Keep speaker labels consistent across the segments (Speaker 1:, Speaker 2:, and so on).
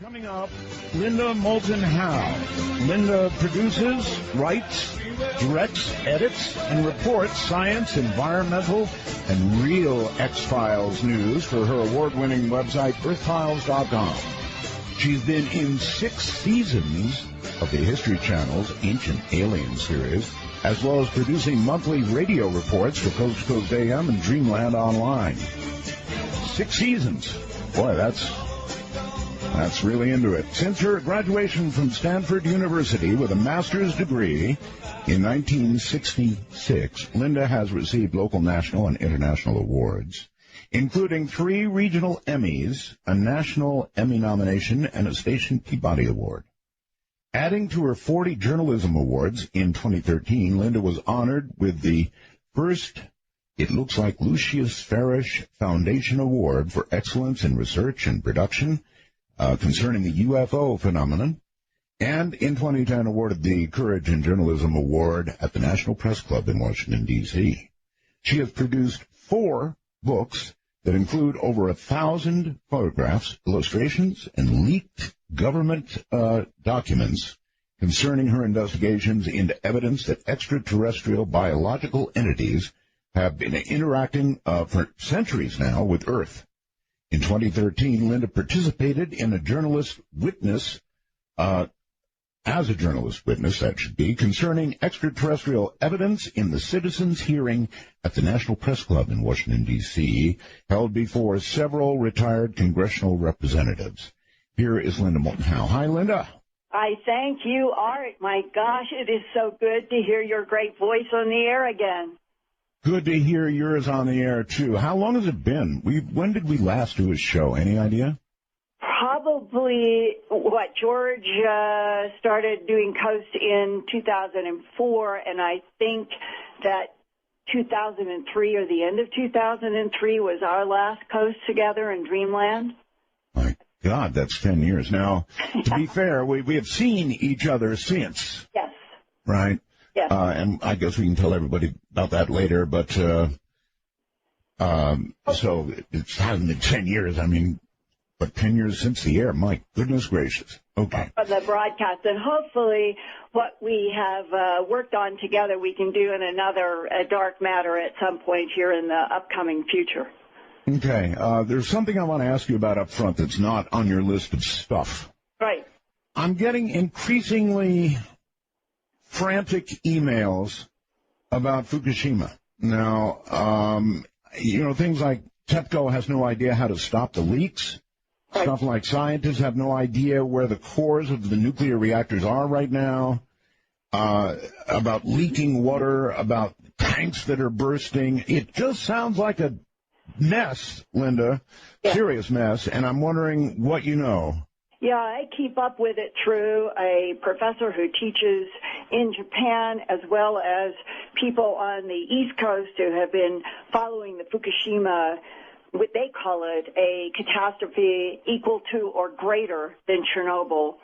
Speaker 1: Coming up, Linda Moulton Howe. Linda produces, writes, directs, edits, and reports science, environmental, and real X-Files news for her award-winning website, earthfiles.com. She's been in 6 seasons of the History Channel's Ancient Alien series, as well as producing monthly radio reports for Coast to Coast AM and Dreamland Online. 6 seasons. Boy, that's really into it. Since her graduation from Stanford University with a master's degree in 1966, Linda has received local, national, and international awards, including 3 regional Emmys, a national Emmy nomination, and a Station Peabody Award. Adding to her 40 journalism awards in 2013, Linda was honored with the first, it looks like, Lucius Farish Foundation Award for Excellence in Research and Production concerning the UFO phenomenon, and in 2010 awarded the Courage in Journalism Award at the National Press Club in Washington, D.C. She has produced 4 books that include over 1,000 photographs, illustrations, and leaked government documents concerning her investigations into evidence that extraterrestrial biological entities have been interacting for centuries now with Earth. In 2013, Linda participated in a journalist witness, that should be, concerning extraterrestrial evidence in the citizens' hearing at the National Press Club in Washington, D.C., held before several retired congressional representatives. Here is Linda Moulton Howe. Hi, Linda.
Speaker 2: I thank you, Art. My gosh, it is so good to hear your great voice on the air again.
Speaker 1: Good to hear yours on the air, too. How long has it been? When did we last do a show? Any idea?
Speaker 2: Probably, George started doing Coast in 2004, and I think that 2003 or the end of 2003 was our last Coast together in Dreamland.
Speaker 1: My God, that's 10 years. Now, to be fair, we have seen each other since.
Speaker 2: Yes.
Speaker 1: Right?
Speaker 2: Yes.
Speaker 1: And I guess we can tell everybody about that later, but so it hasn't been 10 years. I mean, but 10 years since the air. My goodness gracious. Okay.
Speaker 2: From the broadcast. And hopefully what we have worked on together we can do in another dark matter at some point here in the upcoming future.
Speaker 1: Okay. There's something I want to ask you about up front that's not on your list of stuff.
Speaker 2: Right.
Speaker 1: I'm getting increasingly frantic emails about Fukushima. Now, things like TEPCO has no idea how to stop the leaks. Right. Stuff like scientists have no idea where the cores of the nuclear reactors are right now, about leaking water, about tanks that are bursting. It just sounds like a mess, Linda, serious mess, and I'm wondering what you know.
Speaker 2: Yeah, I keep up with it through a professor who teaches in Japan, as well as people on the East Coast who have been following the Fukushima, what they call it, a catastrophe equal to or greater than Chernobyl.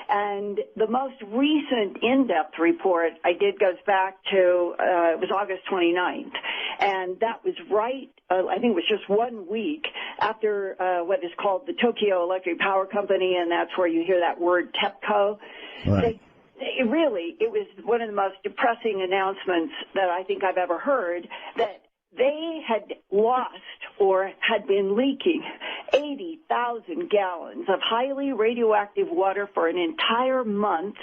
Speaker 2: And the most recent in-depth report I did goes back to, it was August 29th. And that was right, I think it was just 1 week after what is called the Tokyo Electric Power Company, and that's where you hear that word TEPCO.
Speaker 1: Right.
Speaker 2: It was one of the most depressing announcements that I think I've ever heard, that they had lost or had been leaking 80,000 gallons of highly radioactive water for an entire month,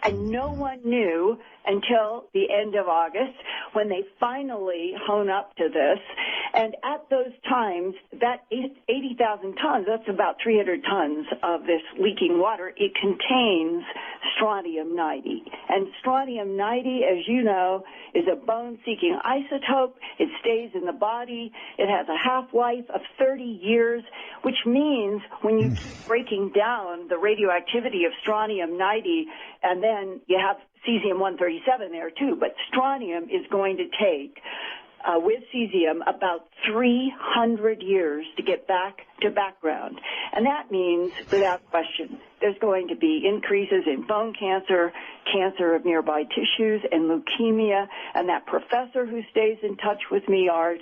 Speaker 2: and no one knew until the end of August when they finally hone up to this. And at those times, that 80,000 tons, that's about 300 tons of this leaking water, it contains strontium-90. And strontium-90, as you know, is a bone-seeking isotope. It stays in the body. It has a half-life of 30 years, which means when you keep breaking down the radioactivity of strontium-90, and then you have cesium-137 there too, but strontium is going to take, with cesium, about 300 years to get back to background. And that means, without question, there's going to be increases in bone cancer, cancer of nearby tissues, and leukemia. And that professor who stays in touch with me, Art,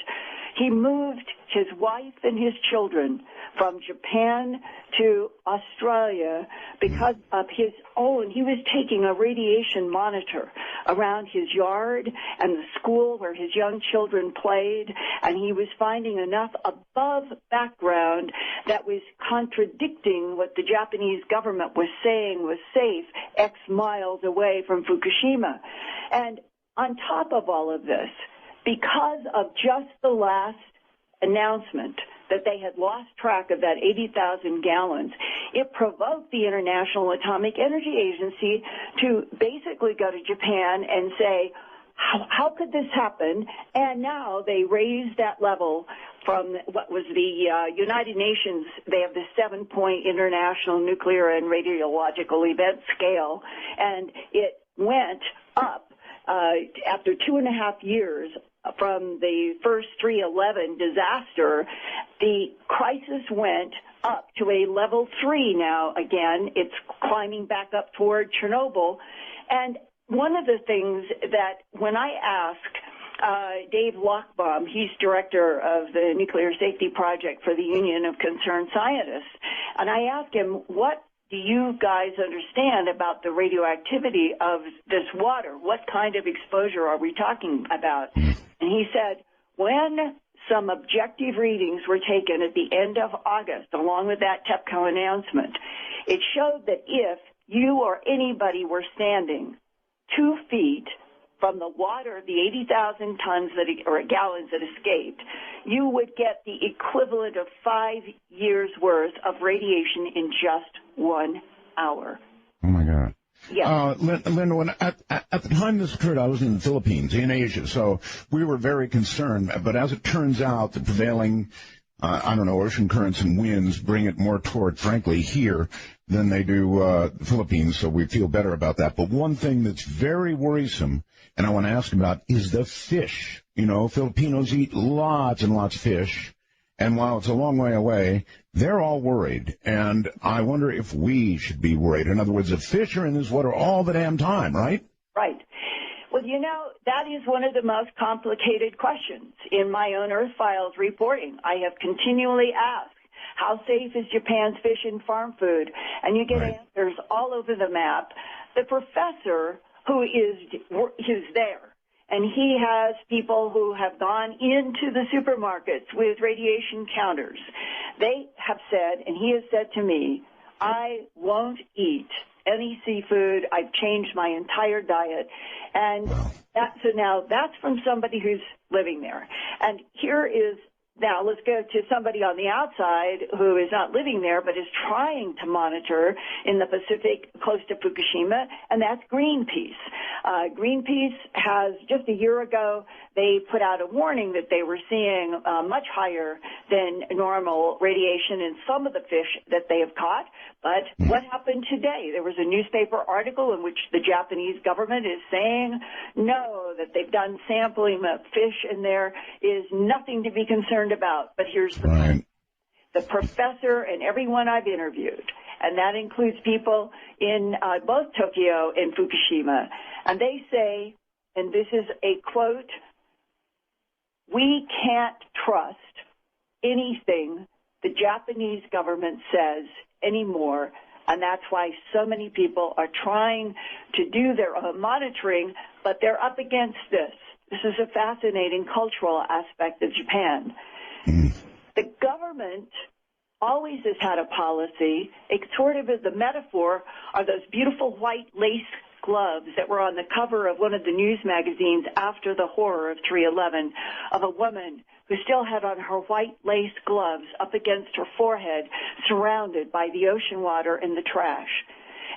Speaker 2: He moved his wife and his children from Japan to Australia because of his own. He was taking a radiation monitor around his yard and the school where his young children played, and he was finding enough above background that was contradicting what the Japanese government was saying was safe X miles away from Fukushima. And on top of all of this, because of just the last announcement that they had lost track of that 80,000 gallons, it provoked the International Atomic Energy Agency to basically go to Japan and say, how could this happen? And now they raised that level from what was the United Nations. They have the 7-point International Nuclear and Radiological Event Scale, and it went up after 2.5 years from the first 3/11 disaster. The crisis went up to a level 3 now again. It's climbing back up toward Chernobyl. And one of the things that when I ask Dave Lochbaum, he's director of the Nuclear Safety Project for the Union of Concerned Scientists, and I asked him, what do you guys understand about the radioactivity of this water? What kind of exposure are we talking about? And he said, when some objective readings were taken at the end of August, along with that TEPCO announcement, it showed that if you or anybody were standing 2 feet from the water, the 80,000 tons or gallons that escaped, you would get the equivalent of 5 years' worth of radiation in just 1 hour.
Speaker 1: Oh, my God.
Speaker 2: Yeah.
Speaker 1: Linda, when at the time this occurred, I was in the Philippines, in Asia, so we were very concerned. But as it turns out, the prevailing, ocean currents and winds bring it more toward, frankly, here than they do the Philippines, so we feel better about that. But one thing that's very worrisome, and I want to ask about, is the fish. You know, Filipinos eat lots and lots of fish, and while it's a long way away, they're all worried. And I wonder if we should be worried. In other words, the fish are in this water all the damn time, right?
Speaker 2: Right. Well, you know, that is one of the most complicated questions in my own Earth Files reporting. I have continually asked, how safe is Japan's fish and farm food? And you get answers all over the map. The professor who is there, and he has people who have gone into the supermarkets with radiation counters. They have said, and he has said to me, I won't eat any seafood. I've changed my entire diet. And so now that's from somebody who's living there. And here is, now let's go to somebody on the outside who is not living there but is trying to monitor in the Pacific close to Fukushima, and that's Greenpeace. Greenpeace has, just a year ago, they put out a warning that they were seeing much higher than normal radiation in some of the fish that they have caught. But what happened today? There was a newspaper article in which the Japanese government is saying, no, that they've done sampling of fish and there is nothing to be concerned about. But here's the thing. The professor and everyone I've interviewed, and that includes people in both Tokyo and Fukushima, and they say, and this is a quote, we can't trust anything the Japanese government says anymore, and that's why so many people are trying to do their own monitoring, but they're up against this. This is a fascinating cultural aspect of Japan. The government always has had a policy. It sort of is the metaphor are those beautiful white lace gloves that were on the cover of one of the news magazines after the horror of 3/11, of a woman who still had on her white lace gloves up against her forehead, surrounded by the ocean water and the trash.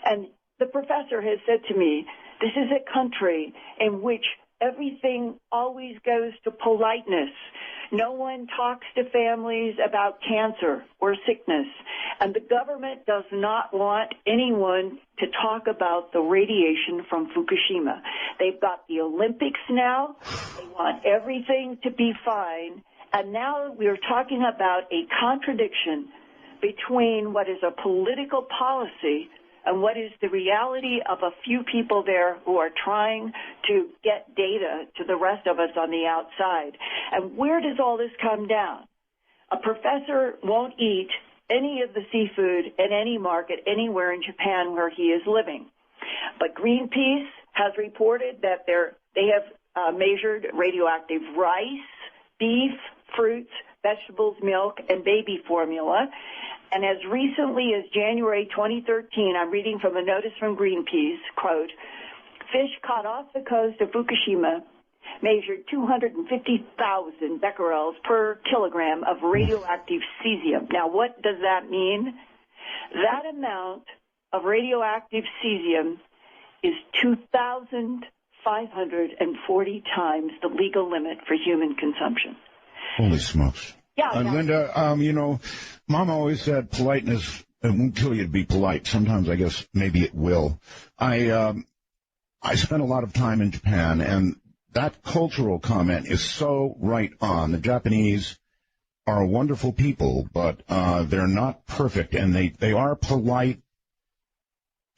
Speaker 2: And the professor has said to me, this is a country in which everything always goes to politeness. No one talks to families about cancer or sickness. And the government does not want anyone to talk about the radiation from Fukushima. They've got the Olympics now. They want everything to be fine. And now we're talking about a contradiction between what is a political policy and what is the reality of a few people there who are trying to get data to the rest of us on the outside. And where does all this come down? A professor won't eat any of the seafood at any market anywhere in Japan where he is living. But Greenpeace has reported that they have measured radioactive rice, beef, fruits, vegetables, milk, and baby formula. And as recently as January 2013, I'm reading from a notice from Greenpeace, quote, fish caught off the coast of Fukushima measured 250,000 becquerels per kilogram of radioactive cesium. Now, what does that mean? That amount of radioactive cesium is 2,540 times the legal limit for human consumption.
Speaker 1: Holy smokes.
Speaker 2: Yeah.
Speaker 1: Linda, you know, Mom always said politeness, it won't kill you to be polite. Sometimes I guess maybe it will. I spent a lot of time in Japan, and that cultural comment is so right on. The Japanese are wonderful people, but they're not perfect, and they are polite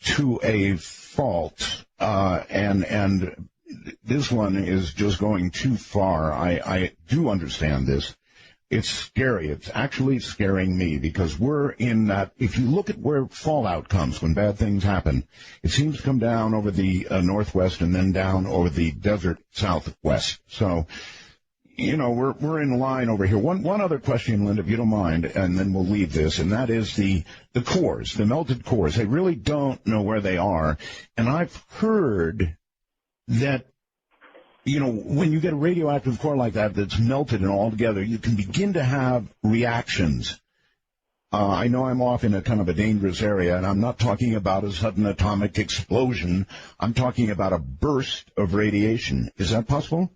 Speaker 1: to a fault, and this one is just going too far. I do understand this. It's scary. It's actually scaring me because we're in that. If you look at where fallout comes when bad things happen, it seems to come down over the northwest and then down over the desert southwest. So, you know, we're in line over here. One other question, Linda, if you don't mind, and then we'll leave this, and that is the cores, the melted cores. They really don't know where they are, and I've heard that, you know, when you get a radioactive core like that that's melted and all together, you can begin to have reactions. I know I'm off in a kind of a dangerous area, and I'm not talking about a sudden atomic explosion. I'm talking about a burst of radiation. Is that possible?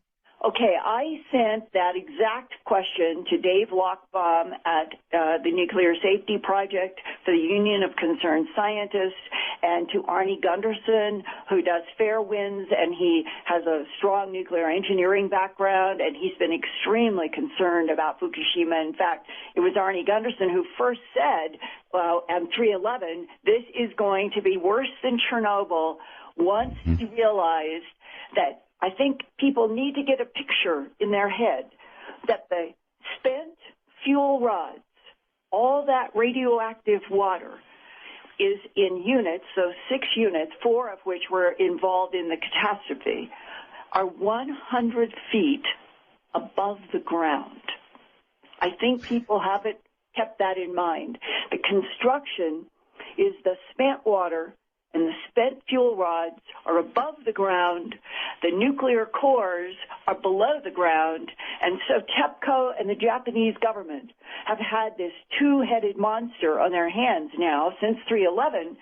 Speaker 2: Okay, I sent that exact question to Dave Lochbaum at the Nuclear Safety Project for the Union of Concerned Scientists, and to Arnie Gunderson, who does Fairwinds, and he has a strong nuclear engineering background, and he's been extremely concerned about Fukushima. In fact, it was Arnie Gunderson who first said, well, on 3/11, this is going to be worse than Chernobyl, once he realized that I think people need to get a picture in their head that the spent fuel rods, all that radioactive water, is in units, those 6 units, 4 of which were involved in the catastrophe, are 100 feet above the ground. I think people haven't kept that in mind. The construction is the spent water and the spent fuel rods are above the ground, the nuclear cores are below the ground, and so TEPCO and the Japanese government have had this two-headed monster on their hands now since 3/11,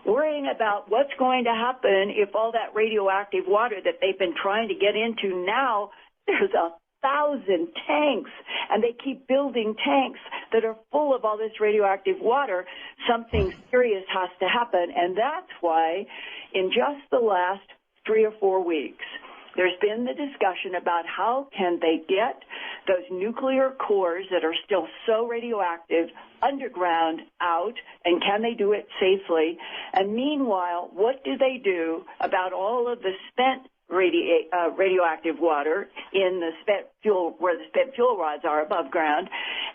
Speaker 2: worrying about what's going to happen if all that radioactive water that they've been trying to get into now, there's 1,000 tanks, and they keep building tanks that are full of all this radioactive water. Something serious has to happen, and that's why in just the last 3 or 4 weeks, there's been the discussion about how can they get those nuclear cores that are still so radioactive underground out, and can they do it safely? And meanwhile, what do they do about all of the spent radioactive water in the spent fuel, where the spent fuel rods are above ground?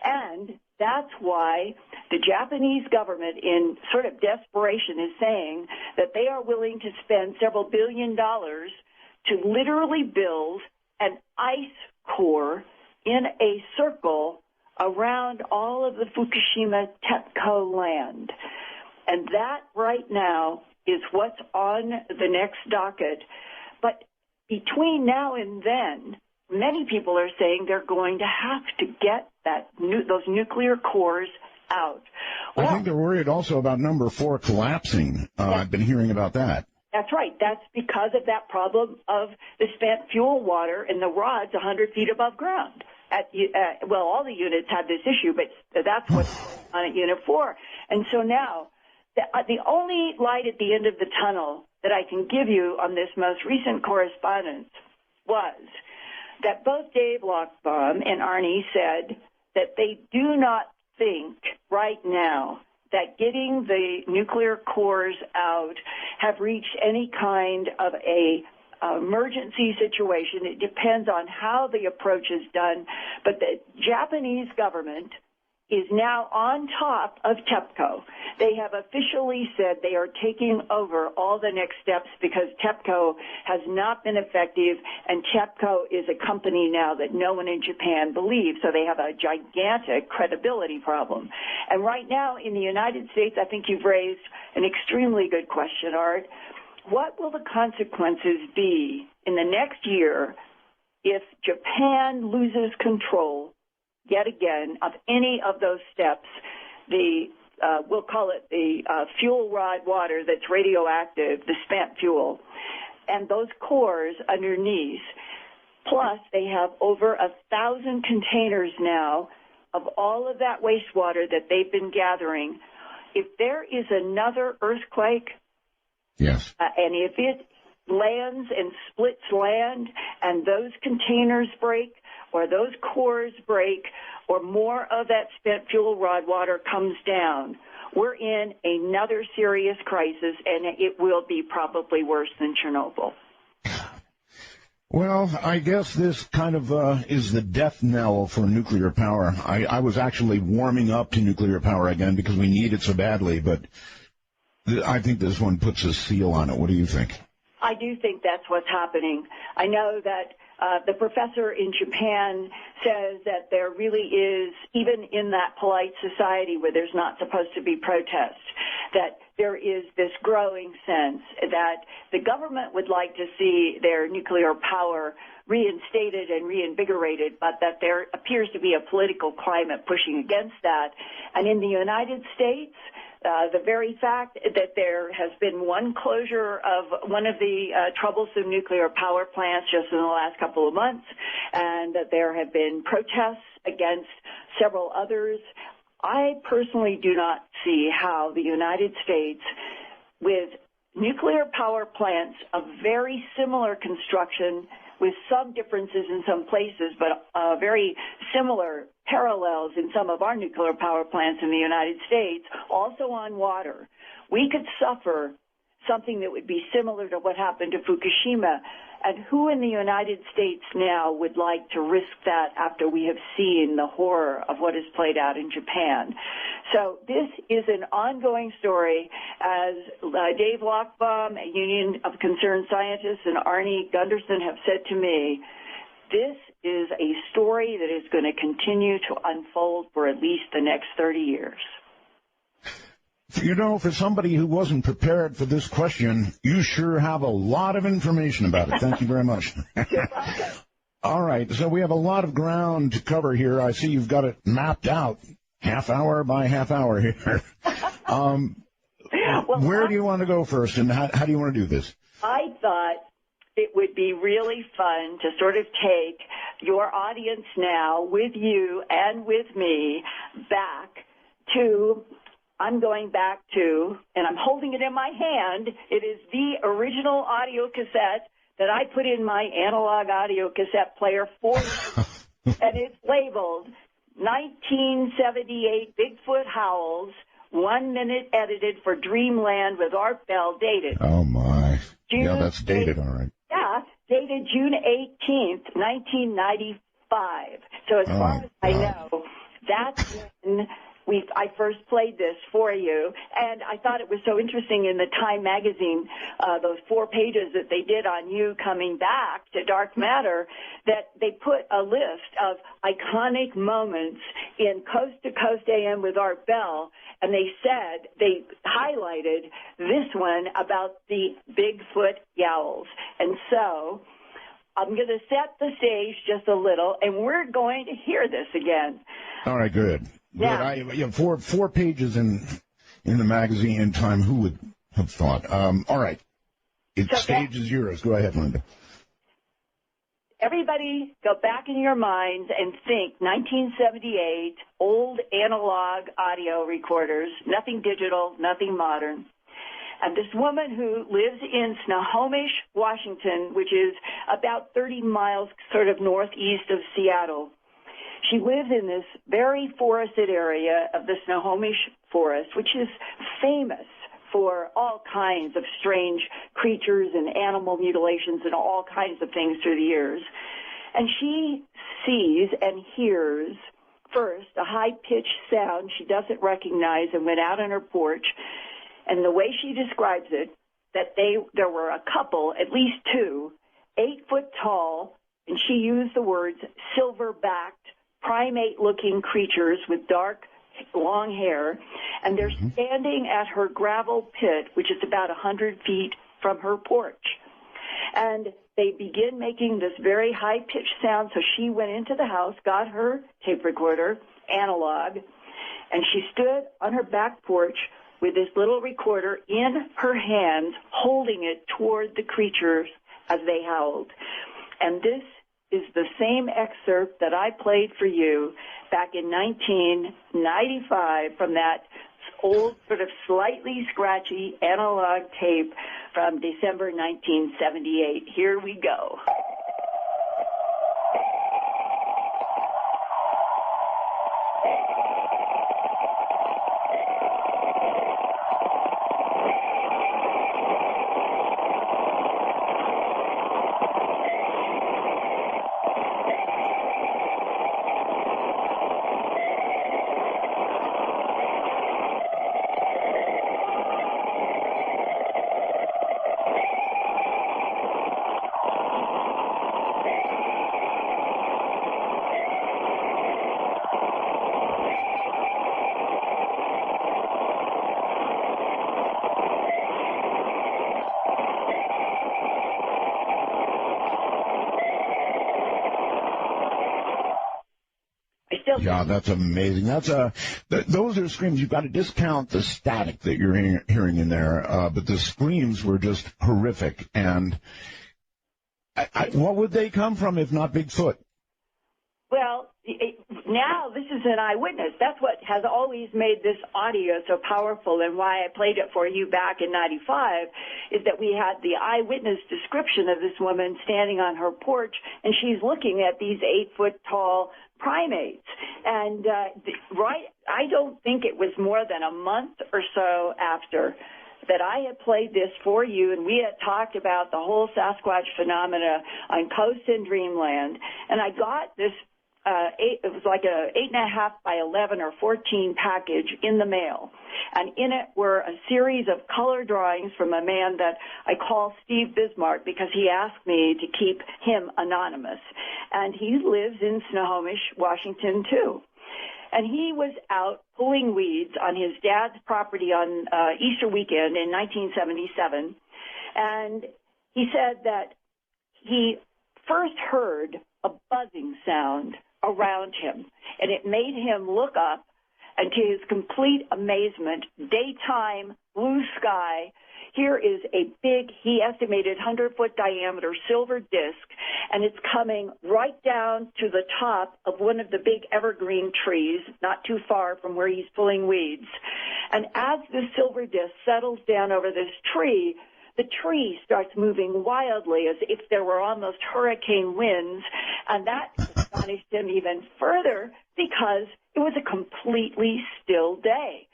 Speaker 2: And that's why the Japanese government, in sort of desperation, is saying that they are willing to spend several $1 billion to literally build an ice core in a circle around all of the Fukushima TEPCO land. And that right now is what's on the next docket. But between now and then, many people are saying they're going to have to get those nuclear cores out. Well,
Speaker 1: I think they're worried also about number 4 collapsing. I've been hearing about that.
Speaker 2: That's right. That's because of that problem of the spent fuel water in the rods 100 feet above ground. Well, all the units have this issue, but that's what's on at Unit 4. And so now, the only light at the end of the tunnel that I can give you on this most recent correspondence was that both Dave Lochbaum and Arnie said that they do not think right now that getting the nuclear cores out have reached any kind of a emergency situation. It depends on how the approach is done, but the Japanese government is now on top of TEPCO. They have officially said they are taking over all the next steps because TEPCO has not been effective, and TEPCO is a company now that no one in Japan believes, so they have a gigantic credibility problem. And right now in the United States, I think you've raised an extremely good question, Art. What will the consequences be in the next year if Japan loses control yet again of any of those steps? We'll call it the fuel rod water that's radioactive, the spent fuel, and those cores underneath. Plus, they have over 1,000 containers now of all of that wastewater that they've been gathering. If there is another earthquake,
Speaker 1: yes,
Speaker 2: and if it lands and splits land and those containers break, or those cores break, or more of that spent fuel rod water comes down, we're in another serious crisis, and it will be probably worse than Chernobyl.
Speaker 1: Well, I guess this kind of is the death knell for nuclear power. I was actually warming up to nuclear power again because we need it so badly, but I think this one puts a seal on it. What do you think?
Speaker 2: I do think that's what's happening. I know that the professor in Japan says that there really is, even in that polite society where there's not supposed to be protest, that there is this growing sense that the government would like to see their nuclear power reinstated and reinvigorated, but that there appears to be a political climate pushing against that. And in the United States, the very fact that there has been one closure of one of the troublesome nuclear power plants just in the last couple of months, and that there have been protests against several others, I personally do not see how the United States, with nuclear power plants of very similar construction, with some differences in some places, but very similar parallels in some of our nuclear power plants in the United States, also on water, we could suffer something that would be similar to what happened to Fukushima. And who in the United States now would like to risk that after we have seen the horror of what has played out in Japan? So this is an ongoing story. As Dave Lochbaum, a Union of Concerned Scientists, and Arnie Gunderson have said to me, this is a story that is going to continue to unfold for at least the next 30 years.
Speaker 1: You know, for somebody who wasn't prepared for this question, you sure have a lot of information about it. Thank you very much. All right, so we have a lot of ground to cover here. I see you've got it mapped out, half hour by half hour here. Where do you want to go first, and how do you want to do this? I
Speaker 2: thought it would be really fun to sort of take your audience now with you and with me back to... I'm going back to, and I'm holding it in my hand, it is the original audio cassette that I put in my analog audio cassette player for you, and it's labeled 1978 Bigfoot Howls, 1 minute edited for Dreamland with Art Bell, dated.
Speaker 1: Oh, my. Yeah, that's dated, all right.
Speaker 2: Yeah, dated June 18th, 1995. So as far as I know, that's when... I first played this for you, and I thought it was so interesting in the Time magazine, those 4 pages that they did on you coming back to Dark Matter, that they put a list of iconic moments in Coast to Coast AM with Art Bell, and they said, they highlighted this one about the Bigfoot yowls. And so I'm going to set the stage just a little, and we're going to hear this again.
Speaker 1: All right, good.
Speaker 2: Yeah.
Speaker 1: Four pages in the magazine in Time. Who would have thought? All right. Stage is yours. Go ahead, Linda.
Speaker 2: Everybody go back in your minds and think 1978, old analog audio recorders, nothing digital, nothing modern. And this woman who lives in Snohomish, Washington, which is about 30 miles sort of northeast of Seattle. She lives in this very forested area of the Snohomish forest, which is famous for all kinds of strange creatures and animal mutilations and all kinds of things through the years. And she sees and hears first a high-pitched sound she doesn't recognize and went out on her porch. And the way she describes it, that there were a couple, at least two, 8 foot tall, and she used the words silver-backed, primate-looking creatures with dark, long hair, and they're standing at her gravel pit, which is about 100 feet from her porch. And they begin making this very high-pitched sound, so she went into the house, got her tape recorder, analog, and she stood on her back porch with this little recorder in her hands, holding it toward the creatures as they howled. And this is the same excerpt that I played for you back in 1995 from that old, sort of slightly scratchy analog tape from December 1978. Here we go.
Speaker 1: Yeah, that's amazing. Those are screams. You've got to discount the static that you're hearing in there, but the screams were just horrific. And what would they come from if not Bigfoot?
Speaker 2: Well, now this is an eyewitness. That's what has always made this audio so powerful, and why I played it for you back in 95, is that we had the eyewitness description of this woman standing on her porch, and she's looking at these 8-foot-tall primates. And I don't think it was more than a month or so after that I had played this for you, and we had talked about the whole Sasquatch phenomena on Coast and Dreamland, and I got this it was like a 8.5 by 11 or 14 package in the mail. And in it were a series of color drawings from a man that I call Steve Bismarck, because he asked me to keep him anonymous. And he lives in Snohomish, Washington, too. And he was out pulling weeds on his dad's property on Easter weekend in 1977. And he said that he first heard a buzzing sound around him, and it made him look up, and to his complete amazement, daytime, blue sky, here is a big, he estimated 100-foot diameter silver disc, and it's coming right down to the top of one of the big evergreen trees, not too far from where he's pulling weeds. And as the silver disc settles down over this tree, the tree starts moving wildly as if there were almost hurricane winds, and that astonished him even further because it was a completely still day.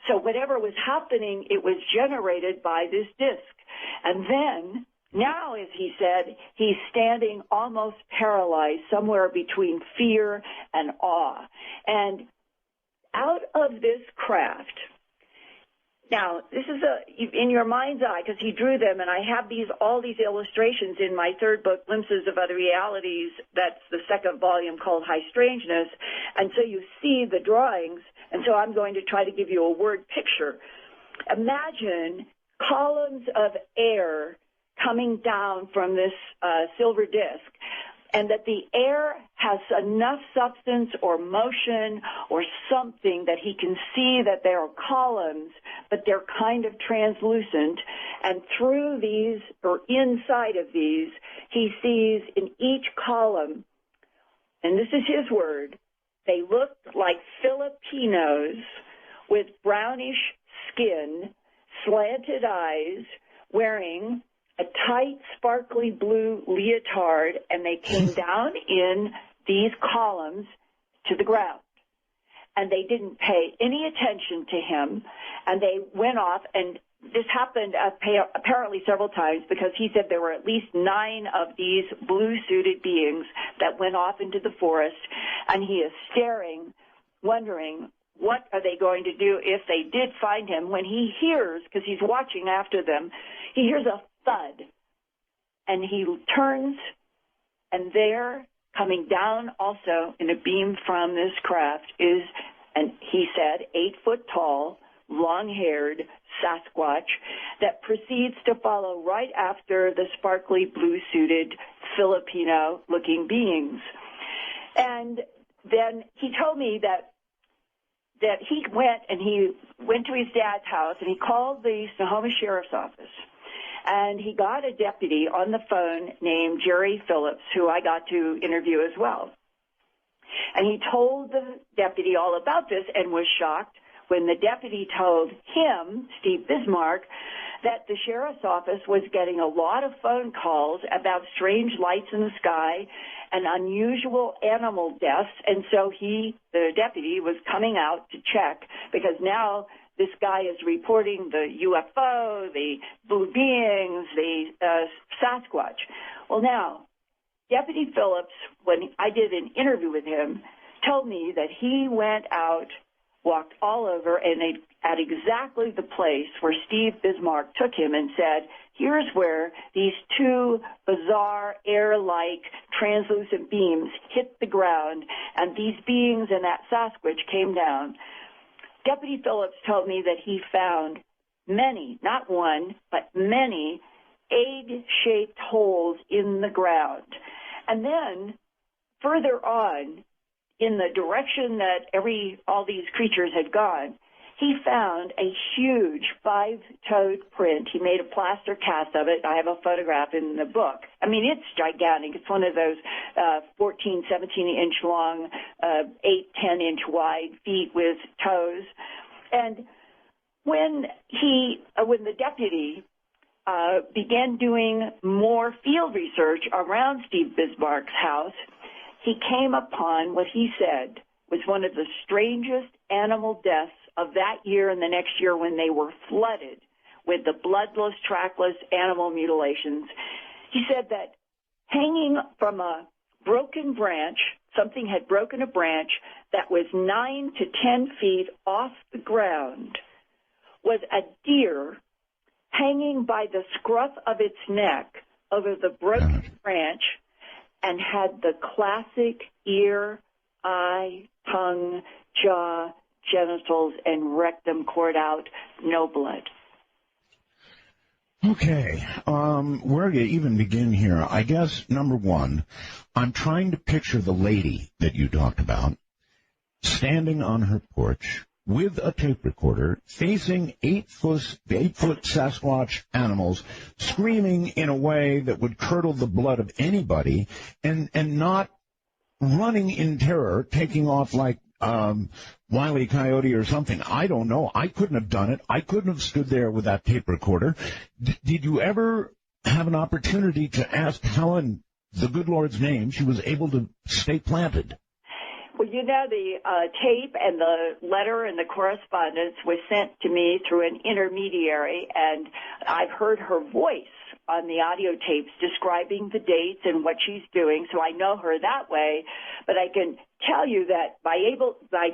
Speaker 2: So whatever was happening, it was generated by this disc. And then, now, as he said, he's standing almost paralyzed, somewhere between fear and awe. And out of this craft, now, this is in your mind's eye, because he drew them, and I have all these illustrations in my third book, Glimpses of Other Realities. That's the second volume, called High Strangeness. And so you see the drawings, and so I'm going to try to give you a word picture. Imagine columns of air coming down from this silver disc, and that the air has enough substance or motion or something that he can see that there are columns, but they're kind of translucent. And through these, or inside of these, he sees in each column, and this is his word, they look like Filipinos with brownish skin, slanted eyes, wearing a tight, sparkly blue leotard, and they came down in these columns to the ground. and they didn't pay any attention to him, and they went off, and this happened apparently several times because he said there were at least 9 of these blue-suited beings that went off into the forest, and he is staring, wondering what are they going to do if they did find him, when he hears, because he's watching after them, he hears a thud, and he turns, and there, coming down also in a beam from this craft, is, and he said, 8 foot tall, long-haired Sasquatch that proceeds to follow right after the sparkly blue-suited Filipino-looking beings. And then he told me that he went to his dad's house, and he called the Snohomish Sheriff's Office. And he got a deputy on the phone named Jerry Phillips, who I got to interview as well. And he told the deputy all about this and was shocked when the deputy told him, Steve Bismarck, that the sheriff's office was getting a lot of phone calls about strange lights in the sky and unusual animal deaths. And so the deputy, was coming out to check, because now this guy is reporting the UFO, the blue beings, the Sasquatch. Well, now, Deputy Phillips, when I did an interview with him, told me that he went out, walked all over, and at exactly the place where Steve Bismarck took him and said, here's where these 2 bizarre air-like translucent beams hit the ground, and these beings and that Sasquatch came down. Deputy Phillips told me that he found many, not one, but many egg-shaped holes in the ground. And then further on, in the direction that all these creatures had gone, he found a huge 5-toed print. He made a plaster cast of it. I have a photograph in the book. I mean, it's gigantic. It's one of those 14, 17-inch long, 8, 10-inch wide feet with toes. And when the deputy began doing more field research around Steve Bismarck's house, he came upon what he said was one of the strangest animal deaths of that year and the next year, when they were flooded with the bloodless, trackless animal mutilations. He said that hanging from a broken branch, something had broken a branch that was 9 to 10 feet off the ground, was a deer hanging by the scruff of its neck over the broken branch, and had the classic ear, eye, tongue, jaw, genitals, and rectum cord out, no blood.
Speaker 1: Okay, where do you even begin here? I guess, number one, I'm trying to picture the lady that you talked about standing on her porch with a tape recorder, facing 8-foot Sasquatch animals, screaming in a way that would curdle the blood of anybody, and not running in terror, taking off like Wile E. Coyote or something. I don't know. I couldn't have done it. I couldn't have stood there with that tape recorder. Did you ever have an opportunity to ask Helen the good Lord's name? She was able to stay planted.
Speaker 2: Well, you know, the tape and the letter and the correspondence was sent to me through an intermediary, and I've heard her voice on the audio tapes describing the dates and what she's doing, so I know her that way. But I can tell you that by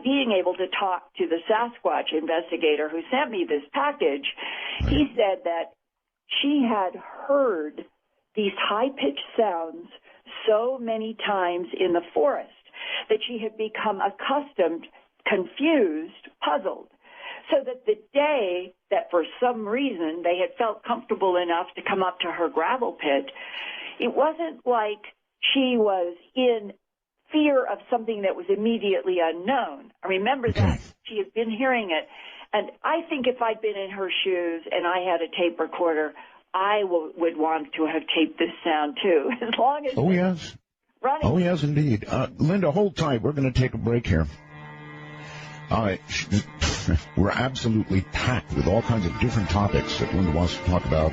Speaker 2: being able to talk to the Sasquatch investigator who sent me this package, he said that she had heard these high-pitched sounds so many times in the forest that she had become accustomed, confused, puzzled, so that the day that for some reason they had felt comfortable enough to come up to her gravel pit, it wasn't like she was in fear of something that was immediately unknown. I remember that she had been hearing it, and I think if I'd been in her shoes and I had a tape recorder, I would want to have taped this sound too, as long as
Speaker 1: yes.
Speaker 2: running.
Speaker 1: Oh, yes, indeed. Linda, hold tight. We're going to take a break here. We're absolutely packed with all kinds of different topics that Linda wants to talk about.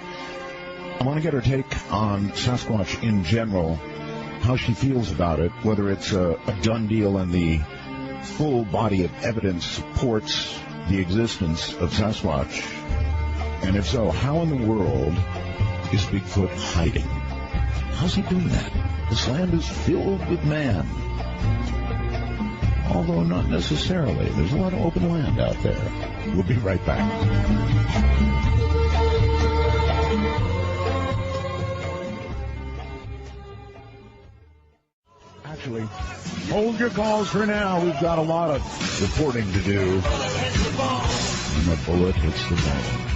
Speaker 1: I want to get her take on Sasquatch in general, how she feels about it, whether it's a done deal in the full body of evidence supports the existence of Sasquatch? And if so, how in the world is Bigfoot hiding? How's he doing that? This land is filled with man. Although not necessarily. There's a lot of open land out there. We'll be right back. Actually, hold your calls for now. We've got a lot of reporting to do. And the bullet hits the ball.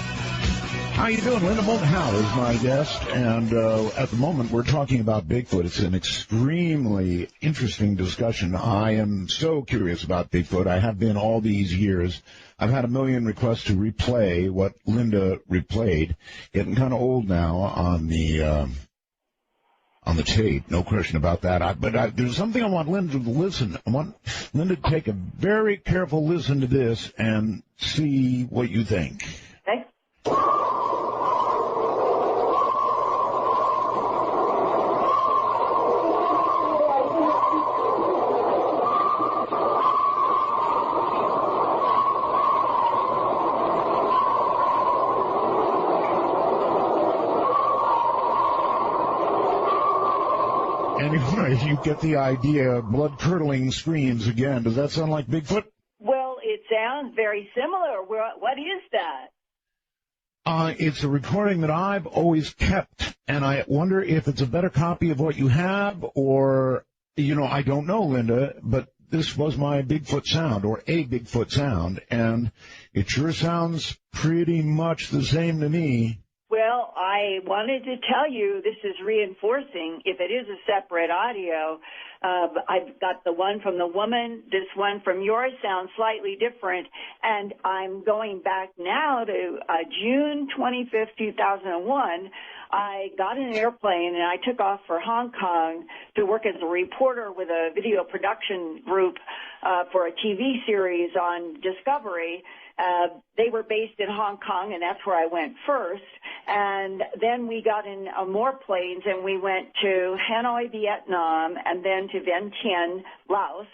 Speaker 1: How you doing? Linda Moulton Howe is my guest, and at the moment we're talking about Bigfoot. It's an extremely interesting discussion. I am so curious about Bigfoot. I have been all these years. I've had a million requests to replay what Linda replayed. Getting kind of old now on the tape, no question about that. But there's something I want Linda to listen. I want Linda to take a very careful listen to this and see what you think.
Speaker 2: Okay.
Speaker 1: Anyway, you get the idea. Blood-curdling screams again. Does that sound like Bigfoot?
Speaker 2: Well, it sounds very similar. What is that?
Speaker 1: It's a recording that I've always kept, and I wonder if it's a better copy of what you have, or, I don't know, Linda, but this was my Bigfoot sound, or a Bigfoot sound, and it sure sounds pretty much the same to me.
Speaker 2: Well, I wanted to tell you this is reinforcing. If it is a separate audio, I've got the one from the woman. This one from yours sounds slightly different. And I'm going back now to June 25th, 2001. I got in an airplane and I took off for Hong Kong to work as a reporter with a video production group for a TV series on Discovery. They were based in Hong Kong, and that's where I went first. And then we got in more planes, and we went to Hanoi, Vietnam, and then to Vientiane, Laos.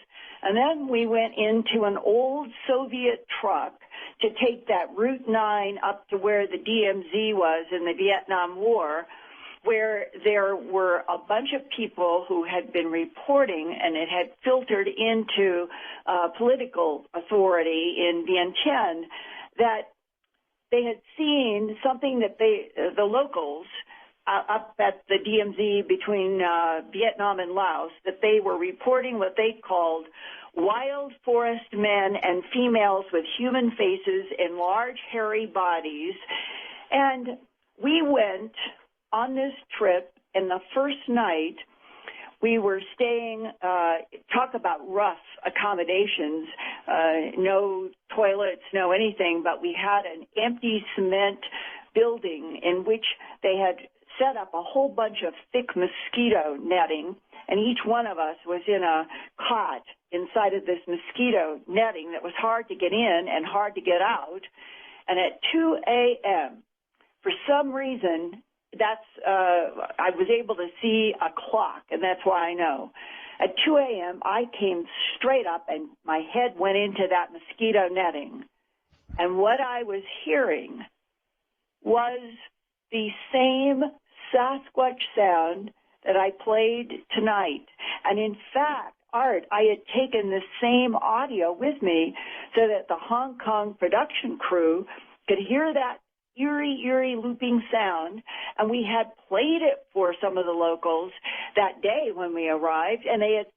Speaker 2: And then we went into an old Soviet truck to take that Route 9 up to where the DMZ was in the Vietnam War, where there were a bunch of people who had been reporting, and it had filtered into political authority in Vientiane, that they had seen something that the locals up at the DMZ between Vietnam and Laos, that they were reporting what they called wild forest men and females with human faces and large hairy bodies. And we went on this trip, and the first night we were staying, talk about rough accommodations, no toilets, no anything, but we had an empty cement building in which they had set up a whole bunch of thick mosquito netting, and each one of us was in a cot inside of this mosquito netting that was hard to get in and hard to get out. And at 2 a.m., for some reason, I was able to see a clock, and that's why I know. At 2 a.m., I came straight up, and my head went into that mosquito netting. And what I was hearing was the same Sasquatch sound that I played tonight. And in fact, Art, I had taken the same audio with me so that the Hong Kong production crew could hear that eerie looping sound, and we had played it for some of the locals that day when we arrived, and they had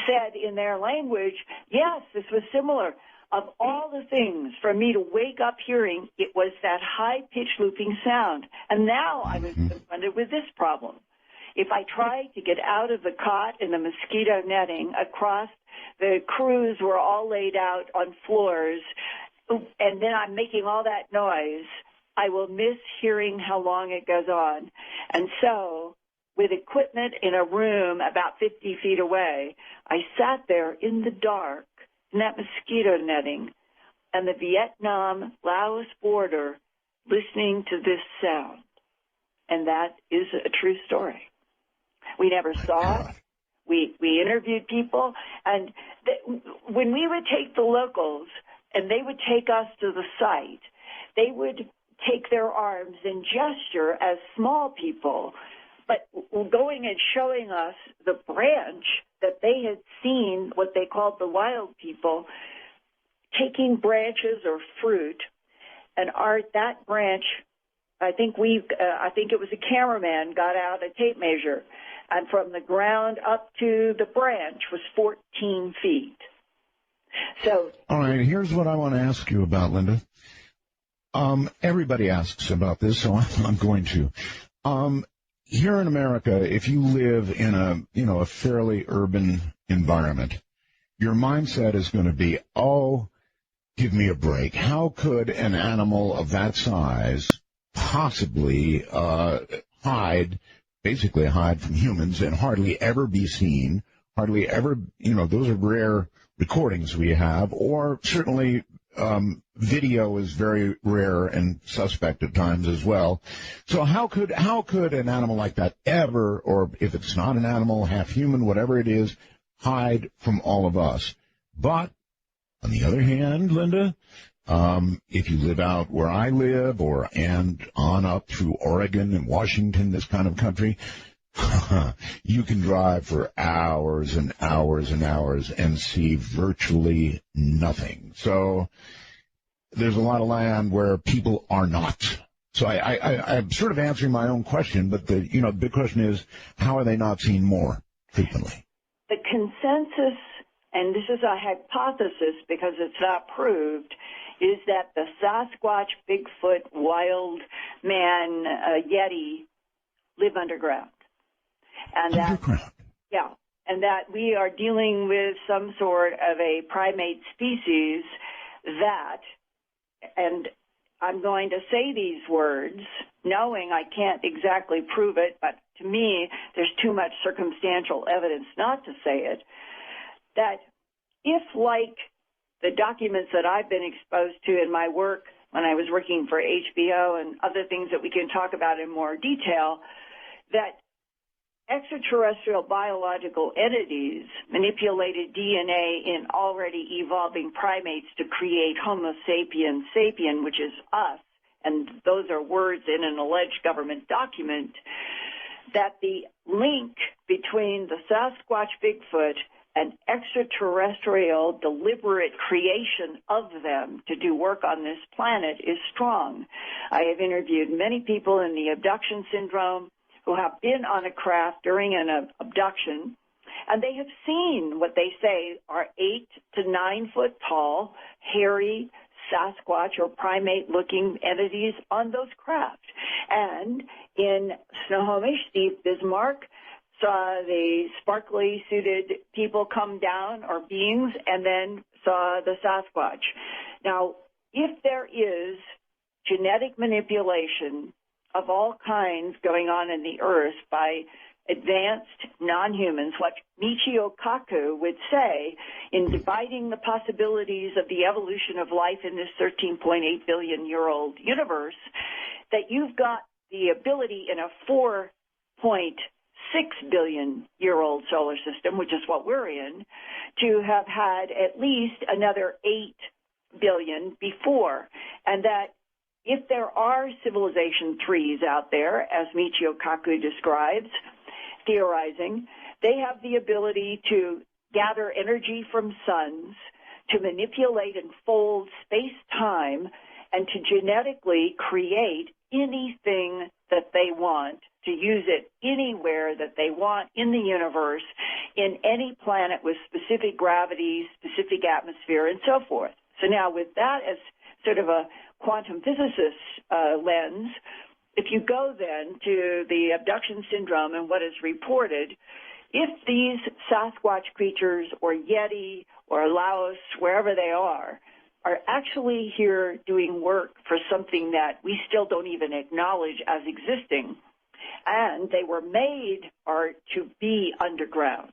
Speaker 2: said in their language, yes, this was similar. Of all the things for me to wake up hearing, it was that high-pitched looping sound. And now I was confronted with this problem. If I tried to get out of the cot in the mosquito netting across, the crews were all laid out on floors, and then I'm making all that noise, I will miss hearing how long it goes on. And so, with equipment in a room about 50 feet away, I sat there in the dark in that mosquito netting and the Vietnam-Laos border listening to this sound. And that is a true story. We never saw it. We interviewed people, and when we would take the locals and they would take us to the site, they would take their arms and gesture as small people, but going and showing us the branch that they had seen, what they called the wild people, taking branches or fruit, and that branch, I think it was a cameraman got out a tape measure, and from the ground up to the branch was 14 feet. So,
Speaker 1: all right, here's what I want to ask you about, Linda. Everybody asks about this, so I'm going to. Here in America, if you live in a fairly urban environment, your mindset is going to be, oh, give me a break. How could an animal of that size possibly basically hide from humans and hardly ever be seen, hardly ever, those are rare recordings we have, or certainly video is very rare and suspect at times as well. So how could an animal like that ever, or if it's not an animal, half human, whatever it is, hide from all of us? But on the other hand, Linda, if you live out where I live and on up through Oregon and Washington, this kind of country, you can drive for hours and hours and hours and see virtually nothing. So there's a lot of land where people are not. So I'm sort of answering my own question, but the big question is, how are they not seen more frequently?
Speaker 2: The consensus, and this is a hypothesis because it's not proved, is that the Sasquatch, Bigfoot, wild man, Yeti live underground. And
Speaker 1: underground.
Speaker 2: And that we are dealing with some sort of a primate species that, and I'm going to say these words, knowing I can't exactly prove it, but to me, there's too much circumstantial evidence not to say it, that if, like the documents that I've been exposed to in my work when I was working for HBO and other things that we can talk about in more detail, that extraterrestrial biological entities manipulated DNA in already evolving primates to create Homo sapiens sapien, which is us, and those are words in an alleged government document, that the link between the Sasquatch, Bigfoot, and extraterrestrial deliberate creation of them to do work on this planet is strong. I have interviewed many people in the abduction syndrome who have been on a craft during an abduction, and they have seen what they say are 8 to 9 foot tall, hairy Sasquatch or primate-looking entities on those craft. And in Snohomish, Steve Bismarck saw the sparkly suited people come down, or beings, and then saw the Sasquatch. Now, if there is genetic manipulation of all kinds going on in the earth by advanced non-humans, what Michio Kaku would say in dividing the possibilities of the evolution of life in this 13.8 billion-year-old universe, that you've got the ability in a 4.6 billion-year-old solar system, which is what we're in, to have had at least another 8 billion before, and that if there are civilization threes out there, as Michio Kaku describes, theorizing, they have the ability to gather energy from suns, to manipulate and fold space-time, and to genetically create anything that they want, to use it anywhere that they want in the universe, in any planet with specific gravity, specific atmosphere, and so forth. So now with that as sort of a quantum physicist lens, if you go then to the abduction syndrome and what is reported, if these Sasquatch creatures or Yeti or Laos, wherever they are actually here doing work for something that we still don't even acknowledge as existing, and they were made or to be underground,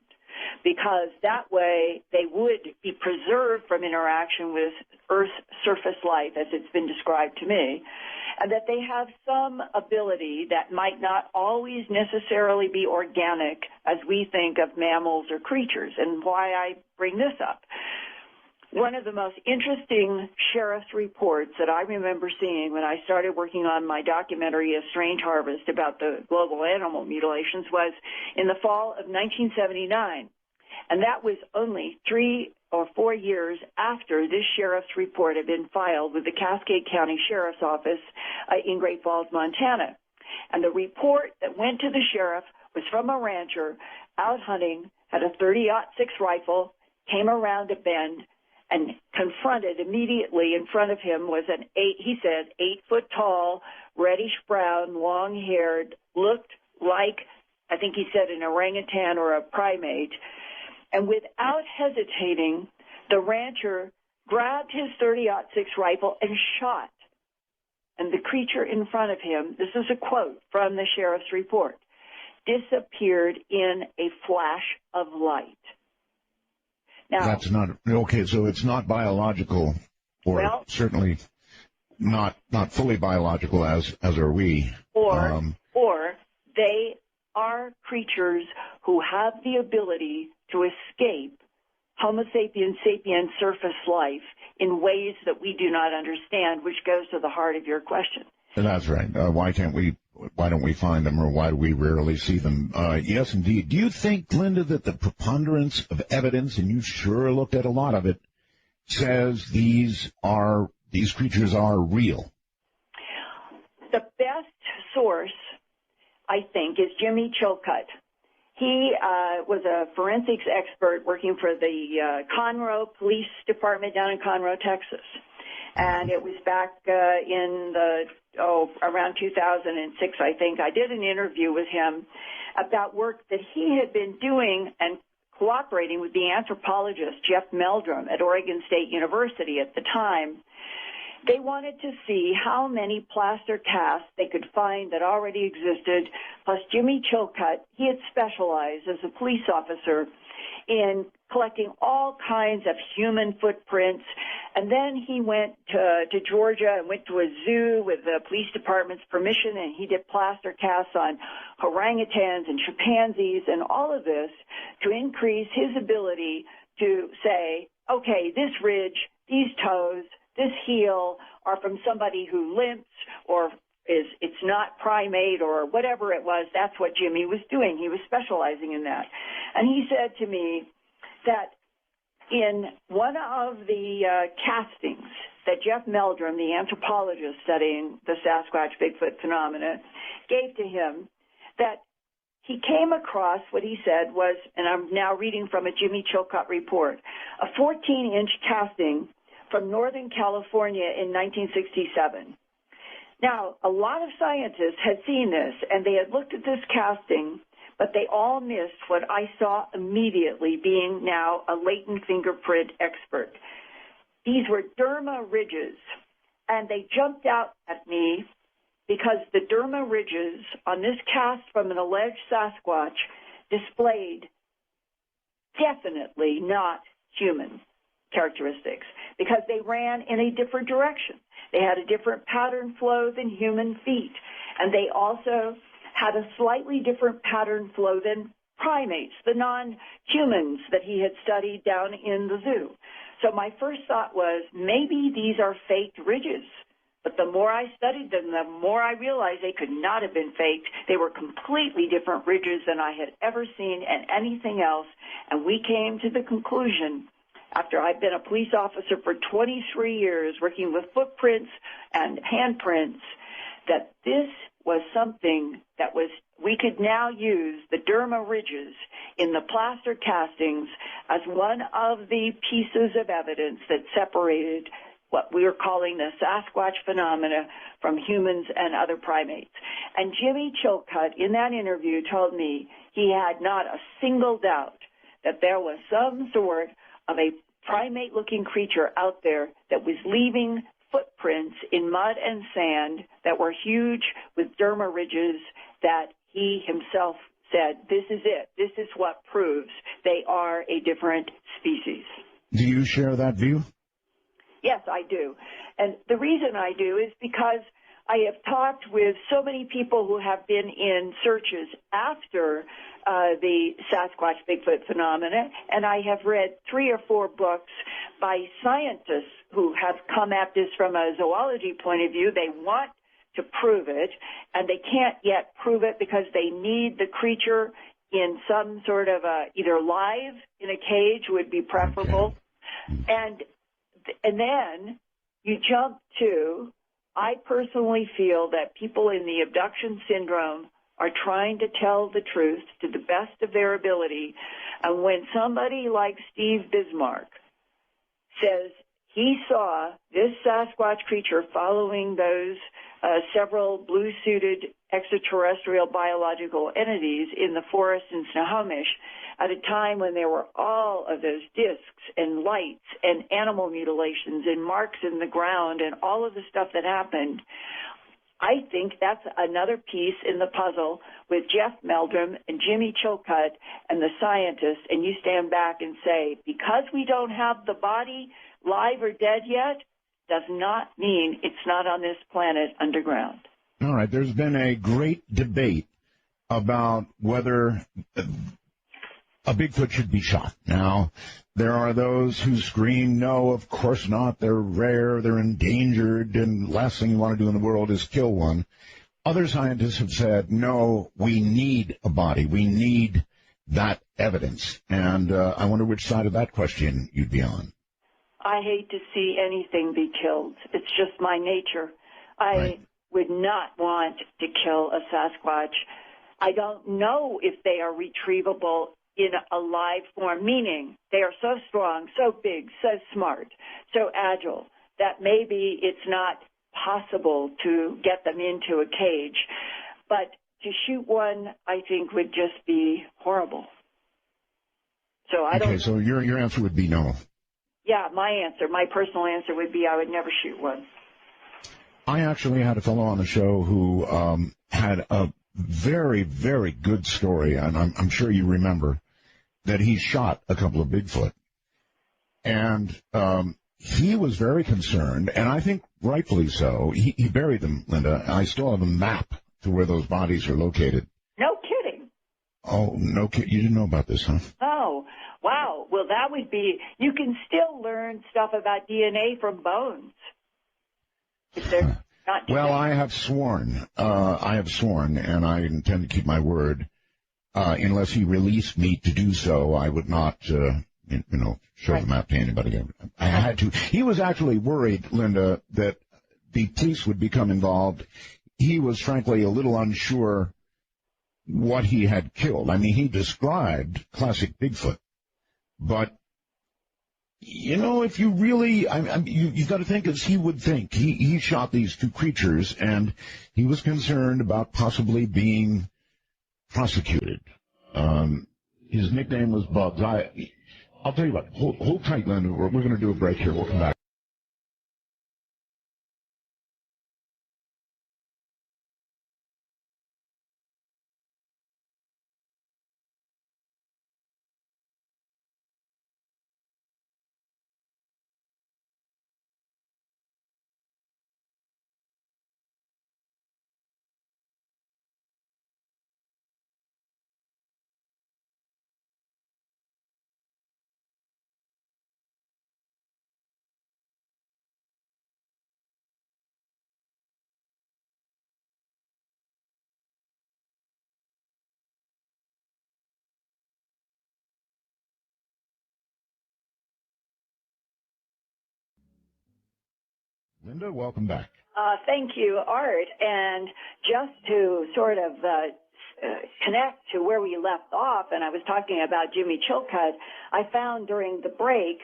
Speaker 2: because that way they would be preserved from interaction with Earth's surface life as it's been described to me, and that they have some ability that might not always necessarily be organic as we think of mammals or creatures, and why I bring this up. One of the most interesting sheriff's reports that I remember seeing when I started working on my documentary, A Strange Harvest, about the global animal mutilations was in the fall of 1979. And that was only 3 or 4 years after this sheriff's report had been filed with the Cascade County Sheriff's Office in Great Falls, Montana. And the report that went to the sheriff was from a rancher out hunting, had a .30-06 rifle, came around a bend, and confronted immediately in front of him was an 8 foot tall, reddish brown, long haired, looked like, I think he said, an orangutan or a primate. And without hesitating, the rancher grabbed his .30-06 rifle and shot. And the creature in front of him, this is a quote from the sheriff's report, disappeared in a flash of light. Now,
Speaker 1: that's not okay. So it's not biological, or certainly not fully biological, as are we.
Speaker 2: Or they are creatures who have the ability to escape Homo sapiens sapiens surface life in ways that we do not understand, which goes to the heart of your question.
Speaker 1: That's right. Why don't we find them, or why do we rarely see them? Yes, indeed. Do you think, Linda, that the preponderance of evidence, and you sure looked at a lot of it, says these creatures are real?
Speaker 2: The best source, I think, is Jimmy Chilcutt. He was a forensics expert working for the Conroe Police Department down in Conroe, Texas. And it was back around 2006, I think. I did an interview with him about work that he had been doing and cooperating with the anthropologist Jeff Meldrum at Oregon State University at the time. They wanted to see how many plaster casts they could find that already existed. Plus, Jimmy Chilcutt, he had specialized as a police officer in collecting all kinds of human footprints. And then he went to Georgia and went to a zoo with the police department's permission, and he did plaster casts on orangutans and chimpanzees and all of this to increase his ability to say, okay, this ridge, these toes, this heel are from somebody who limps or it's not primate or whatever it was. That's what Jimmy was doing. He was specializing in that. And he said to me that in one of the castings that Jeff Meldrum, the anthropologist studying the Sasquatch Bigfoot phenomena, gave to him, that he came across what he said was, and I'm now reading from a Jimmy Chilcutt report, a 14-inch casting from Northern California in 1967. Now, a lot of scientists had seen this, and they had looked at this casting, but they all missed what I saw immediately, being now a latent fingerprint expert. These were derma ridges, and they jumped out at me because the derma ridges on this cast from an alleged Sasquatch displayed definitely not human characteristics, because they ran in a different direction. They had a different pattern flow than human feet, and they also had a slightly different pattern flow than primates, the non-humans that he had studied down in the zoo. So my first thought was, maybe these are faked ridges. But the more I studied them, the more I realized they could not have been faked. They were completely different ridges than I had ever seen and anything else. And we came to the conclusion, after I'd been a police officer for 23 years working with footprints and handprints, that this was something that we could now use the derma ridges in the plaster castings as one of the pieces of evidence that separated what we were calling the Sasquatch phenomena from humans and other primates. And Jimmy Chilcutt, in that interview, told me he had not a single doubt that there was some sort of a primate-looking creature out there that was leaving footprints in mud and sand that were huge with derma ridges that he himself said, this is it. This is what proves they are a different species.
Speaker 1: Do you share that view?
Speaker 2: Yes, I do. And the reason I do is because I have talked with so many people who have been in searches after the Sasquatch Bigfoot phenomena, and I have read 3 or 4 books by scientists who have come at this from a zoology point of view. They want to prove it, and they can't yet prove it because they need the creature in some sort of either live in a cage would be preferable. And then you jump to, I personally feel that people in the abduction syndrome are trying to tell the truth to the best of their ability. And when somebody like Steve Bismarck says he saw this Sasquatch creature following those several blue-suited extraterrestrial biological entities in the forest in Snohomish at a time when there were all of those discs and lights and animal mutilations and marks in the ground and all of the stuff that happened, I think that's another piece in the puzzle with Jeff Meldrum and Jimmy Chilcutt and the scientists, and you stand back and say, because we don't have the body live or dead yet, does not mean it's not on this planet underground.
Speaker 1: All right. There's been a great debate about whether a Bigfoot should be shot. Now, there are those who scream, no, of course not. They're rare, they're endangered, and last thing you want to do in the world is kill one. Other scientists have said, no, we need a body. We need that evidence. And I wonder which side of that question you'd be on.
Speaker 2: I hate to see anything be killed. It's just my nature. I would not want to kill a Sasquatch. I don't know if they are retrievable in a live form, meaning they are so strong, so big, so smart, so agile, that maybe it's not possible to get them into a cage. But to shoot one, I think, would just be horrible. So I don't.
Speaker 1: Okay, so your answer would be no.
Speaker 2: Yeah, my personal answer would be I would never shoot one.
Speaker 1: I actually had a fellow on the show who had a very, very good story, and I'm sure you remember, that he shot a couple of Bigfoot. And he was very concerned, and I think rightfully so. He buried them, Linda. I still have a map to where those bodies are located.
Speaker 2: No kidding.
Speaker 1: Oh, no kidding. You didn't know about this, huh?
Speaker 2: Oh, wow. Well, that would be, you can still learn stuff about DNA from bones. If they're not
Speaker 1: well, I have sworn, and I intend to keep my word. Unless he released me to do so, I would not, show the map to anybody. I had to. He was actually worried, Linda, that the police would become involved. He was, frankly, a little unsure what he had killed. I mean, he described classic Bigfoot. But, if you really, you've got to think as he would think. He shot these 2 creatures, and he was concerned about possibly being prosecuted. His nickname was Bugs. I'll tell you what, hold tight, Linda. We're going to do a break here. We'll come back. Linda, welcome back.
Speaker 2: Thank you, Art. And just to sort of connect to where we left off, and I was talking about Jimmy Chilcutt, I found during the break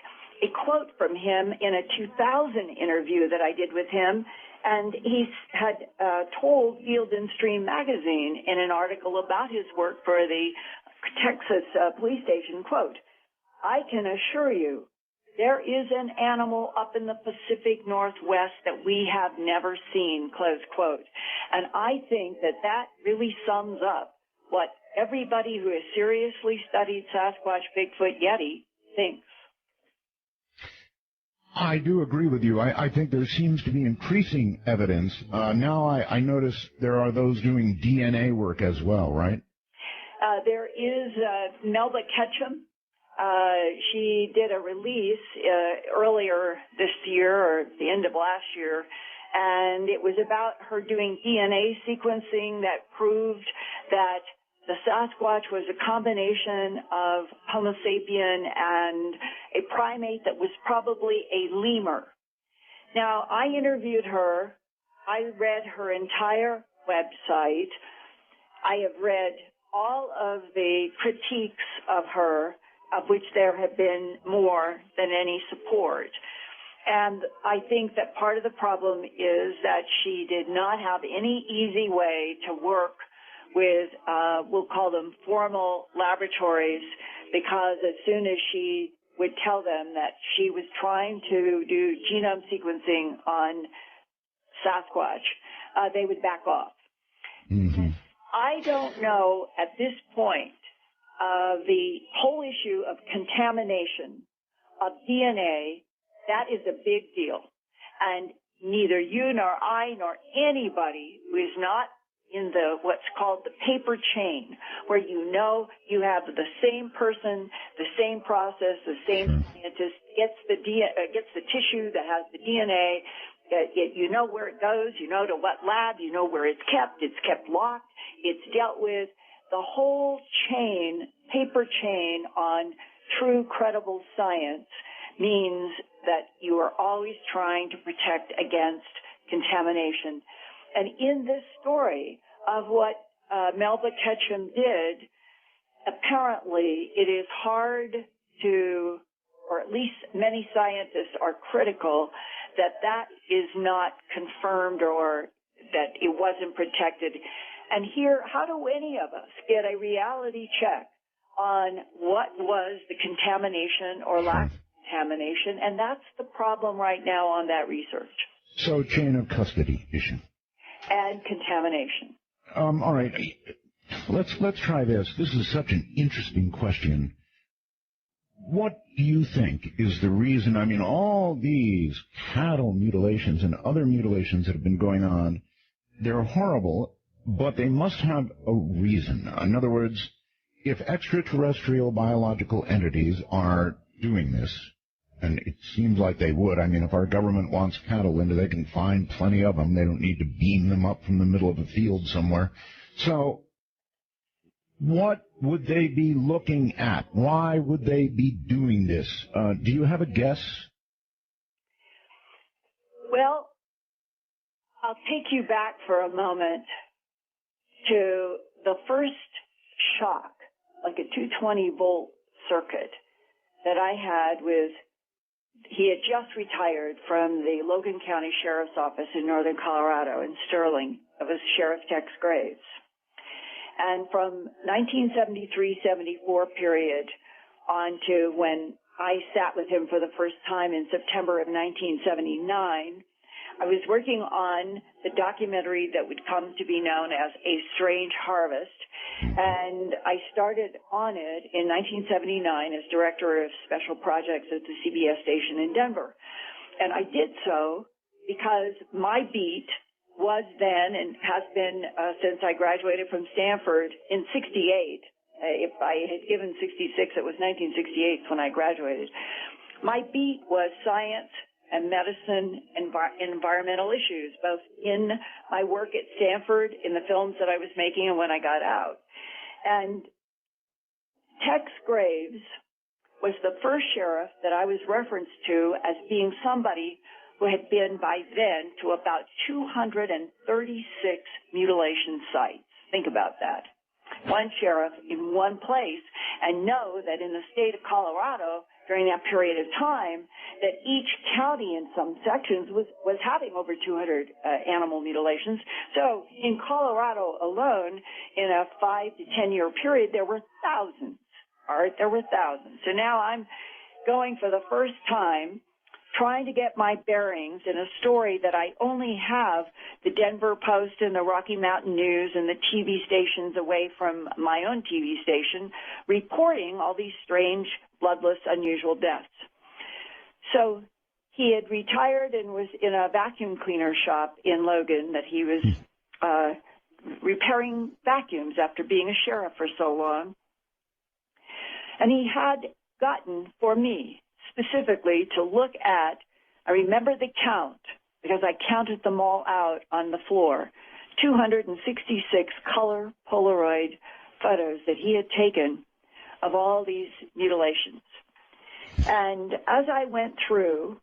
Speaker 2: a quote from him in a 2000 interview that I did with him, and he had told Field and Stream magazine in an article about his work for the Texas police station, quote, "I can assure you there is an animal up in the Pacific Northwest that we have never seen," close quote. And I think that really sums up what everybody who has seriously studied Sasquatch, Bigfoot, Yeti thinks.
Speaker 1: I do agree with you. I think there seems to be increasing evidence. Now I notice there are those doing DNA work as well, right?
Speaker 2: There is Melba Ketchum. She did a release earlier this year or at the end of last year, and it was about her doing DNA sequencing that proved that the Sasquatch was a combination of Homo sapien and a primate that was probably a lemur. Now, I interviewed her. I read her entire website. I have read all of the critiques of her, of which there have been more than any support. And I think that part of the problem is that she did not have any easy way to work with, we'll call them formal laboratories, because as soon as she would tell them that she was trying to do genome sequencing on Sasquatch, they would back off.
Speaker 1: Mm-hmm.
Speaker 2: I don't know at this point the whole issue of contamination of DNA. That is a big deal. And neither you nor I nor anybody who is not in the what's called the paper chain, where you know you have the same person, the same process, the same scientist gets the tissue that has the DNA. You know where it goes. You know to what lab. You know where it's kept locked. It's dealt with. The whole chain, paper chain on true, credible science means that you are always trying to protect against contamination. And in this story of what Melba Ketchum did, apparently it is hard to, or at least many scientists are critical, that is not confirmed or that it wasn't protected. And here, how do any of us get a reality check on what was the contamination or lack of contamination? And that's the problem right now on that research.
Speaker 1: So, chain of custody issue.
Speaker 2: And contamination.
Speaker 1: All right. Let's try this. This is such an interesting question. What do you think is the reason? I mean, all these cattle mutilations and other mutilations that have been going on, they're horrible, but they must have a reason. In other words, if extraterrestrial biological entities are doing this, and it seems like they would. I mean, if our government wants cattle, Linda, they can find plenty of them. They don't need to beam them up from the middle of a field somewhere. So what would they be looking at? Why would they be doing this? Do you have a guess?
Speaker 2: Well, I'll take you back for a moment to the first shock, like a 220-volt circuit that I had with. He had just retired from the Logan County Sheriff's Office in northern Colorado in Sterling. It was Sheriff Tex Graves. And from 1973-74 period on to when I sat with him for the first time in September of 1979, I was working on the documentary that would come to be known as A Strange Harvest, and I started on it in 1979 as Director of Special Projects at the CBS station in Denver. And I did so because my beat was then and has been since I graduated from Stanford in 68. If I had given 66, it was 1968 when I graduated. My beat was science and medicine and environmental issues, both in my work at Stanford, in the films that I was making, and when I got out. And Tex Graves was the first sheriff that I was referenced to as being somebody who had been by then to about 236 mutilation sites. Think about that. One sheriff in one place, and know that in the state of Colorado during that period of time that each county in some sections was having over 200 animal mutilations. So in Colorado alone, in a 5 to 10 year period, there were thousands. All right, there were thousands. So now I'm going for the first time trying to get my bearings in a story that I only have the Denver Post and the Rocky Mountain News and the TV stations away from my own TV station reporting all these strange, bloodless, unusual deaths. So he had retired and was in a vacuum cleaner shop in Logan that he was repairing vacuums after being a sheriff for so long. And he had gotten, for me specifically, to look at, I remember the count, because I counted them all out on the floor, 266 color Polaroid photos that he had taken of all these mutilations. And as I went through,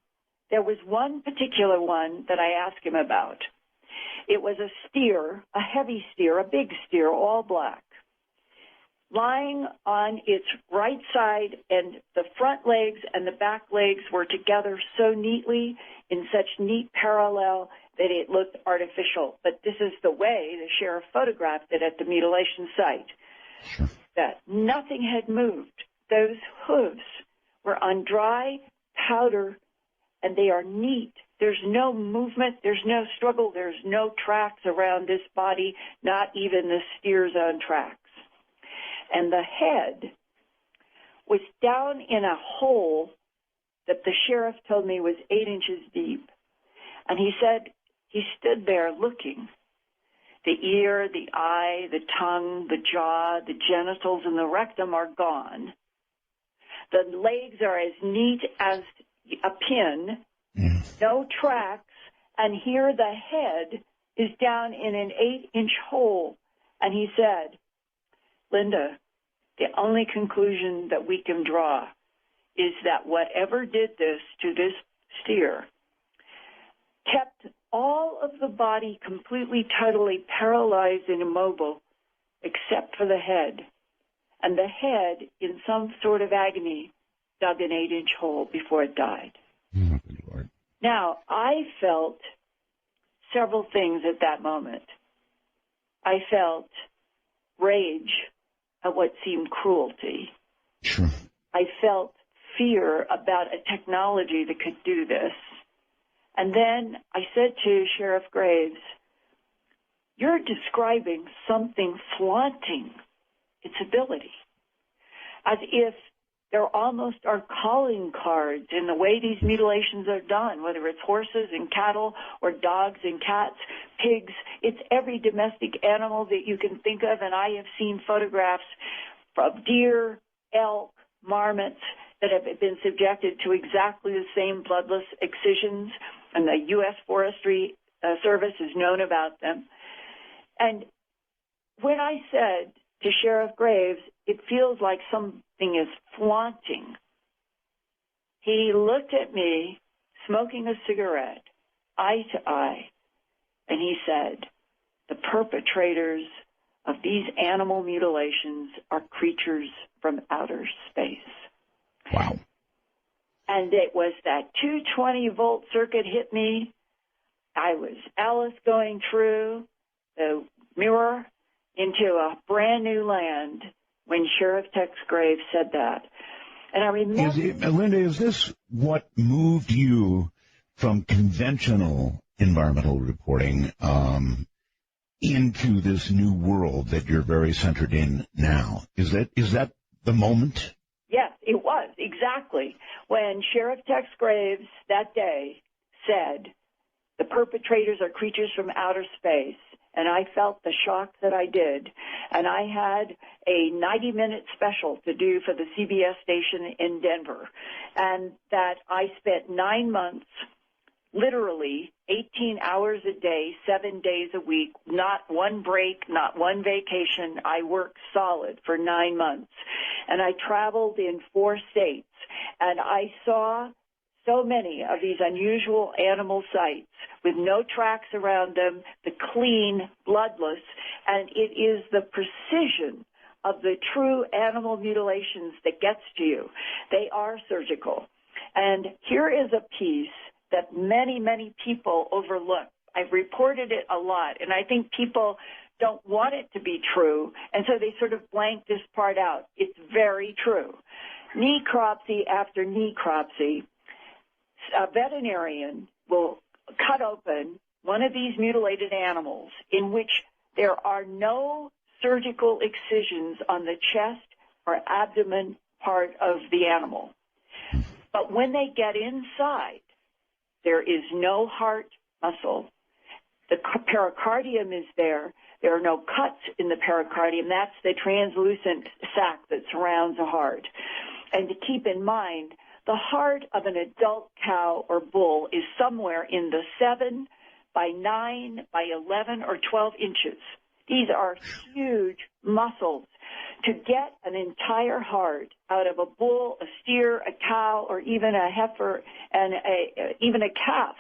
Speaker 2: there was one particular one that I asked him about. It was a steer, a heavy steer, a big steer, all black, lying on its right side, and the front legs and the back legs were together so neatly in such neat parallel that it looked artificial. But this is the way the sheriff photographed it at the mutilation site.
Speaker 1: Sure.
Speaker 2: That nothing had moved. Those hooves were on dry powder, and they are neat. There's no movement. There's no struggle. There's no tracks around this body, not even the steer's own tracks. And the head was down in a hole that the sheriff told me was 8 inches deep. And he said he stood there looking. The ear, the eye, the tongue, the jaw, the genitals, and the rectum are gone. The legs are as neat as a pin, no tracks, and here the head is down in an 8-inch hole. And he said, Linda, the only conclusion that we can draw is that whatever did this to this steer kept all of the body completely, totally paralyzed and immobile, except for the head. And the head, in some sort of agony, dug an 8-inch hole before it died.
Speaker 1: Oh, good Lord.
Speaker 2: Now, I felt several things at that moment. I felt rage at what seemed cruelty.
Speaker 1: Sure.
Speaker 2: I felt fear about a technology that could do this. And then I said to Sheriff Graves, you're describing something flaunting its ability, as if there almost are calling cards in the way these mutilations are done, whether it's horses and cattle or dogs and cats, pigs. It's every domestic animal that you can think of, and I have seen photographs of deer, elk, marmots that have been subjected to exactly the same bloodless excisions, and the U.S. Forestry Service has known about them. And when I said to Sheriff Graves, it feels like something is flaunting, he looked at me, smoking a cigarette, eye to eye, and he said, the perpetrators of these animal mutilations are creatures from outer space.
Speaker 1: Wow.
Speaker 2: And it was that 220-volt circuit hit me. I was Alice going through the mirror into a brand new land when Sheriff Tex Graves said that. And I remember...
Speaker 1: Linda, is this what moved you from conventional environmental reporting into this new world that you're very centered in now? Is that the moment?
Speaker 2: Yes, it was, exactly. When Sheriff Tex Graves that day said, the perpetrators are creatures from outer space, and I felt the shock that I did. And I had a 90-minute special to do for the CBS station in Denver, and that I spent 9 months, literally 18 hours a day, 7 days a week, not one break, not one vacation. I worked solid for 9 months. And I traveled in 4 states, and I saw so many of these unusual animal sites with no tracks around them, the clean, bloodless, and it is the precision of the true animal mutilations that gets to you. They are surgical. And here is a piece that many, many people overlook. I've reported it a lot, and I think people don't want it to be true, and so they sort of blank this part out. It's very true. Necropsy after necropsy, a veterinarian will cut open one of these mutilated animals in which there are no surgical excisions on the chest or abdomen part of the animal. But when they get inside, There is no heart muscle. The pericardium is there. There are no cuts in the pericardium. That's the translucent sac that surrounds the heart. And to keep in mind, the heart of an adult cow or bull is somewhere in the 7 by 9 by 11 or 12 inches. These are huge muscles. To get an entire heart out of a bull, a steer, a cow, or even a heifer, and even a calf,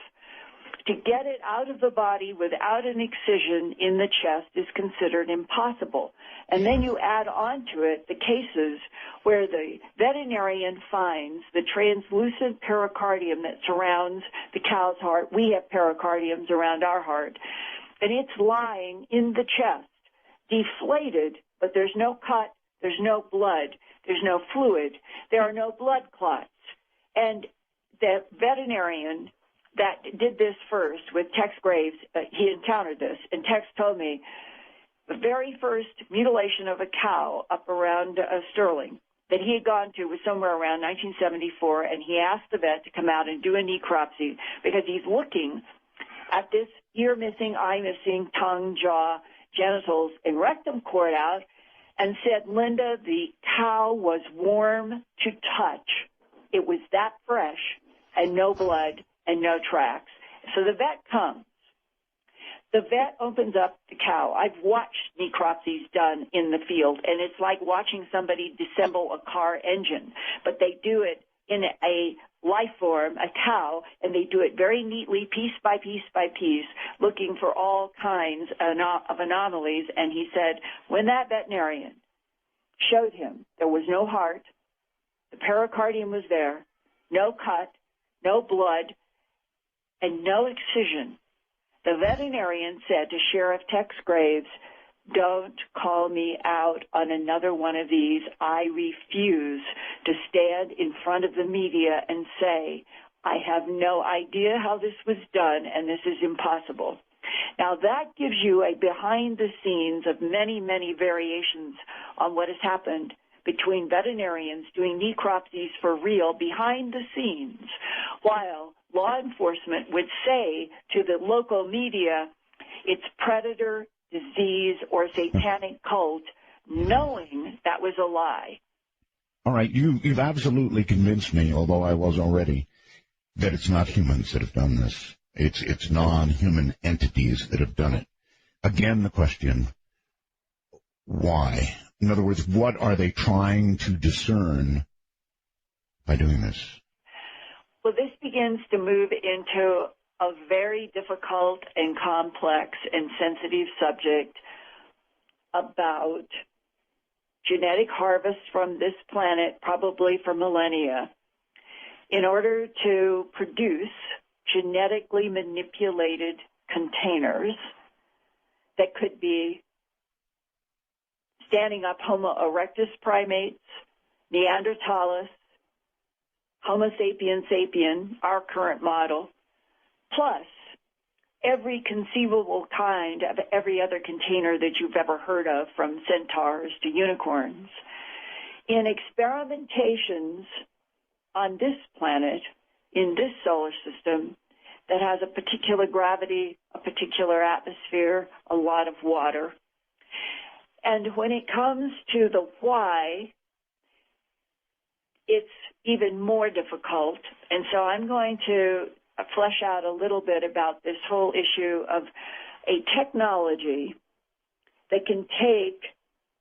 Speaker 2: to get it out of the body without an excision in the chest is considered impossible. And then you add on to it the cases where the veterinarian finds the translucent pericardium that surrounds the cow's heart. We have pericardiums around our heart. And it's lying in the chest, deflated, but there's no cut, there's no blood, there's no fluid, there are no blood clots. And the veterinarian that did this first with Tex Graves, he encountered this, and Tex told me the very first mutilation of a cow up around Sterling that he had gone to was somewhere around 1974, and he asked the vet to come out and do a necropsy because he's looking at this ear missing, eye missing, tongue, jaw, genitals, and rectum cord out, and said, Linda, the cow was warm to touch. It was that fresh, and no blood, and no tracks. So the vet comes. The vet opens up the cow. I've watched necropsies done in the field, and it's like watching somebody disassemble a car engine, but they do it in a life form, a cow, and they do it very neatly, piece by piece by piece, looking for all kinds of anomalies. And he said when that veterinarian showed him there was no heart, the pericardium was there, no cut, no blood, and no excision, the veterinarian said to Sheriff Tex Graves, don't call me out on another one of these. I refuse to stand in front of the media and say, I have no idea how this was done, and this is impossible. Now, that gives you a behind the scenes of many, many variations on what has happened between veterinarians doing necropsies for real behind the scenes, while law enforcement would say to the local media, it's predator, disease, or satanic cult, knowing that was a lie.
Speaker 1: All right, you've absolutely convinced me, although I was already, that it's not humans that have done this. It's non-human entities that have done it. Again, the question, why? In other words, what are they trying to discern by doing this?
Speaker 2: Well, this begins to move into a very difficult and complex and sensitive subject about genetic harvest from this planet, probably for millennia, in order to produce genetically manipulated containers that could be standing up Homo erectus primates, Neanderthals, Homo sapiens sapien, our current model, plus every conceivable kind of every other container that you've ever heard of, from centaurs to unicorns. In experimentations on this planet, in this solar system, that has a particular gravity, a particular atmosphere, a lot of water. And when it comes to the why, it's even more difficult. And so I'm going to flesh out a little bit about this whole issue of a technology that can take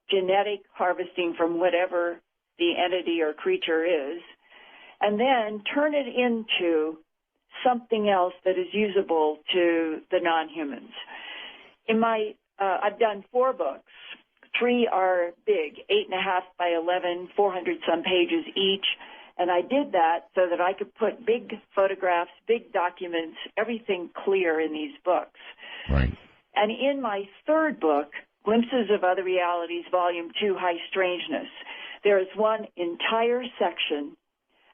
Speaker 2: genetic harvesting from whatever the entity or creature is, and then turn it into something else that is usable to the non-humans. In my, I've done 4 books. 3 are big, 8.5 by 11, 400-some pages each. And I did that so that I could put big photographs, big documents, everything clear in these books.
Speaker 1: Right.
Speaker 2: And in my 3rd book, Glimpses of Other Realities, Volume 2, High Strangeness, there is one entire section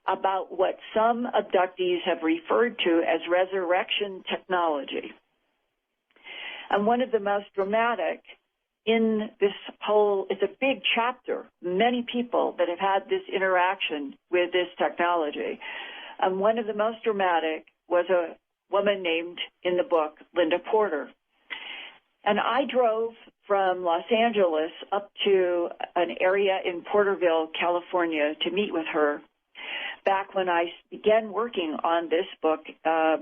Speaker 2: about what some abductees have referred to as resurrection technology. And one of the most dramatic in this whole, it's a big chapter, many people that have had this interaction with this technology. And one of the most dramatic was a woman named in the book Linda Porter. And I drove from Los Angeles up to an area in Porterville, California, to meet with her. Back when I began working on this book,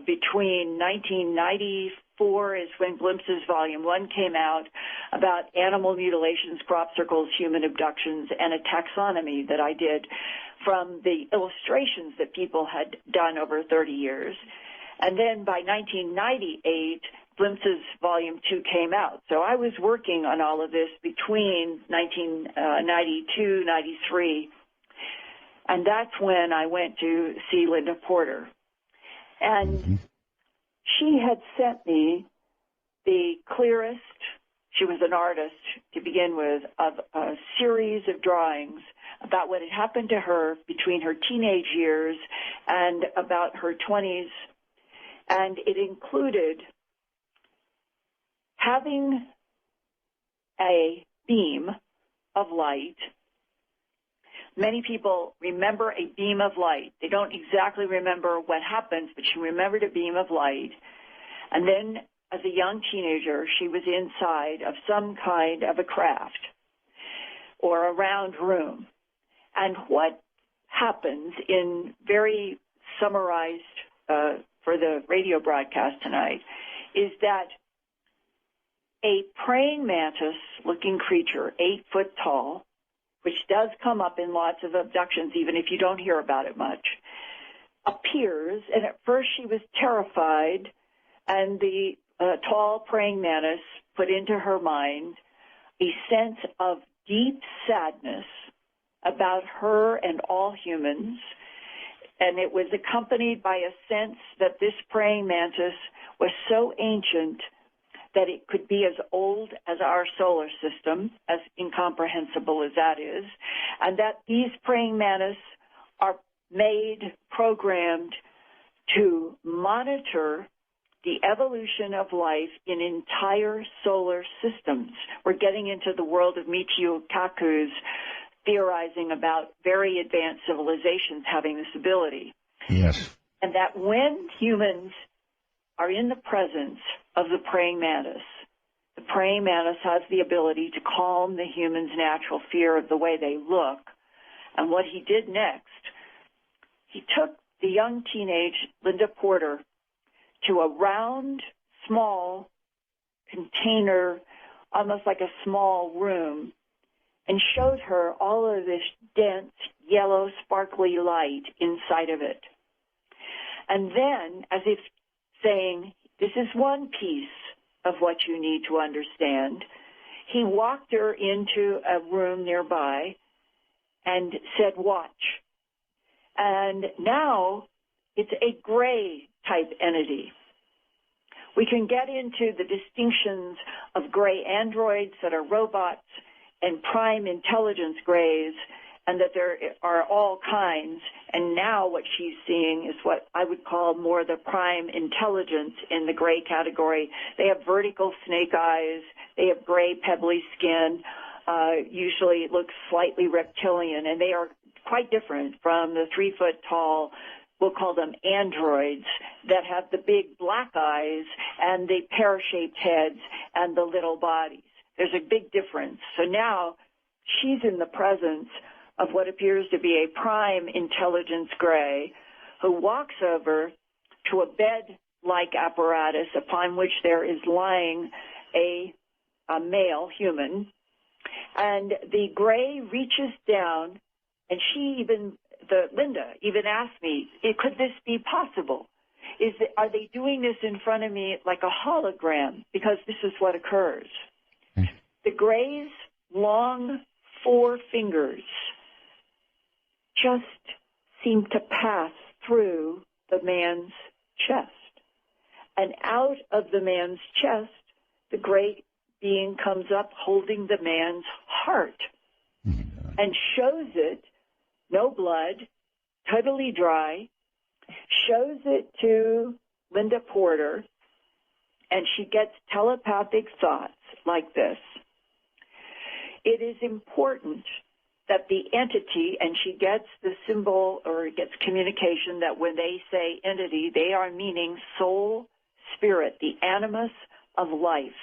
Speaker 2: between 1994 is when Glimpses Volume 1 came out, about animal mutilations, crop circles, human abductions, and a taxonomy that I did from the illustrations that people had done over 30 years. And then by 1998, Glimpses Volume 2 came out. So I was working on all of this between 1992, 93, and that's when I went to see Linda Porter. And she had sent me the clearest, she was an artist to begin with, of a series of drawings about what had happened to her between her teenage years and about her 20s. And it included having a beam of light. Many people remember a beam of light. They don't exactly remember what happens, but she remembered a beam of light. And then as a young teenager, she was inside of some kind of a craft or a round room. And what happens, in very summarized for the radio broadcast tonight, is that a praying mantis-looking creature, 8 foot tall, which does come up in lots of abductions, even if you don't hear about it much, appears. And at first she was terrified, and the tall praying mantis put into her mind a sense of deep sadness about her and all humans. And it was accompanied by a sense that this praying mantis was so ancient that it could be as old as our solar system, as incomprehensible as that is, and that these praying mantis are programmed to monitor the evolution of life in entire solar systems. We're getting into the world of Michio Kaku's theorizing about very advanced civilizations having this ability.
Speaker 1: Yes.
Speaker 2: And that when humans are in the presence of the praying mantis has the ability to calm the human's natural fear of the way they look. And what he did next, he took the young teenage Linda Porter to a round, small container, almost like a small room, and showed her all of this dense, yellow, sparkly light inside of it. And then, as if saying, this is one piece of what you need to understand, he walked her into a room nearby and said, watch. And now it's a gray type entity. We can get into the distinctions of gray androids that are robots and prime intelligence grays, and that there are all kinds. And now what she's seeing is what I would call more the prime intelligence in the gray category. They have vertical snake eyes. They have gray pebbly skin. Usually it looks slightly reptilian, and they are quite different from the 3 foot tall, we'll call them androids, that have the big black eyes and the pear-shaped heads and the little bodies. There's a big difference. So now she's in the presence of what appears to be a prime intelligence gray, who walks over to a bed-like apparatus upon which there is lying a male human. And the gray reaches down, and Linda even asked me, could this be possible? Are they doing this in front of me like a hologram? Because this is what occurs. The gray's long 4 fingers just seem to pass through the man's chest. And out of the man's chest, the gray being comes up holding the man's heart and shows it, no blood, totally dry, shows it to Linda Porter, and she gets telepathic thoughts like this. It is important that the entity, and she gets the symbol or gets communication that when they say entity, they are meaning soul, spirit, the animus of life.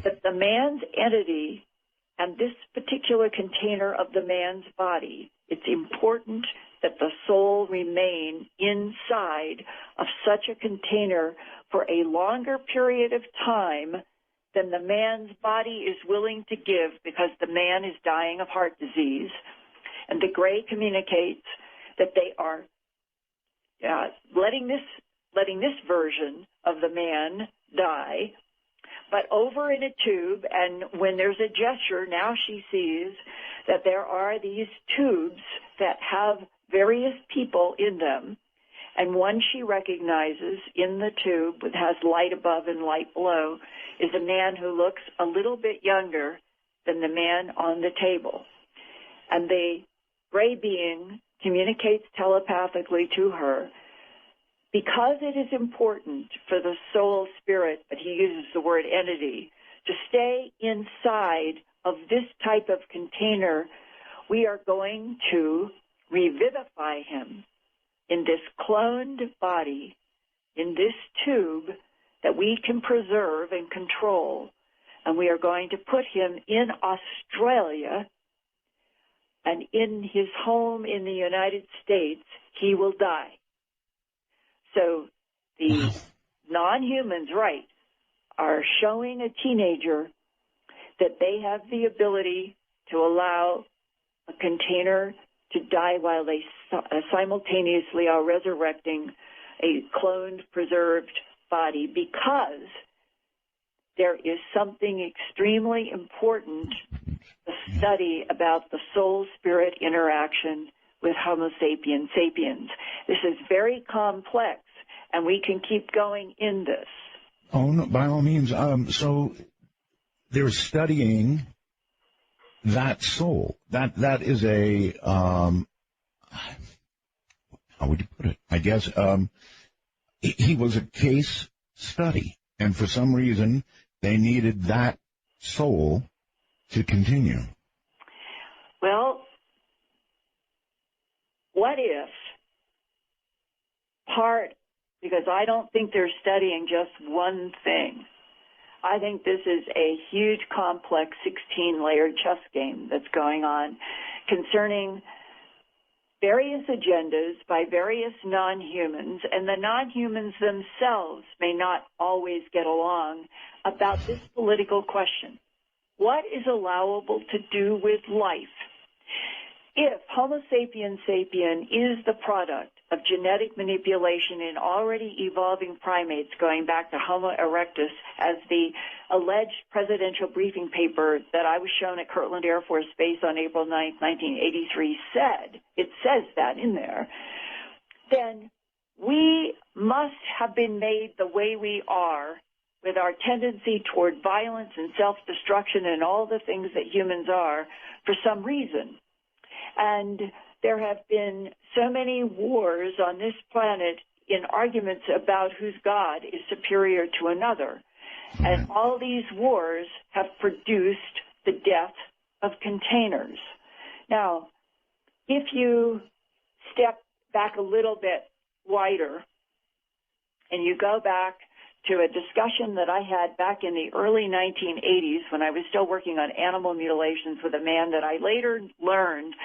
Speaker 2: That the man's entity and this particular container of the man's body, it's important that the soul remain inside of such a container for a longer period of time than the man's body is willing to give, because the man is dying of heart disease. And the Gray communicates that they are letting this version of the man die, but over in a tube. And when there's a gesture, now she sees that there are these tubes that have various people in them. And one she recognizes in the tube, that has light above and light below, is a man who looks a little bit younger than the man on the table. And the Gray being communicates telepathically to her, because it is important for the soul spirit, but he uses the word entity, to stay inside of this type of container. We are going to revivify him in this cloned body, in this tube that we can preserve and control. And we are going to put him in Australia, and in his home in the United States, he will die. So the non-humans, right, are showing a teenager that they have the ability to allow a container to die while they simultaneously are resurrecting a cloned, preserved body, because there is something extremely important to study about the soul-spirit interaction with Homo sapiens sapiens. This is very complex, and we can keep going in this.
Speaker 1: Oh, no, by all means. So they're studying that soul. That is a, how would you put it? I guess he was a case study, and for some reason they needed that soul to continue.
Speaker 2: Well, what if because I don't think they're studying just one thing. I think this is a huge, complex, 16-layered chess game that's going on concerning various agendas by various non-humans, and the non-humans themselves may not always get along about this political question. What is allowable to do with life? If Homo sapiens sapien is the product of genetic manipulation in already evolving primates going back to Homo erectus, as the alleged presidential briefing paper that I was shown at Kirtland Air Force Base on April 9th, 1983 said, it says that in there, then we must have been made the way we are, with our tendency toward violence and self-destruction and all the things that humans are, for some reason. And there have been so many wars on this planet in arguments about whose God is superior to another. And all these wars have produced the death of containers. Now, if you step back a little bit wider and you go back to a discussion that I had back in the early 1980s when I was still working on animal mutilations with a man that I later learned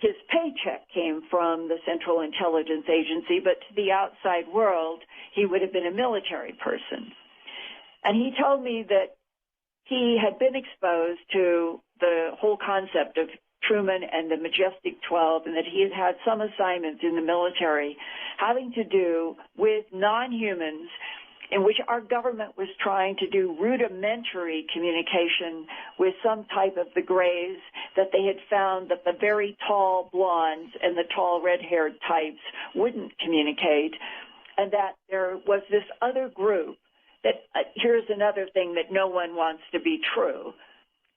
Speaker 2: his paycheck came from the Central Intelligence Agency, but to the outside world, he would have been a military person. And he told me that he had been exposed to the whole concept of Truman and the Majestic 12, and that he had had some assignments in the military having to do with non-humans in which our government was trying to do rudimentary communication with some type of the Greys, that they had found that the very tall blondes and the tall red-haired types wouldn't communicate, and that there was this other group that, here's another thing that no one wants to be true.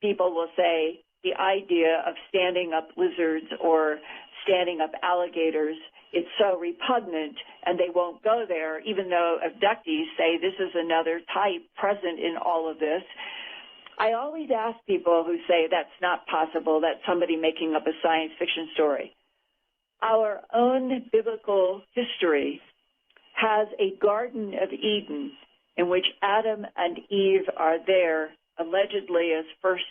Speaker 2: People will say the idea of standing up lizards or standing up alligators, it's so repugnant, and they won't go there, even though abductees say this is another type present in all of this. I always ask people who say that's not possible, that's somebody making up a science fiction story. Our own biblical history has a Garden of Eden in which Adam and Eve are there, allegedly as first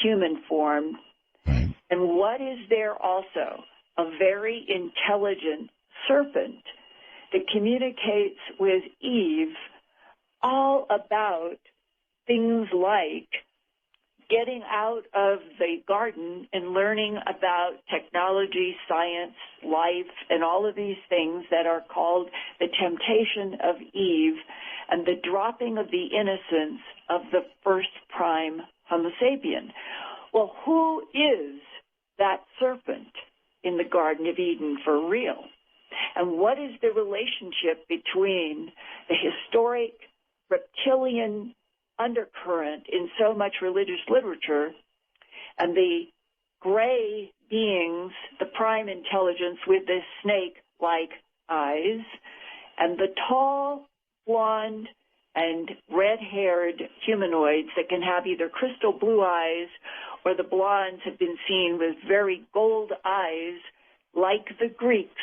Speaker 2: human form. And what is there also? A very intelligent serpent that communicates with Eve all about things like getting out of the garden and learning about technology, science, life, and all of these things that are called the temptation of Eve and the dropping of the innocence of the first prime Homo sapien. Well, who is that serpent in the Garden of Eden for real? And what is the relationship between the historic reptilian undercurrent in so much religious literature and the gray beings, the prime intelligence with the snake-like eyes, and the tall, blonde, and red-haired humanoids that can have either crystal blue eyes or the blondes have been seen with very gold eyes like the Greeks.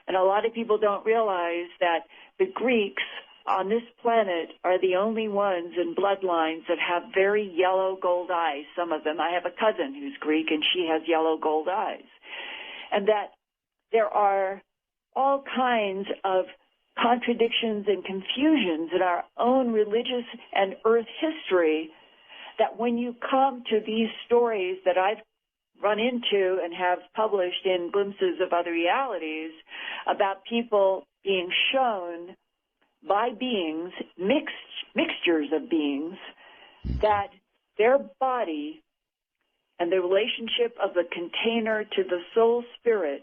Speaker 2: And a lot of people don't realize that the Greeks on this planet are the only ones in bloodlines that have very yellow gold eyes, some of them. I have a cousin who's Greek, and she has yellow gold eyes. And that there are all kinds of contradictions and confusions in our own religious and earth history that when you come to these stories that I've run into and have published in Glimpses of Other Realities about people being shown by beings, mixtures of beings, that their body and the relationship of the container to the soul spirit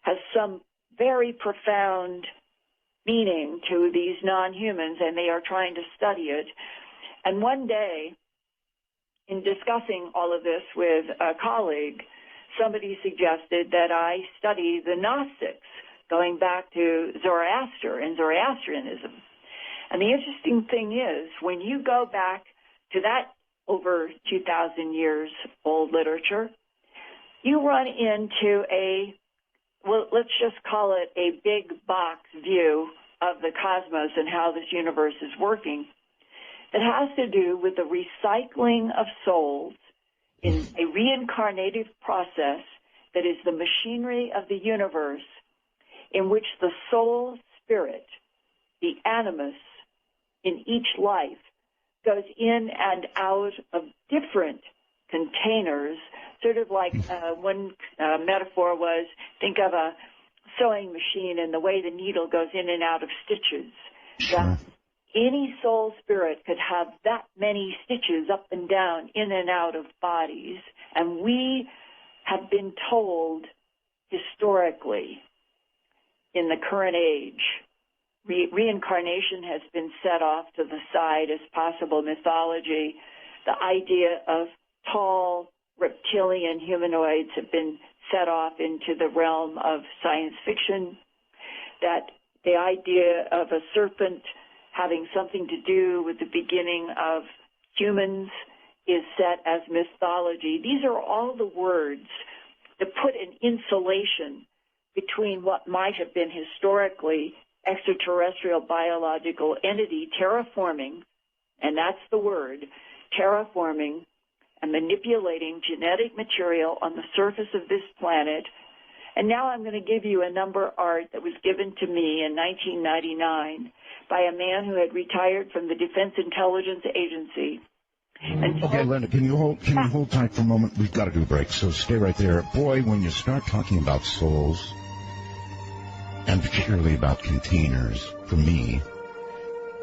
Speaker 2: has some very profound meaning to these non-humans, and they are trying to study it. And one day, in discussing all of this with a colleague, somebody suggested that I study the Gnostics, going back to Zoroaster and Zoroastrianism. And the interesting thing is, when you go back to that over 2,000 years old literature, you run into a, well, let's just call it a big box view of the cosmos and how this universe is working. It has to do with the recycling of souls in a reincarnative process that is the machinery of the universe, in which the soul spirit, the animus, in each life goes in and out of different containers, sort of like one metaphor was, think of a sewing machine and the way the needle goes in and out of stitches.
Speaker 1: Sure.
Speaker 2: That any soul spirit could have that many stitches up and down, in and out of bodies. And we have been told historically in the current age, reincarnation has been set off to the side as possible mythology. The idea of tall reptilian humanoids have been set off into the realm of science fiction. That the idea of a serpent having something to do with the beginning of humans is set as mythology. These are all the words that put an insulation between what might have been historically extraterrestrial biological entity terraforming, and that's the word, terraforming and manipulating genetic material on the surface of this planet. And now I'm going to give you a number art that was given to me in 1999 by a man who had retired from the Defense Intelligence Agency. And
Speaker 1: okay, Linda, can you hold tight for a moment? We've got to do a break, so stay right there. Boy, when you start talking about souls, and particularly about containers, for me,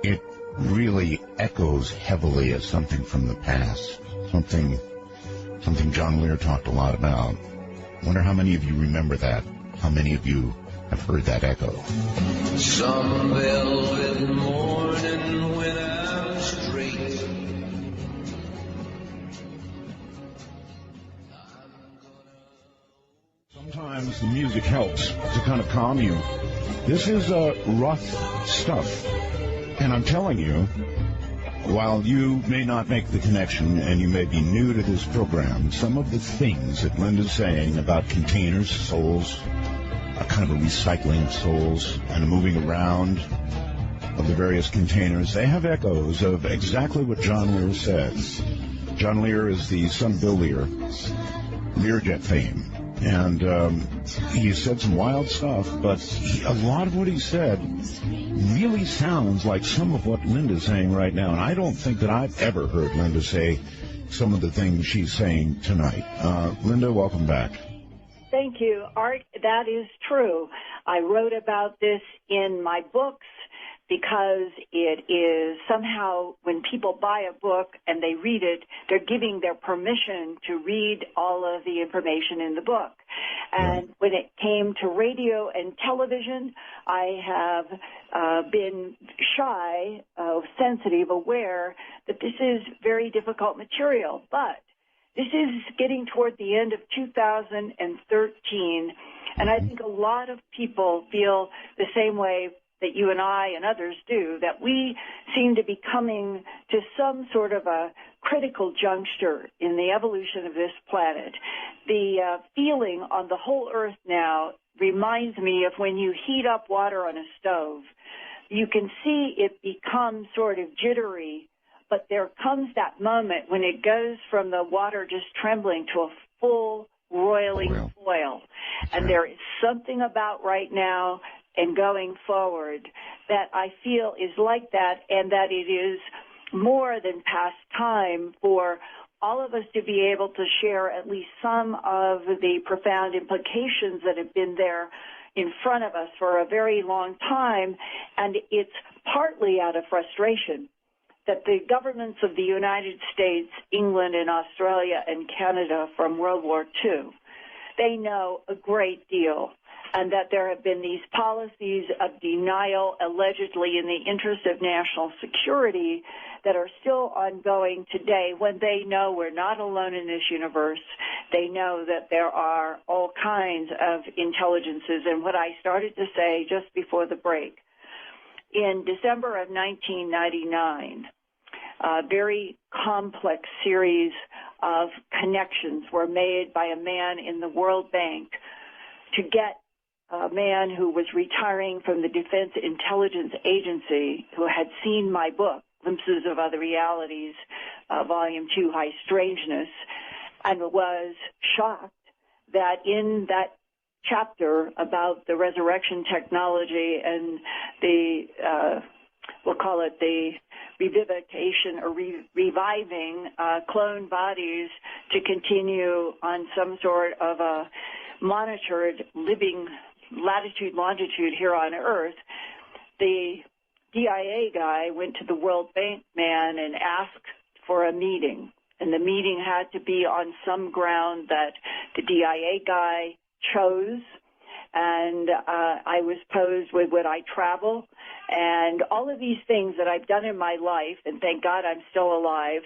Speaker 1: it really echoes heavily as something from the past, something John Weir talked a lot about. Wonder how many of you remember that, how many of you have heard that echo.
Speaker 3: Some velvet morning when I'm straight.
Speaker 1: Sometimes the music helps to kind of calm you. This is rough stuff. And I'm telling you, while you may not make the connection and you may be new to this program, some of the things that Linda's saying about containers, souls, a kind of a recycling of souls and a moving around of the various containers, they have echoes of exactly what John Lear says. John Lear is the son of Bill Lear, Learjet fame. And he said some wild stuff, but a lot of what he said really sounds like some of what Linda's saying right now. And I don't think that I've ever heard Linda say some of the things she's saying tonight. Linda, welcome back.
Speaker 2: Thank you, Art. That is true. I wrote about this in my books because it is somehow when people buy a book and they read it, they're giving their permission to read all of the information in the book. And when it came to radio and television, I have been shy, sensitive, aware that this is very difficult material. But this is getting toward the end of 2013, and I think a lot of people feel the same way that you and I and others do, that we seem to be coming to some sort of a critical juncture in the evolution of this planet. The feeling on the whole Earth now reminds me of when you heat up water on a stove. You can see it become sort of jittery, but there comes that moment when it goes from the water just trembling to a full roiling boil. And there is something about right now and going forward that I feel is like that, and that it is more than past time for all of us to be able to share at least some of the profound implications that have been there in front of us for a very long time. And it's partly out of frustration that the governments of the United States, England, and Australia and Canada from World War II, they know a great deal, and that there have been these policies of denial, allegedly in the interest of national security, that are still ongoing today when they know we're not alone in this universe. They know that there are all kinds of intelligences. And what I started to say just before the break, in December of 1999, a very complex series of connections were made by a man in the World Bank to get a man who was retiring from the Defense Intelligence Agency, who had seen my book, Glimpses of Other Realities, Volume 2, High Strangeness, and was shocked that in that chapter about the resurrection technology and the, we'll call it the revivification or reviving clone bodies to continue on some sort of a monitored living latitude, longitude here on Earth, the DIA guy went to the World Bank man and asked for a meeting. And the meeting had to be on some ground that the DIA guy chose. And I was posed with, would I travel? And all of these things that I've done in my life, and thank God I'm still alive,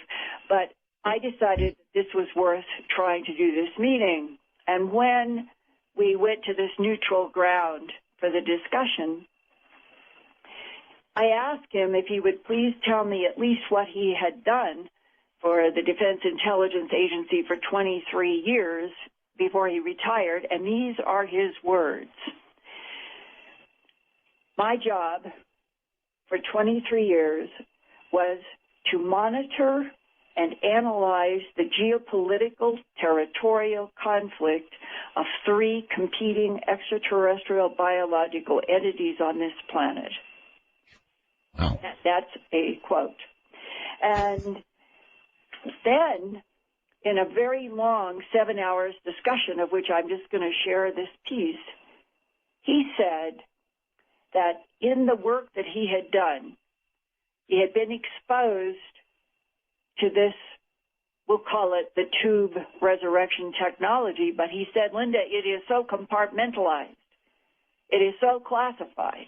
Speaker 2: but I decided that this was worth trying to do this meeting. And when we went to this neutral ground for the discussion, I asked him if he would please tell me at least what he had done for the Defense Intelligence Agency for 23 years before he retired, and these are his words. My job for 23 years was to monitor and analyze the geopolitical territorial conflict of three competing extraterrestrial biological entities on this planet.
Speaker 1: Wow.
Speaker 2: That's a quote. And then, in a very long 7 hours discussion, of which I'm just going to share this piece, he said that in the work that he had done, he had been exposed to this, we'll call it the tube resurrection technology, but he said, Linda, it is so compartmentalized, it is so classified,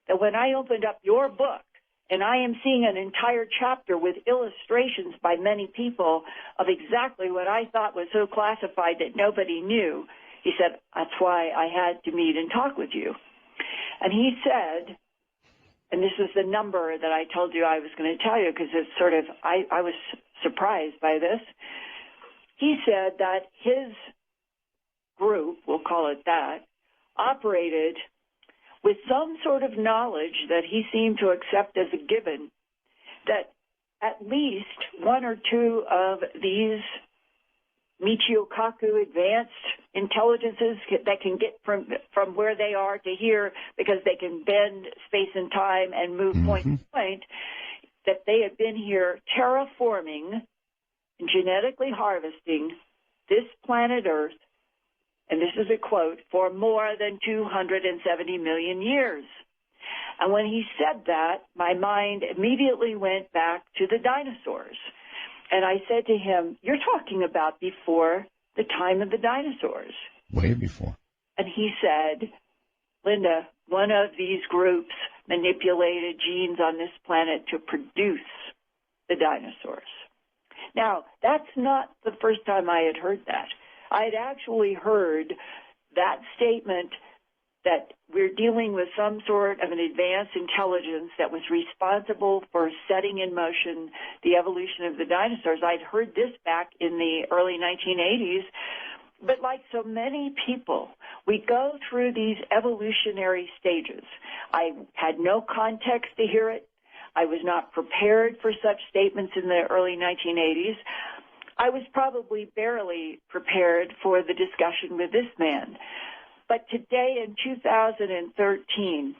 Speaker 2: that when I opened up your book, and I am seeing an entire chapter with illustrations by many people of exactly what I thought was so classified that nobody knew, he said, that's why I had to meet and talk with you. And he said and this is the number that I told you I was going to tell you because it's sort of, I was surprised by this. He said that his group, we'll call it that, operated with some sort of knowledge that he seemed to accept as a given, that at least one or two of these Michiokaku advanced intelligences that can get from where they are to here because they can bend space and time and move point to point, that they had been here terraforming and genetically harvesting this planet Earth, and this is a quote, for more than 270 million years. And when he said that, my mind immediately went back to the dinosaurs. And I said to him, you're talking about before the time of the dinosaurs.
Speaker 1: Way before.
Speaker 2: And he said, Linda, one of these groups manipulated genes on this planet to produce the dinosaurs. Now, that's not the first time I had heard that. I had actually heard that statement that we're dealing with some sort of an advanced intelligence that was responsible for setting in motion the evolution of the dinosaurs. I'd heard this back in the early 1980s, but like so many people, we go through these evolutionary stages. I had no context to hear it. I was not prepared for such statements in the early 1980s. I was probably barely prepared for the discussion with this man. But today in 2013,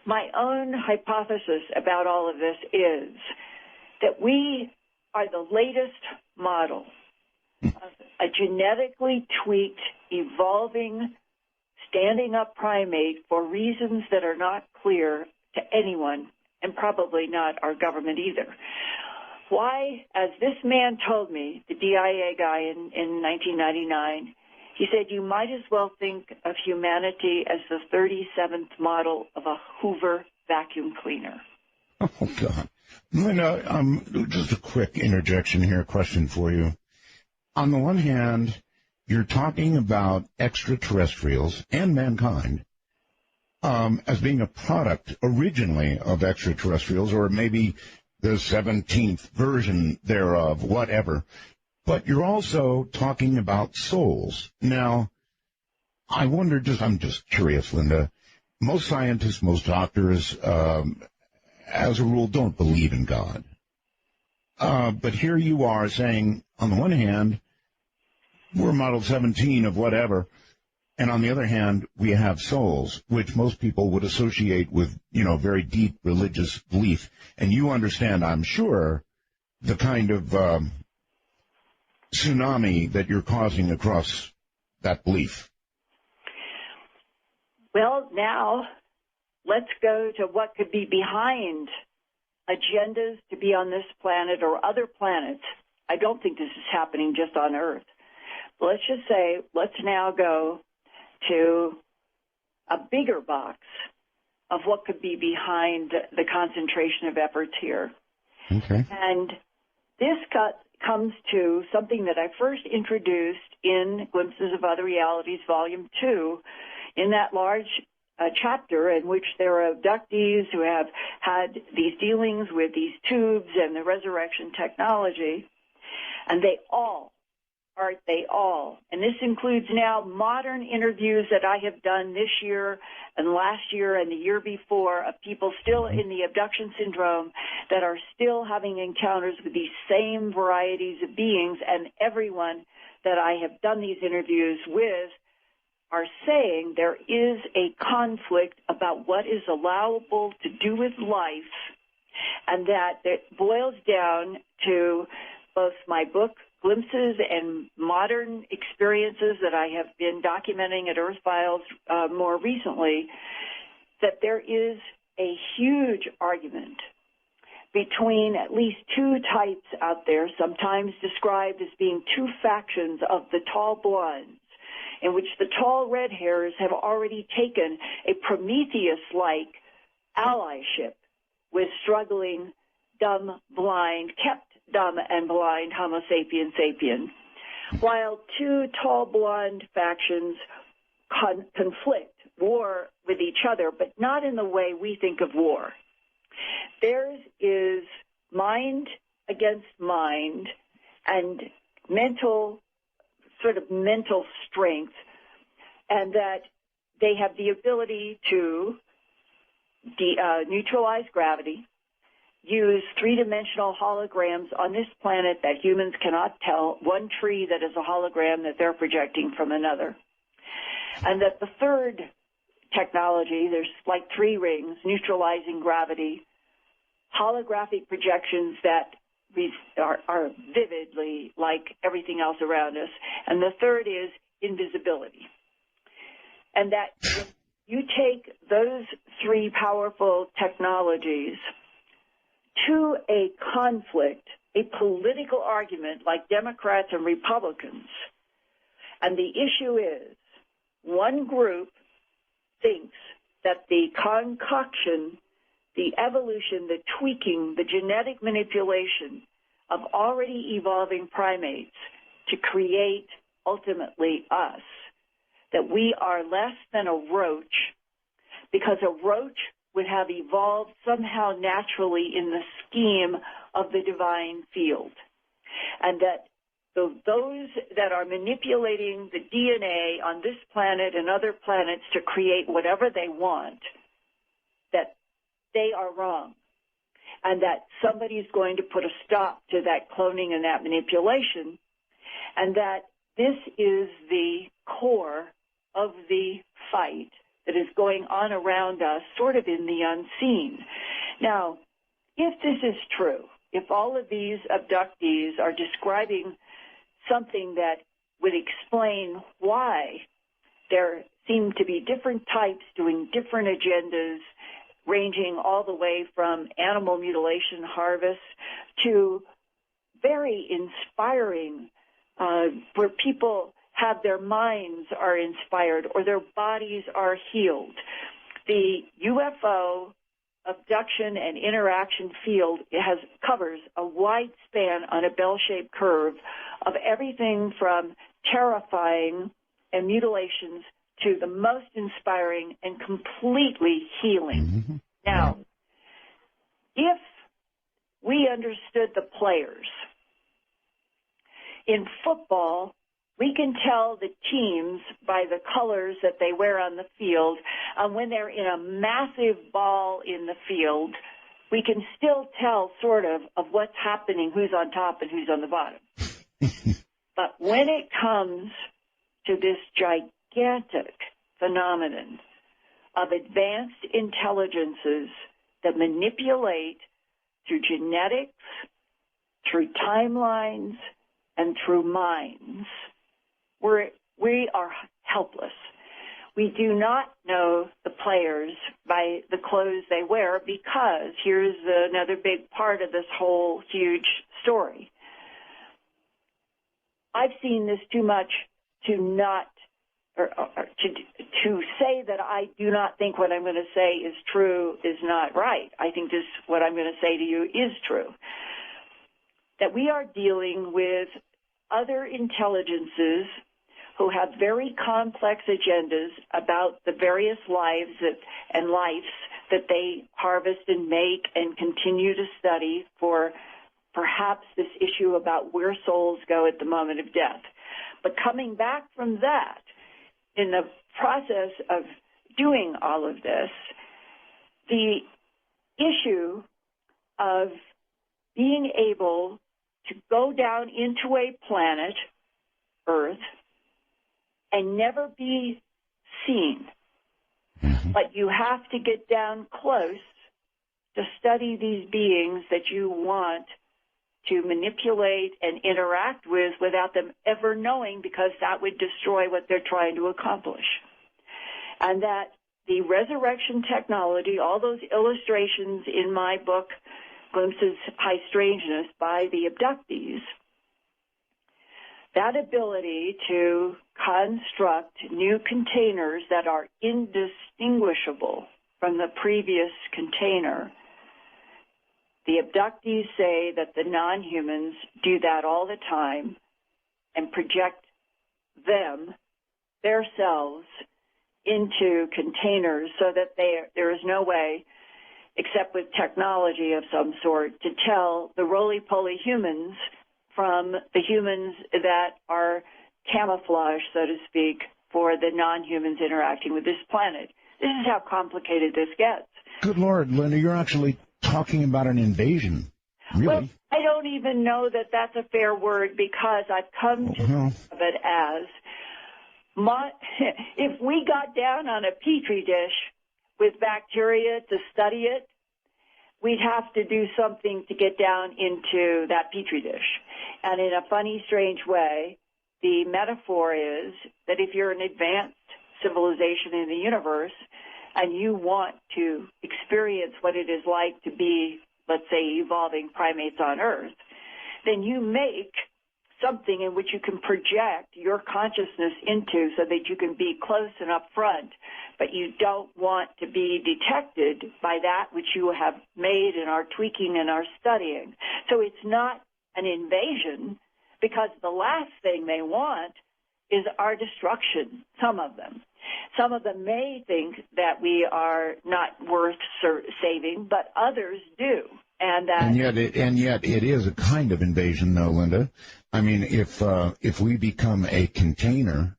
Speaker 2: my own hypothesis about all of this is that we are the latest model of a genetically tweaked, evolving, standing up primate for reasons that are not clear to anyone, and probably not our government either. Why, as this man told me, the DIA guy in 1999, he said, you might as well think of humanity as the 37th model of a Hoover vacuum cleaner.
Speaker 1: Oh, God. Linda, just a quick interjection here, question for you. On the one hand, you're talking about extraterrestrials and mankind as being a product originally of extraterrestrials, or maybe the 17th version thereof, whatever. But you're also talking about souls. Now, I wonder, I'm just curious, Linda, most scientists, most doctors, as a rule, don't believe in God. But here you are saying, on the one hand, we're model 17 of whatever, and on the other hand, we have souls, which most people would associate with, very deep religious belief. And you understand, I'm sure, the kind of tsunami that you're causing across that belief.
Speaker 2: Well, now let's go to what could be behind agendas to be on this planet or other planets. I don't think this is happening just on Earth. But let's just say, let's now go to a bigger box of what could be behind the concentration of efforts here.
Speaker 1: Okay.
Speaker 2: And this comes to something that I first introduced in Glimpses of Other Realities, Volume 2, in that large chapter in which there are abductees who have had these dealings with these tubes and the resurrection technology, and they all, and this includes now modern interviews that I have done this year and last year and the year before of people still in the abduction syndrome that are still having encounters with these same varieties of beings, and everyone that I have done these interviews with are saying there is a conflict about what is allowable to do with life, and that it boils down to both my book, Glimpses, and modern experiences that I have been documenting at Earth Files more recently, that there is a huge argument between at least two types out there, sometimes described as being two factions of the tall blondes, in which the tall red hairs have already taken a Prometheus-like allyship with struggling, dumb, blind, kept dumb and blind Homo sapien sapien, while two tall blonde factions conflict war with each other, but not in the way we think of war. Theirs is mind against mind and mental strength, and that they have the ability to neutralize gravity, use three-dimensional holograms on this planet that humans cannot tell, one tree that is a hologram that they're projecting from another. And that the third technology, there's like three rings, neutralizing gravity, holographic projections that are vividly like everything else around us, and the third is invisibility. And that if you take those three powerful technologies to a conflict, a political argument like Democrats and Republicans, and the issue is one group thinks that the concoction, the evolution, the tweaking, the genetic manipulation of already evolving primates to create ultimately us, that we are less than a roach, because a roach would have evolved somehow naturally in the scheme of the divine field. And that those that are manipulating the DNA on this planet and other planets to create whatever they want, that they are wrong. And that somebody's going to put a stop to that cloning and that manipulation. And that this is the core of the fight that is going on around us, sort of in the unseen. Now, if this is true, if all of these abductees are describing something that would explain why there seem to be different types doing different agendas, ranging all the way from animal mutilation harvest to very inspiring, where people have their minds are inspired or their bodies are healed. The UFO abduction and interaction field covers a wide span on a bell-shaped curve of everything from terrifying and mutilations to the most inspiring and completely healing.
Speaker 1: Mm-hmm.
Speaker 2: Now, if we understood the players, in football, we can tell the teams by the colors that they wear on the field. When they're in a massive ball in the field, we can still tell sort of what's happening, who's on top and who's on the bottom. But when it comes to this gigantic phenomenon of advanced intelligences that manipulate through genetics, through timelines, and through minds, we are helpless. We do not know the players by the clothes they wear, because here's another big part of this whole huge story. I've seen this too much to not, or to say that I do not think what I'm going to say is true is not right. I think what I'm going to say to you is true. That we are dealing with other intelligences who have very complex agendas about the various lives and lives that they harvest and make and continue to study for perhaps this issue about where souls go at the moment of death. But coming back from that, in the process of doing all of this, the issue of being able to go down into a planet, Earth, and never be seen.
Speaker 1: Mm-hmm.
Speaker 2: But you have to get down close to study these beings that you want to manipulate and interact with without them ever knowing, because that would destroy what they're trying to accomplish. And that the resurrection technology, all those illustrations in my book, Glimpses High Strangeness, by the abductees, that ability to construct new containers that are indistinguishable from the previous container, the abductees say that the non-humans do that all the time and project themselves into containers so that there is no way, except with technology of some sort, to tell the roly-poly humans from the humans that are camouflaged, so to speak, for the non-humans interacting with this planet. This is how complicated this gets.
Speaker 1: Good Lord, Linda, you're actually talking about an invasion. Really?
Speaker 2: Well, I don't even know that that's a fair word, because I've come to think of it as, if we got down on a petri dish with bacteria to study it, we'd have to do something to get down into that petri dish. And in a funny, strange way, the metaphor is that if you're an advanced civilization in the universe and you want to experience what it is like to be, let's say, evolving primates on Earth, then you make something in which you can project your consciousness into so that you can be close and up front, but you don't want to be detected by that which you have made and are tweaking and are studying. So it's not an invasion, because the last thing they want is our destruction, some of them. Some of them may think that we are not worth saving, but others do. And
Speaker 1: yet it is a kind of invasion, though, Linda. I mean, if we become a container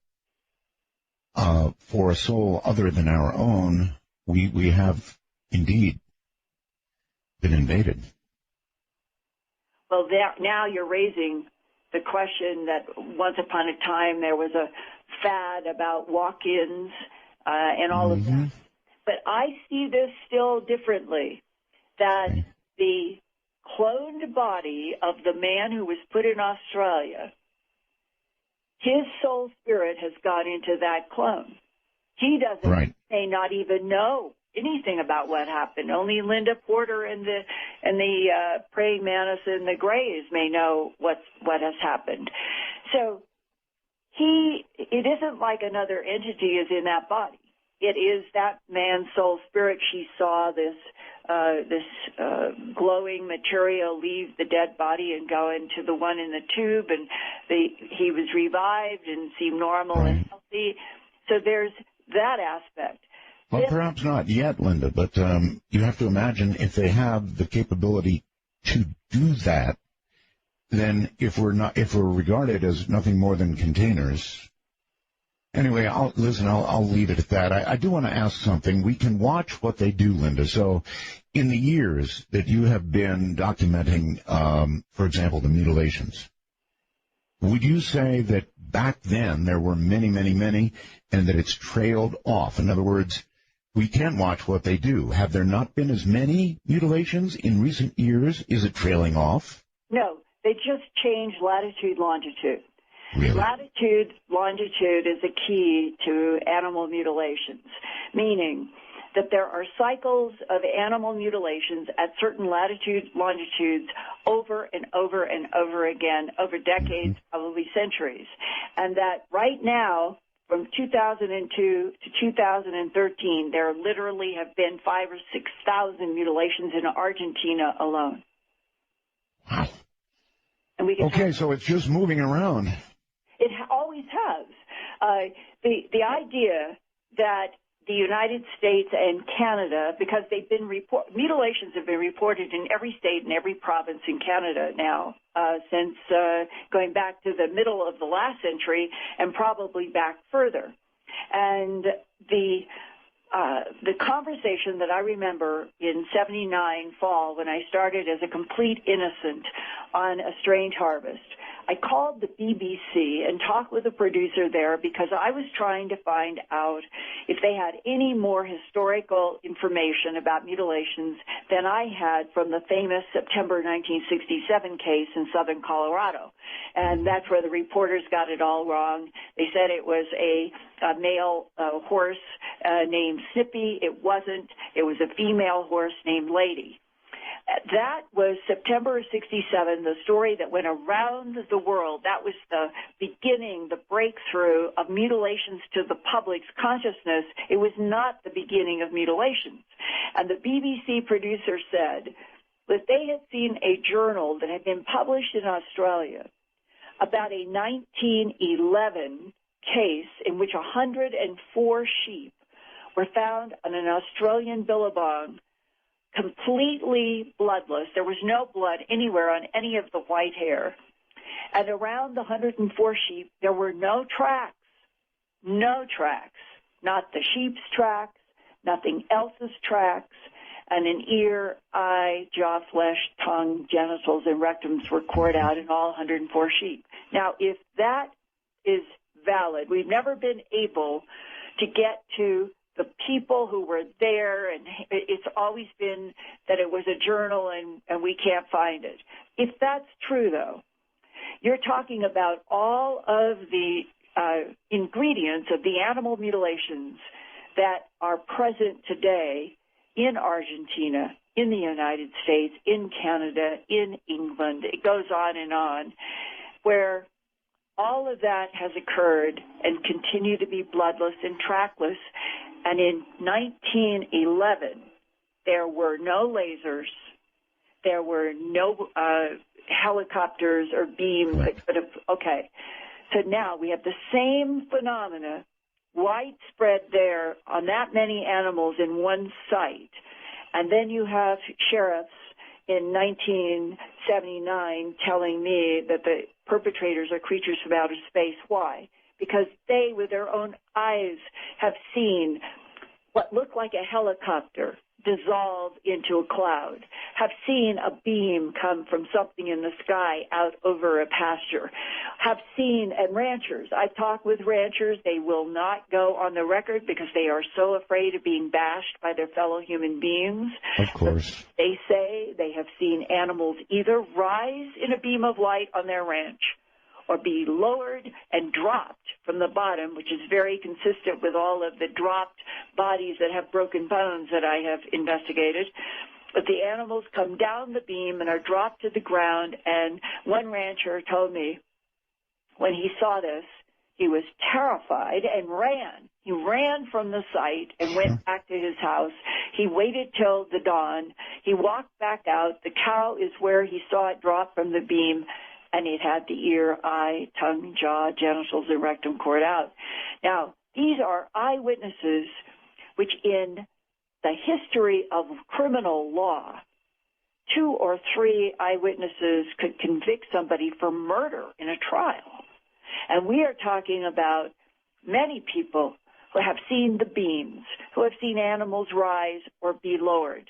Speaker 1: for a soul other than our own, we have indeed been invaded.
Speaker 2: Well, now you're raising the question that once upon a time there was a fad about walk-ins and all of that. But I see this still differently, that the cloned body of the man who was put in Australia, his soul spirit has gone into that clone. He may not even know anything about what happened. Only Linda Porter and the praying mantis and the Greys may know what has happened. So it isn't like another entity is in that body. It is that man's soul spirit. She saw this glowing material leave the dead body and go into the one in the tube, and he was revived and seemed normal and healthy. So there's that aspect.
Speaker 1: Well, perhaps not yet, Linda, but you have to imagine if they have the capability to do that, then if we're regarded as nothing more than containers. Anyway, I'll leave it at that. I do want to ask something. We can watch what they do, Linda. So in the years that you have been documenting, for example, the mutilations, would you say that back then there were many, many, many, and that it's trailed off? In other words, we can watch what they do. Have there not been as many mutilations in recent years? Is it trailing off?
Speaker 2: No, they just changed latitude, longitude.
Speaker 1: Really?
Speaker 2: Latitude, longitude is a key to animal mutilations, meaning that there are cycles of animal mutilations at certain latitudes, longitudes, over and over and over again, over decades, probably centuries. And that right now, from 2002 to 2013, there literally have been 5,000 or 6,000 mutilations in Argentina alone.
Speaker 1: Wow.
Speaker 2: And
Speaker 1: okay, so it's just moving around.
Speaker 2: It always has. The idea that the United States and Canada, because they've been mutilations have been reported in every state and every province in Canada now since going back to the middle of the last century and probably back further. And the conversation that I remember in '79 fall when I started as a complete innocent on A Strange Harvest, I called the BBC and talked with the producer there because I was trying to find out if they had any more historical information about mutilations than I had from the famous September 1967 case in southern Colorado. And that's where the reporters got it all wrong. They said it was a male horse named Snippy. It wasn't. It was a female horse named Lady. That was September of '67, the story that went around the world. That was the beginning, the breakthrough of mutilations to the public's consciousness. It was not the beginning of mutilations. And the BBC producer said that they had seen a journal that had been published in Australia about a 1911 case in which 104 sheep were found on an Australian billabong, completely bloodless. There was no blood anywhere on any of the white hair. And around the 104 sheep, there were no tracks. No tracks. Not the sheep's tracks, nothing else's tracks, and an ear, eye, jaw, flesh, tongue, genitals, and rectums were cored out in all 104 sheep. Now, if that is valid, we've never been able to get to the people who were there, and it's always been that it was a journal and we can't find it. If that's true, though, you're talking about all of the ingredients of the animal mutilations that are present today in Argentina, in the United States, in Canada, in England. It goes on, where all of that has occurred and continue to be bloodless and trackless. And in 1911, there were no lasers, there were no helicopters or beams that could have, okay. So now we have the same phenomena widespread there on that many animals in one site. And then you have sheriffs in 1979 telling me that the perpetrators are creatures from outer space. Why? Because they, with their own eyes, have seen what looked like a helicopter dissolve into a cloud, have seen a beam come from something in the sky out over a pasture, have seen, and ranchers, I've talked with ranchers, they will not go on the record because they are so afraid of being bashed by their fellow human beings.
Speaker 1: Of course.
Speaker 2: But they say they have seen animals either rise in a beam of light on their ranch or be lowered and dropped from the bottom, which is very consistent with all of the dropped bodies that have broken bones that I have investigated. But the animals come down the beam and are dropped to the ground, and one rancher told me when he saw this, he was terrified and ran. He ran from the site and went back to his house. He waited till the dawn. He walked back out. The cow is where he saw it drop from the beam, and it had the ear, eye, tongue, jaw, genitals, and rectum cored out. Now, these are eyewitnesses which in the history of criminal law, 2 or 3 eyewitnesses could convict somebody for murder in a trial. And we are talking about many people who have seen the beams, who have seen animals rise or be lowered.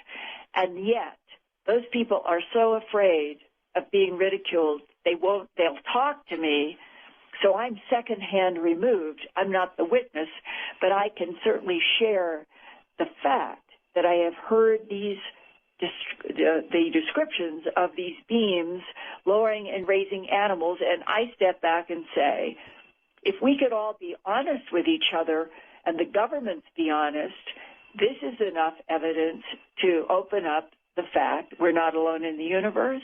Speaker 2: And yet, those people are so afraid of being ridiculed, they'll talk to me, so I'm secondhand removed. I'm not the witness, but I can certainly share the fact that I have heard the descriptions of these beams lowering and raising animals, and I step back and say, if we could all be honest with each other and the governments be honest, this is enough evidence to open up the fact we're not alone in the universe.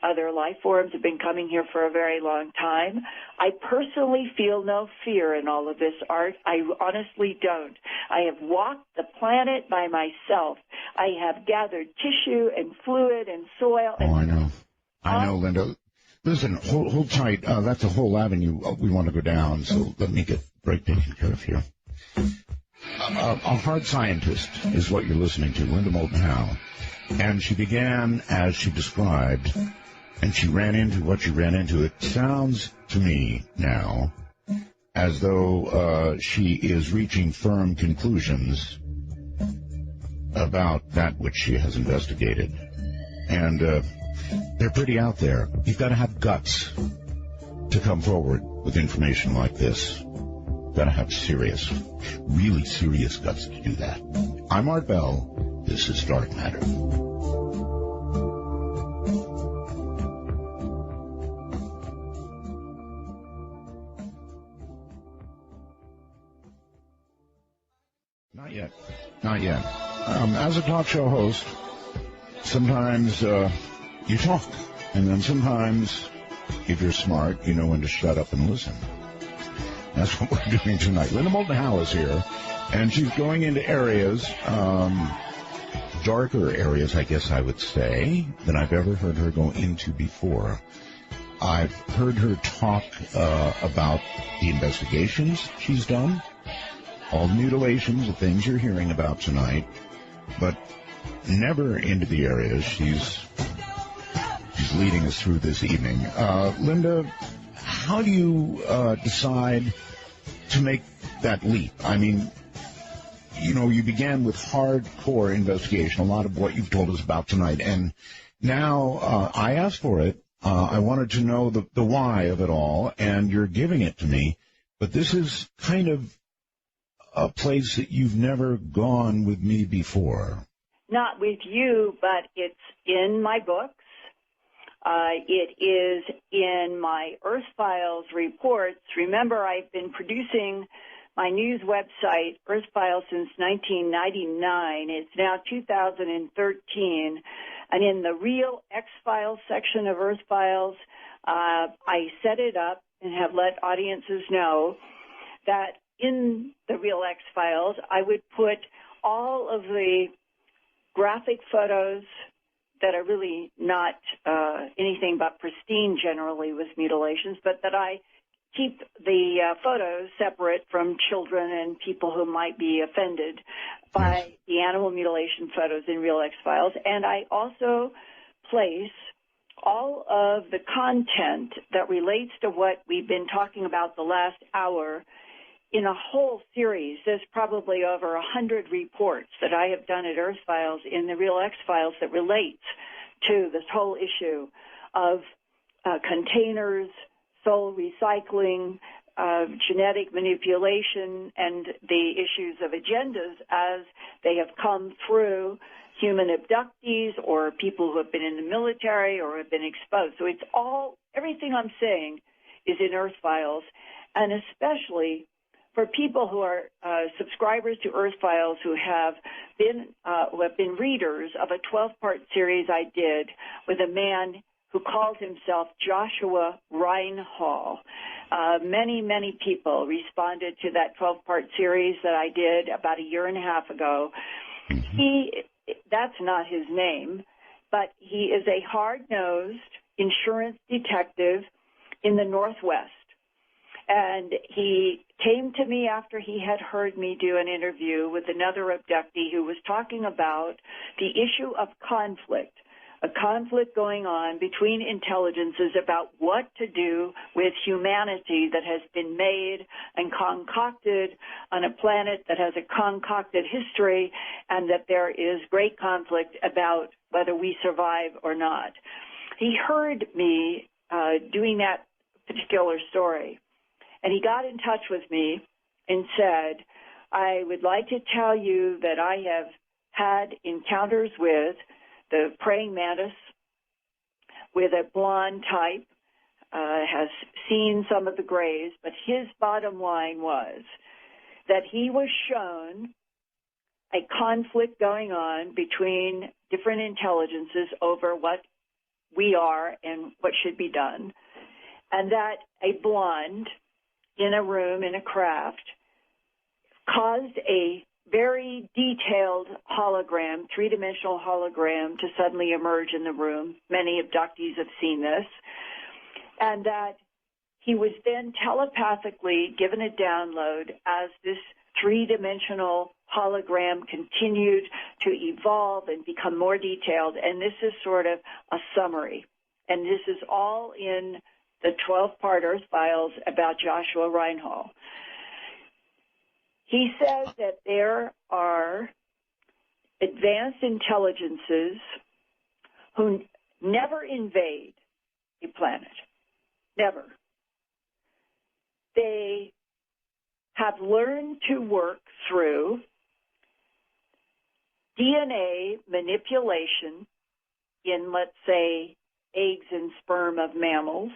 Speaker 2: Other life forms have been coming here for a very long time. I personally feel no fear in all of this, Art. I honestly don't. I have walked the planet by myself. I have gathered tissue and fluid and soil.
Speaker 1: Oh, I know. I know, Linda. Listen, hold tight. That's a whole avenue we want to go down, so let me get break taken care of here. A hard scientist is what you're listening to, Linda Moulton Howe. And she began as she described, and she ran into what she ran into. It sounds to me now as though she is reaching firm conclusions about that which she has investigated. And they're pretty out there. You've got to have guts to come forward with information like this. You've got to have serious, really serious guts to do that. I'm Art Bell. This is Dark Matter. Not yet. Not yet. As a talk show host, sometimes you talk, and then sometimes, if you're smart, you know when to shut up and listen. That's what we're doing tonight. Linda Moulton Howe is here, and she's going into areas, darker areas, I guess I would say, than I've ever heard her go into before. I've heard her talk about the investigations she's done, all the mutilations, the things you're hearing about tonight, but never into the areas she's leading us through this evening. Linda, how do you decide to make that leap? I mean, you know, you began with hardcore investigation, a lot of what you've told us about tonight, and now I asked for it. I wanted to know the why of it all, and you're giving it to me, but this is kind of a place that you've never gone with me before.
Speaker 2: Not with you, but it's in my books. It is in my Earth Files reports. Remember, I've been producing my news website, Earth Files, since 1999. It's now 2013. And in the Real X-Files section of Earth Files, I set it up and have let audiences know that in the Real X-Files, I would put all of the graphic photos that are really not anything but pristine generally with mutilations, but that I keep the photos separate from children and people who might be offended by the animal mutilation photos in Real X-Files. And I also place all of the content that relates to what we've been talking about the last hour in a whole series. There's probably over 100 reports that I have done at Earth Files in the Real X-Files that relates to this whole issue of containers, soul recycling, genetic manipulation, and the issues of agendas as they have come through human abductees or people who have been in the military or have been exposed. So it's all, everything I'm saying is in Earth Files, and especially for people who are subscribers to Earth Files who have been readers of a 12-part series I did with a man who calls himself Joshua Reinhall. Many people responded to that 12-part series that I did about a year and a half ago. That's not his name, but he is a hard-nosed insurance detective in the Northwest. And he came to me after he had heard me do an interview with another abductee who was talking about the issue of conflict, a conflict going on between intelligences about what to do with humanity that has been made and concocted on a planet that has a concocted history, and that there is great conflict about whether we survive or not. He heard me doing that particular story, and he got in touch with me and said, I would like to tell you that I have had encounters with the praying mantis, with a blonde type, has seen some of the grays, but his bottom line was that he was shown a conflict going on between different intelligences over what we are and what should be done, and that a blonde in a room in a craft caused a very detailed hologram, three-dimensional hologram, to suddenly emerge in the room. Many abductees have seen this. And that he was then telepathically given a download as this three-dimensional hologram continued to evolve and become more detailed. And this is sort of a summary. And this is all in the 12-part Earth Files about Joshua Reinhall. He says that there are advanced intelligences who never invade a planet. Never. They have learned to work through DNA manipulation in, let's say, eggs and sperm of mammals,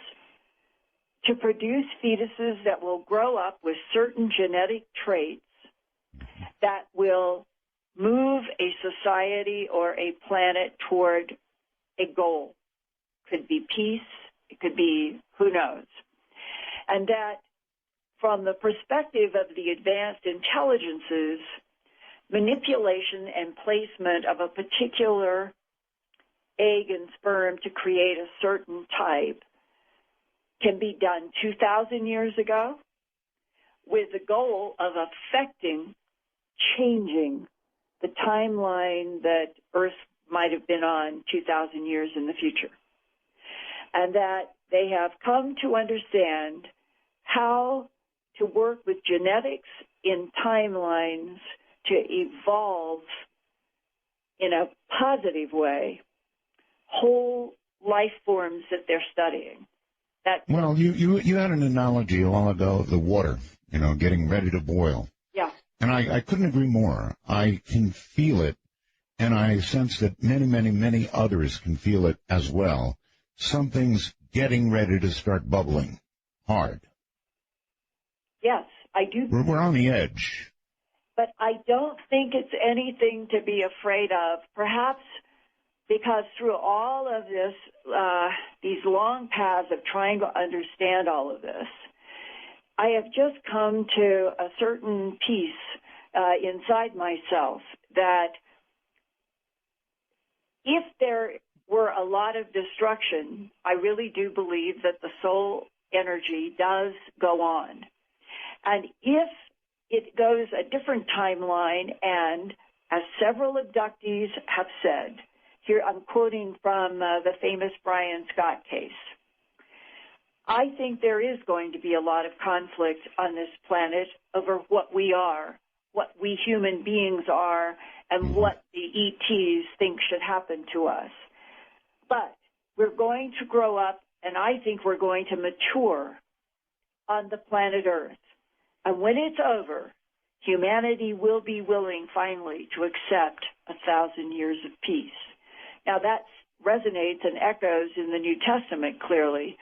Speaker 2: to produce fetuses that will grow up with certain genetic traits that will move a society or a planet toward a goal. Could be peace, it could be who knows. And that from the perspective of the advanced intelligences, manipulation and placement of a particular egg and sperm to create a certain type can be done 2,000 years ago, with the goal of changing the timeline that Earth might have been on 2,000 years in the future. And that they have come to understand how to work with genetics in timelines to evolve in a positive way whole life forms that they're studying.
Speaker 1: Well, you had an analogy a while ago of the water, getting ready to boil.
Speaker 2: Yeah.
Speaker 1: And I couldn't agree more. I can feel it, and I sense that many, many, many others can feel it as well. Something's getting ready to start bubbling hard.
Speaker 2: Yes, I do.
Speaker 1: We're on the edge.
Speaker 2: But I don't think it's anything to be afraid of, perhaps because through all of this, these long paths of trying to understand all of this, I have just come to a certain peace inside myself that if there were a lot of destruction, I really do believe that the soul energy does go on. And if it goes a different timeline, and as several abductees have said, here I'm quoting from the famous Brian Scott case, I think there is going to be a lot of conflict on this planet over what we are, what we human beings are, and what the ETs think should happen to us. But we're going to grow up, and I think we're going to mature on the planet Earth. And when it's over, humanity will be willing finally to accept 1,000 years of peace. Now that resonates and echoes in the New Testament clearly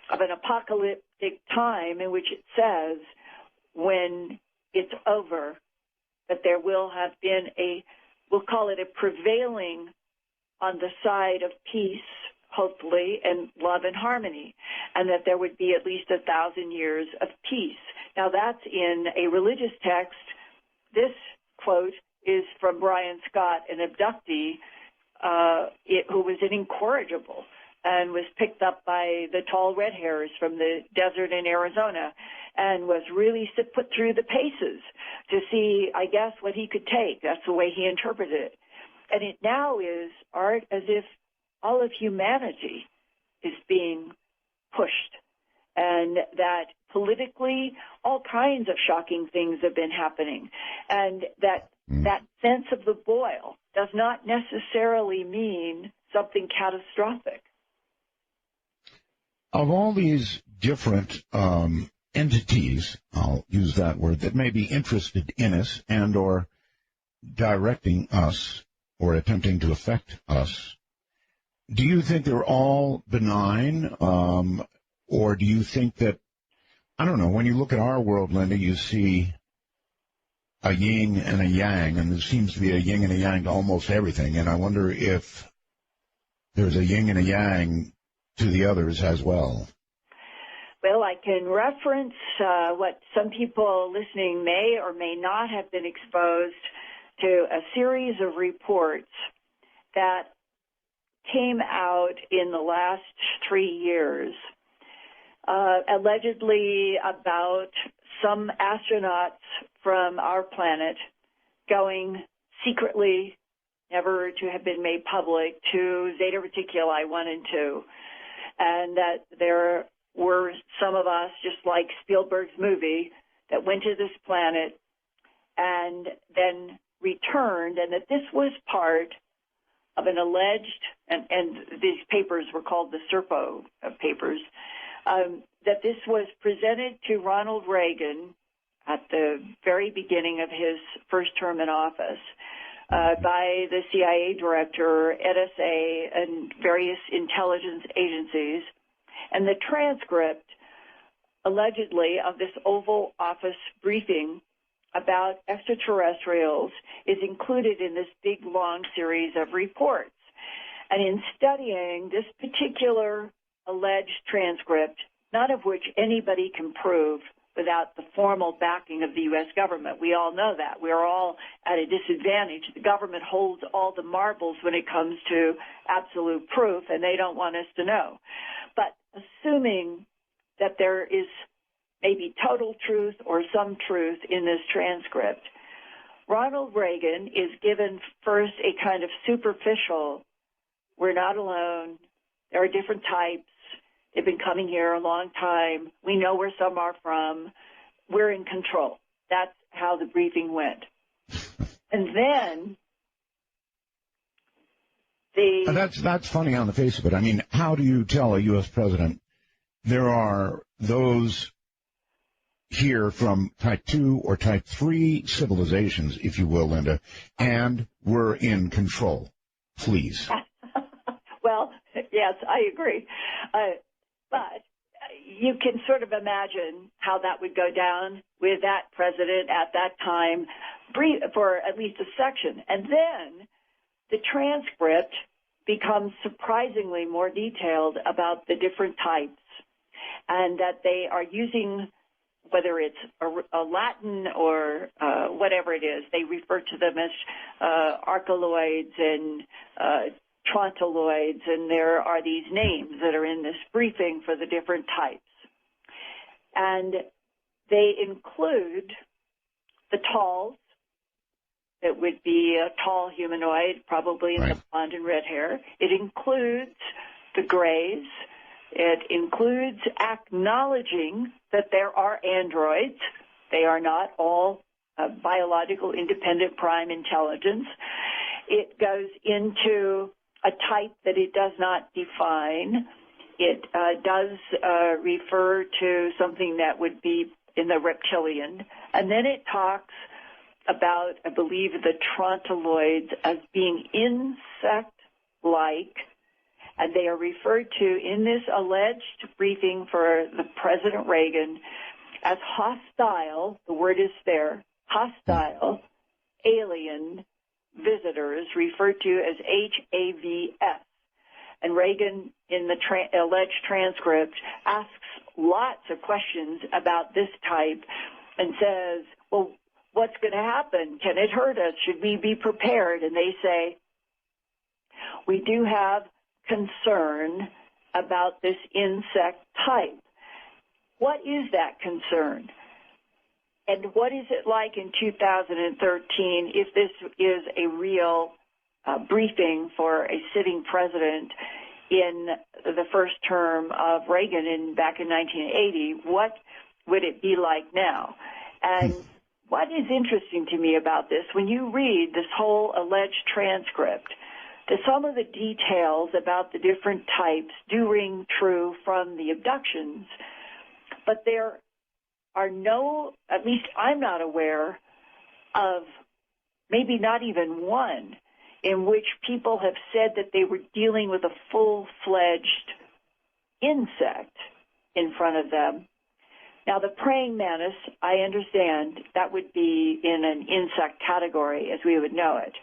Speaker 2: of an apocalyptic time in which it says when it's over that there will have been we'll call it a prevailing on the side of peace, hopefully, and love and harmony, and that there would be at least 1,000 years of peace. Now, that's in a religious text. This quote is from Brian Scott, an abductee who was an incorrigible and was picked up by the tall red hairs from the desert in Arizona and was really put through the paces to see, I guess, what he could take. That's the way he interpreted it. And it now is, Art, as if all of humanity is being pushed, and that politically all kinds of shocking things have been happening, and that sense of the boil does not necessarily mean something catastrophic.
Speaker 1: Of all these different entities, I'll use that word, that may be interested in us and or directing us or attempting to affect us, do you think they're all benign, or do you think that, I don't know, when you look at our world, Linda, you see a yin and a yang, and there seems to be a yin and a yang to almost everything, and I wonder if there's a yin and a yang to the others as well.
Speaker 2: Well, I can reference what some people listening may or may not have been exposed to, a series of reports that came out in the last 3 years, allegedly about some astronauts from our planet going secretly, never to have been made public, to Zeta Reticuli 1 and 2, and that there were some of us, just like Spielberg's movie, that went to this planet and then returned, and that this was part of an alleged, and these papers were called the Serpo papers, that this was presented to Ronald Reagan at the very beginning of his first term in office by the CIA director, NSA, and various intelligence agencies. And the transcript, allegedly, of this Oval Office briefing about extraterrestrials is included in this big, long series of reports. And in studying this particular alleged transcript, none of which anybody can prove without the formal backing of the U.S. government. We all know that. We are all at a disadvantage. The government holds all the marbles when it comes to absolute proof, and they don't want us to know. But assuming that there is maybe total truth or some truth in this transcript. Ronald Reagan is given first a kind of superficial, we're not alone, there are different types, they've been coming here a long time, we know where some are from, we're in control. That's how the briefing went. And then
Speaker 1: that's funny on the face of it. I mean, how do you tell a U.S. president there are those here from type 2 or type 3 civilizations, if you will, Linda, and we're in control? Please.
Speaker 2: Well, yes, I agree. But you can sort of imagine how that would go down with that president at that time for at least a section. And then the transcript becomes surprisingly more detailed about the different types, and that they are using, whether it's a Latin or whatever it is, they refer to them as archeloids and trontoloids, and there are these names that are in this briefing for the different types. And they include the talls. It would be a tall humanoid, probably in the blonde and red hair. It includes the grays. It includes acknowledging that there are androids. They are not all biological independent prime intelligence. It goes into a type that it does not define. It does refer to something that would be in the reptilian. And then it talks about, I believe, the trontoloids as being insect-like, and they are referred to in this alleged briefing for the President Reagan as hostile, the word is there, hostile alien visitors, referred to as HAVS. And Reagan, in the alleged transcript, asks lots of questions about this type and says, well, what's going to happen? Can it hurt us? Should we be prepared? And they say, we do have concern about this insect type. What is that concern? And what is it like in 2013 if this is a real briefing for a sitting president in the first term of Reagan back in 1980? What would it be like now? And what is interesting to me about this, when you read this whole alleged transcript, that some of the details about the different types do ring true from the abductions, but there are no, at least I'm not aware of, maybe not even one, in which people have said that they were dealing with a full-fledged insect in front of them. Now, the praying mantis, I understand, that would be in an insect category as we would know it.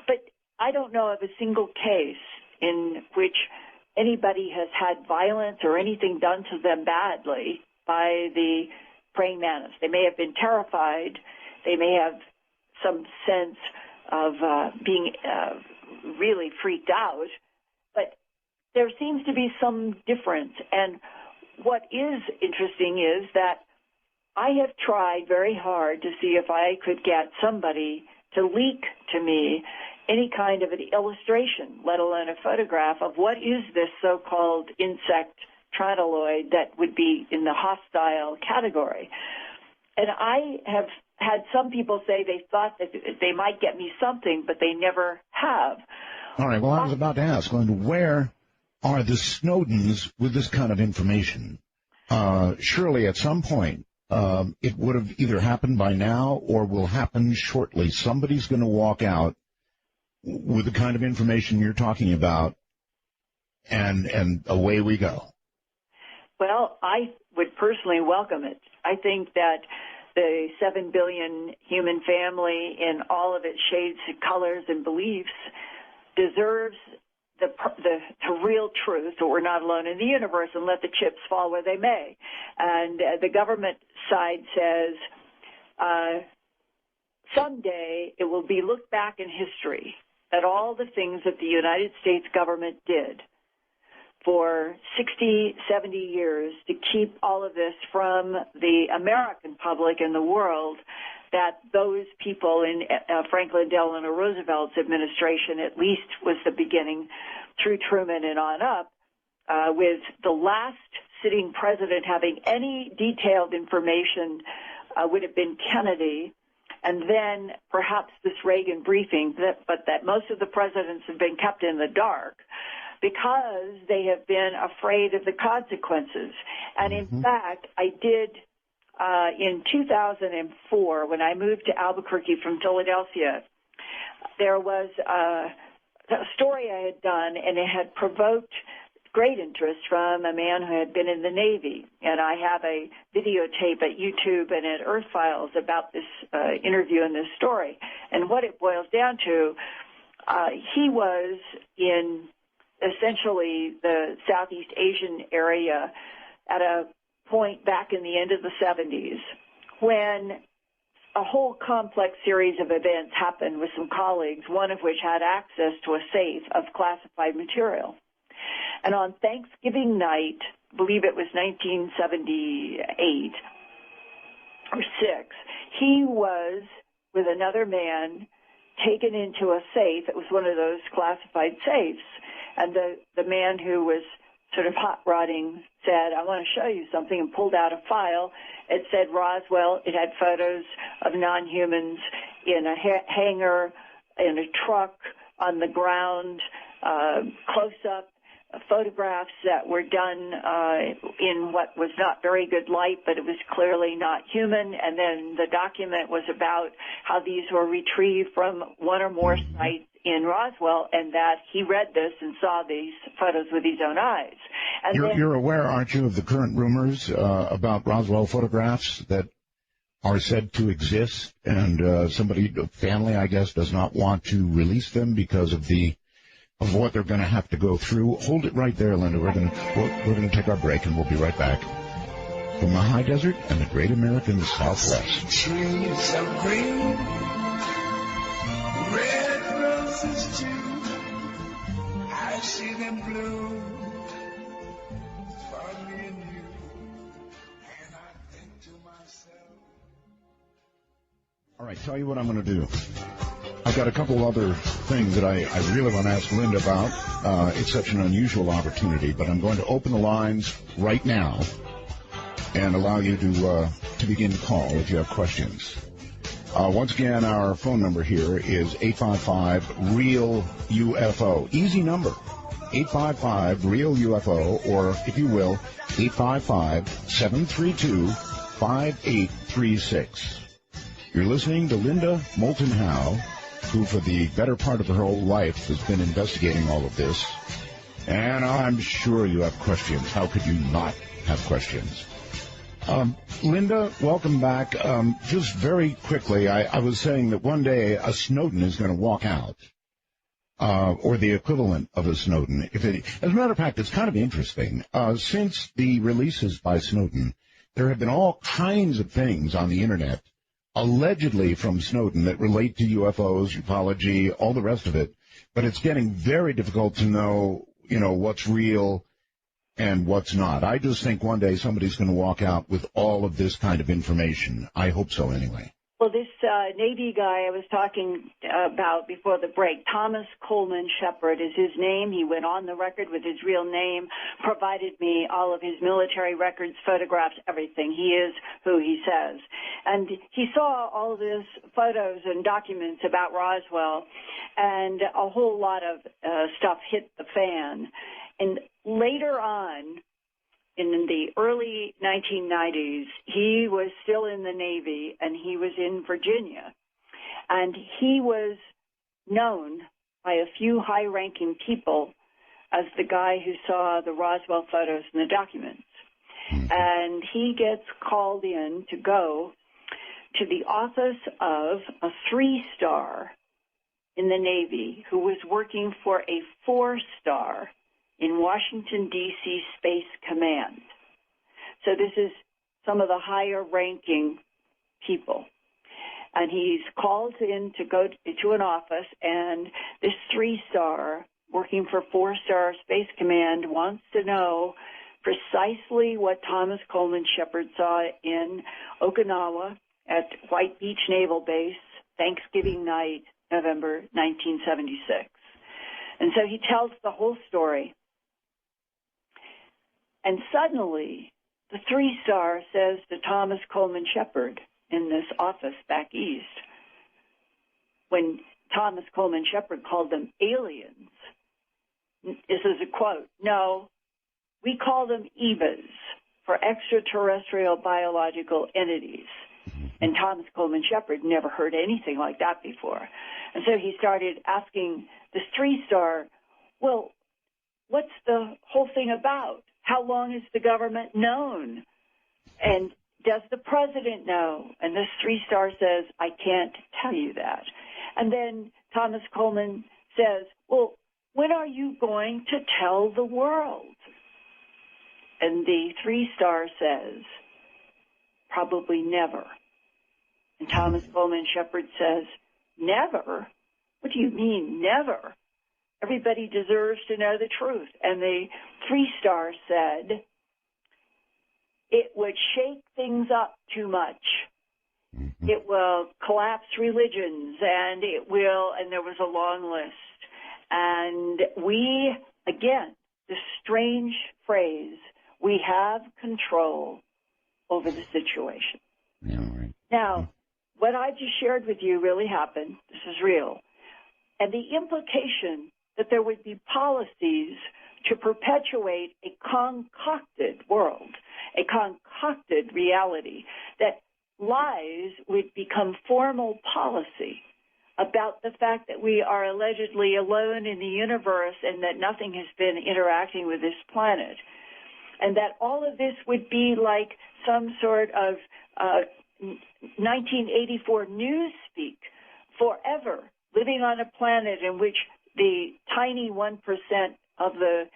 Speaker 2: But I don't know of a single case in which anybody has had violence or anything done to them badly by the praying mantis. They may have been terrified. They may have some sense of being really freaked out. But there seems to be some difference. And what is interesting is that I have tried very hard to see if I could get somebody to leak to me any kind of an illustration, let alone a photograph, of what is this so-called insect trontoloid that would be in the hostile category. And I have had some people say they thought that they might get me something, but they never have.
Speaker 1: All right, well, I was about to ask, where are the Snowdens with this kind of information? Surely at some point it would have either happened by now or will happen shortly. Somebody's going to walk out with the kind of information you're talking about, and away we go.
Speaker 2: Well, I would personally welcome it. I think that the 7 billion human family in all of its shades and colors and beliefs deserves the real truth, that we're not alone in the universe, and let the chips fall where they may. And the government side says someday it will be looked back in history at all the things that the United States government did for 60, 70 years to keep all of this from the American public and the world, that those people in Franklin Delano Roosevelt's administration at least was the beginning, through Truman and on up, with the last sitting president having any detailed information would have been Kennedy, and then perhaps this Reagan briefing, but that most of the presidents have been kept in the dark because they have been afraid of the consequences. And in fact, I did, in 2004, when I moved to Albuquerque from Philadelphia, there was a story I had done, and it had provoked great interest from a man who had been in the Navy. And I have a videotape at YouTube and at Earth Files about this interview and this story. And what it boils down to, he was in essentially the Southeast Asian area at a point back in the end of the 70s when a whole complex series of events happened with some colleagues, one of which had access to a safe of classified material. And on Thanksgiving night, I believe it was 1978 or 6, he was, with another man, taken into a safe. It was one of those classified safes. And the man who was sort of hot rodding said, "I want to show you something," and pulled out a file. It said Roswell. It had photos of non-humans in a hangar, in a truck, on the ground, close-up photographs that were done in what was not very good light, but it was clearly not human. And then the document was about how these were retrieved from one or more sites in Roswell, and that he read this and saw these photos with his own eyes. And
Speaker 1: you're aware, aren't you, of the current rumors about Roswell photographs that are said to exist, and family, I guess, does not want to release them because of what they're going to have to go through. Hold it right there, Linda. We're going to take our break, and we'll be right back. From the high desert and the great American Southwest.
Speaker 3: Trees of green, red roses too. I see them bloom for me and you, and I think to myself.
Speaker 1: All right, tell you what I'm going to do. I've got a couple other things that I really want to ask Linda about. It's such an unusual opportunity, but I'm going to open the lines right now and allow you to begin to call if you have questions. Once again, our phone number here is 855-REAL-UFO. Easy number, 855-REAL-UFO, or, if you will, 855-732-5836. You're listening to Linda Moulton Howe, who for the better part of her whole life has been investigating all of this. And I'm sure you have questions. How could you not have questions? Linda, welcome back. Just very quickly, I was saying that one day a Snowden is going to walk out, or the equivalent of a Snowden. As a matter of fact, it's kind of interesting. Since the releases by Snowden, there have been all kinds of things on the Internet allegedly from Snowden that relate to UFOs, ufology, all the rest of it. But it's getting very difficult to know, what's real and what's not. I just think one day somebody's going to walk out with all of this kind of information. I hope so, anyway.
Speaker 2: Well, this Navy guy I was talking about before the break, Thomas Coleman Shepard is his name. He went on the record with his real name, provided me all of his military records, photographs, everything. He is who he says. And he saw all of these photos and documents about Roswell, and a whole lot of stuff hit the fan. And later on, in the early 1990s, he was still in the Navy, and he was in Virginia. And he was known by a few high-ranking people as the guy who saw the Roswell photos and the documents. And he gets called in to go to the office of a 3-star in the Navy who was working for a 4-star in Washington, D.C. Space Command. So this is some of the higher-ranking people. And he's called in to go to an office, and this 3-star working for 4-Star Space Command, wants to know precisely what Thomas Coleman Shepard saw in Okinawa at White Beach Naval Base, Thanksgiving night, November 1976. And so he tells the whole story. And suddenly, the 3-Star says to Thomas Coleman Shepard in this office back east, when Thomas Coleman Shepard called them aliens, this is a quote, "No, we call them EVAs, for extraterrestrial biological entities." And Thomas Coleman Shepard never heard anything like that before. And so he started asking this 3-Star, well, what's the whole thing about? How long has the government known? And does the president know? And this 3-Star says, I can't tell you that. And then Thomas Coleman says, well, when are you going to tell the world? And the 3-Star says, probably never. And Thomas Coleman Shepard says, never? What do you mean, never? Everybody deserves to know the truth. And the 3-Star said, it would shake things up too much. It will collapse religions, and and there was a long list. And we, again, the strange phrase, we have control over the situation.
Speaker 1: Yeah, right.
Speaker 2: Now, what I just shared with you really happened. This is real. And the implication that there would be policies to perpetuate a concocted world, a concocted reality, that lies would become formal policy about the fact that we are allegedly alone in the universe and that nothing has been interacting with this planet. And that all of this would be like some sort of 1984 newspeak, forever living on a planet in which the tiny 1% of the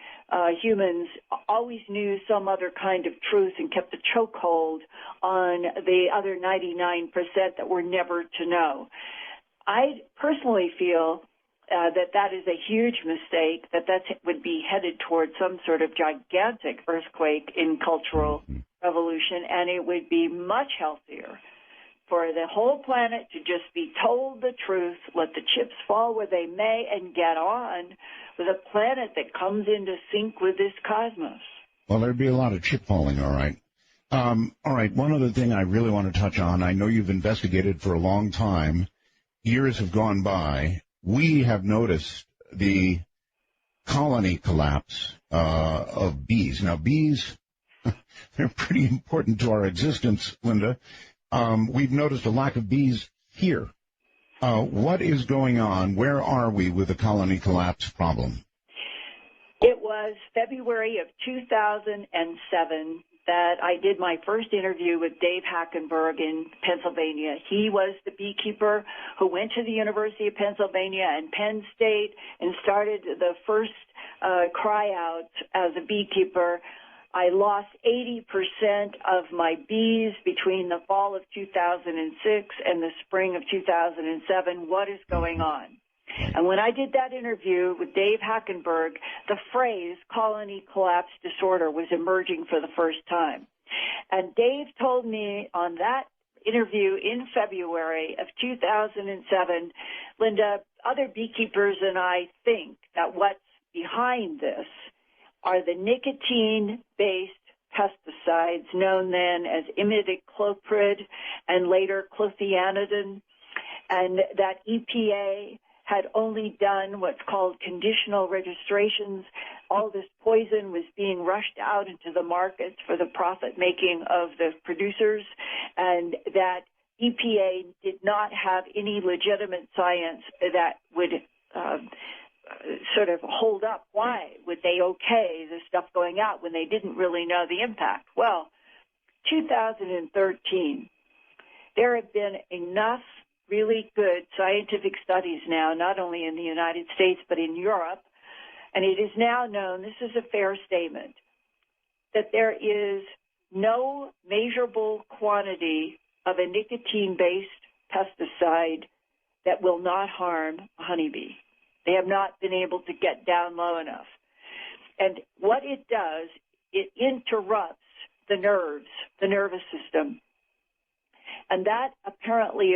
Speaker 2: humans always knew some other kind of truth and kept a chokehold on the other 99% that were never to know. I personally feel that is a huge mistake, that would be headed towards some sort of gigantic earthquake in cultural revolution, and it would be much healthier for the whole planet to just be told the truth, let the chips fall where they may, and get on with a planet that comes into sync with this cosmos.
Speaker 1: Well, there'd be a lot of chip falling, all right. All right, one other thing I really want to touch on. I know you've investigated for a long time. Years have gone by. We have noticed the colony collapse of bees. Now, bees, they're pretty important to our existence, Linda. We've noticed a lack of bees here. What is going on? Where are we with the colony collapse problem?
Speaker 2: It was February of 2007 that I did my first interview with Dave Hackenberg in Pennsylvania. He was the beekeeper who went to the University of Pennsylvania and Penn State and started the first cry out as a beekeeper. I lost 80% of my bees between the fall of 2006 and the spring of 2007. What is going on? And when I did that interview with Dave Hackenberg, the phrase colony collapse disorder was emerging for the first time. And Dave told me on that interview in February of 2007, Linda, other beekeepers and I think that what's behind this are the nicotine-based pesticides known then as imidacloprid and later clothianidin, and that EPA had only done what's called conditional registrations. All this poison was being rushed out into the markets for the profit-making of the producers, and that EPA did not have any legitimate science that would sort of hold up. Why would they okay the stuff going out when they didn't really know the impact? Well, 2013, there have been enough really good scientific studies now, not only in the United States but in Europe, and it is now known, this is a fair statement, that there is no measurable quantity of a nicotine-based pesticide that will not harm a honeybee. They have not been able to get down low enough. And what it does, it interrupts the nerves, the nervous system. And that apparently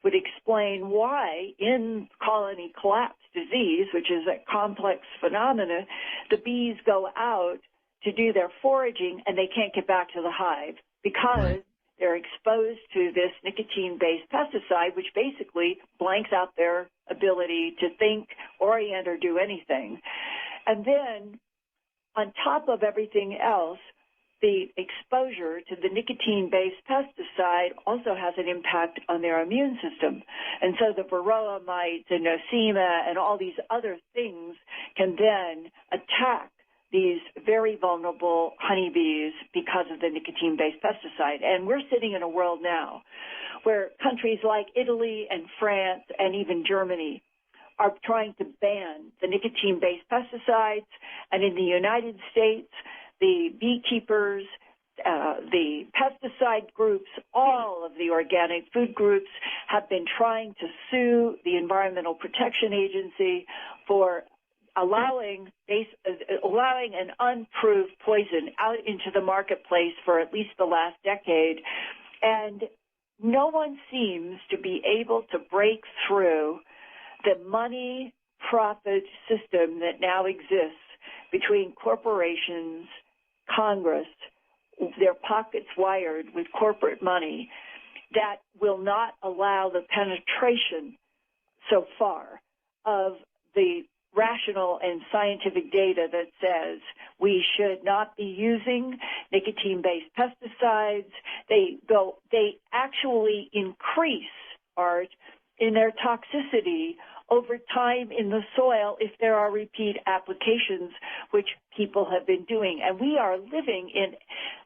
Speaker 2: would explain why in colony collapse disease, which is a complex phenomena, the bees go out to do their foraging and they can't get back to the hive because they're exposed to this nicotine-based pesticide, which basically blanks out their ability to think, orient, or do anything. And then, on top of everything else, the exposure to the nicotine-based pesticide also has an impact on their immune system. And so the varroa mites and nosema and all these other things can then attack these very vulnerable honeybees because of the nicotine-based pesticide. And we're sitting in a world now where countries like Italy and France and even Germany are trying to ban the nicotine-based pesticides. And in the United States, the beekeepers, the pesticide groups, all of the organic food groups have been trying to sue the Environmental Protection Agency for allowing an unproved poison out into the marketplace for at least the last decade. And no one seems to be able to break through the money profit system that now exists between corporations, Congress, their pockets wired with corporate money, that will not allow the penetration so far of the rational and scientific data that says we should not be using nicotine-based pesticides. They actually increase, Art, in their toxicity over time in the soil if there are repeat applications, which people have been doing. And we are living in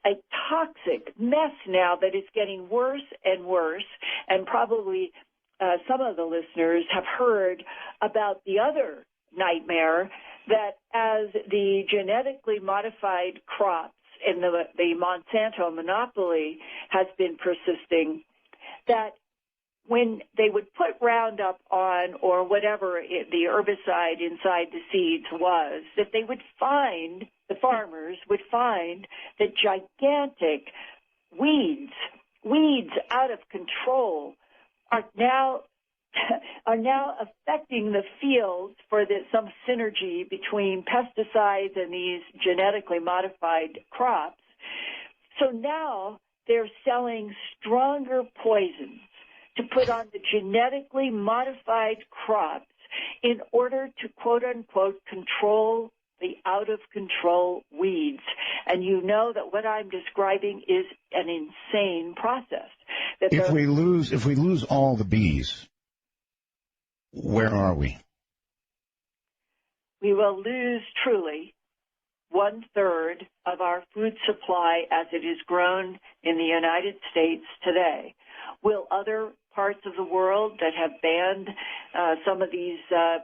Speaker 2: a toxic mess now that is getting worse and worse. And probably some of the listeners have heard about the other nightmare that as the genetically modified crops and the Monsanto monopoly has been persisting, that when they would put Roundup on or whatever the herbicide inside the seeds was, that they would find, the farmers would find that gigantic weeds out of control are now affecting the fields for some synergy between pesticides and these genetically modified crops. So now they're selling stronger poisons to put on the genetically modified crops in order to, quote unquote, control the out-of-control weeds. And you know that what I'm describing is an insane process.
Speaker 1: If we lose all the bees, where are we?
Speaker 2: We will lose truly 1/3 of our food supply as it is grown in the United States today. Will other parts of the world that have banned some of these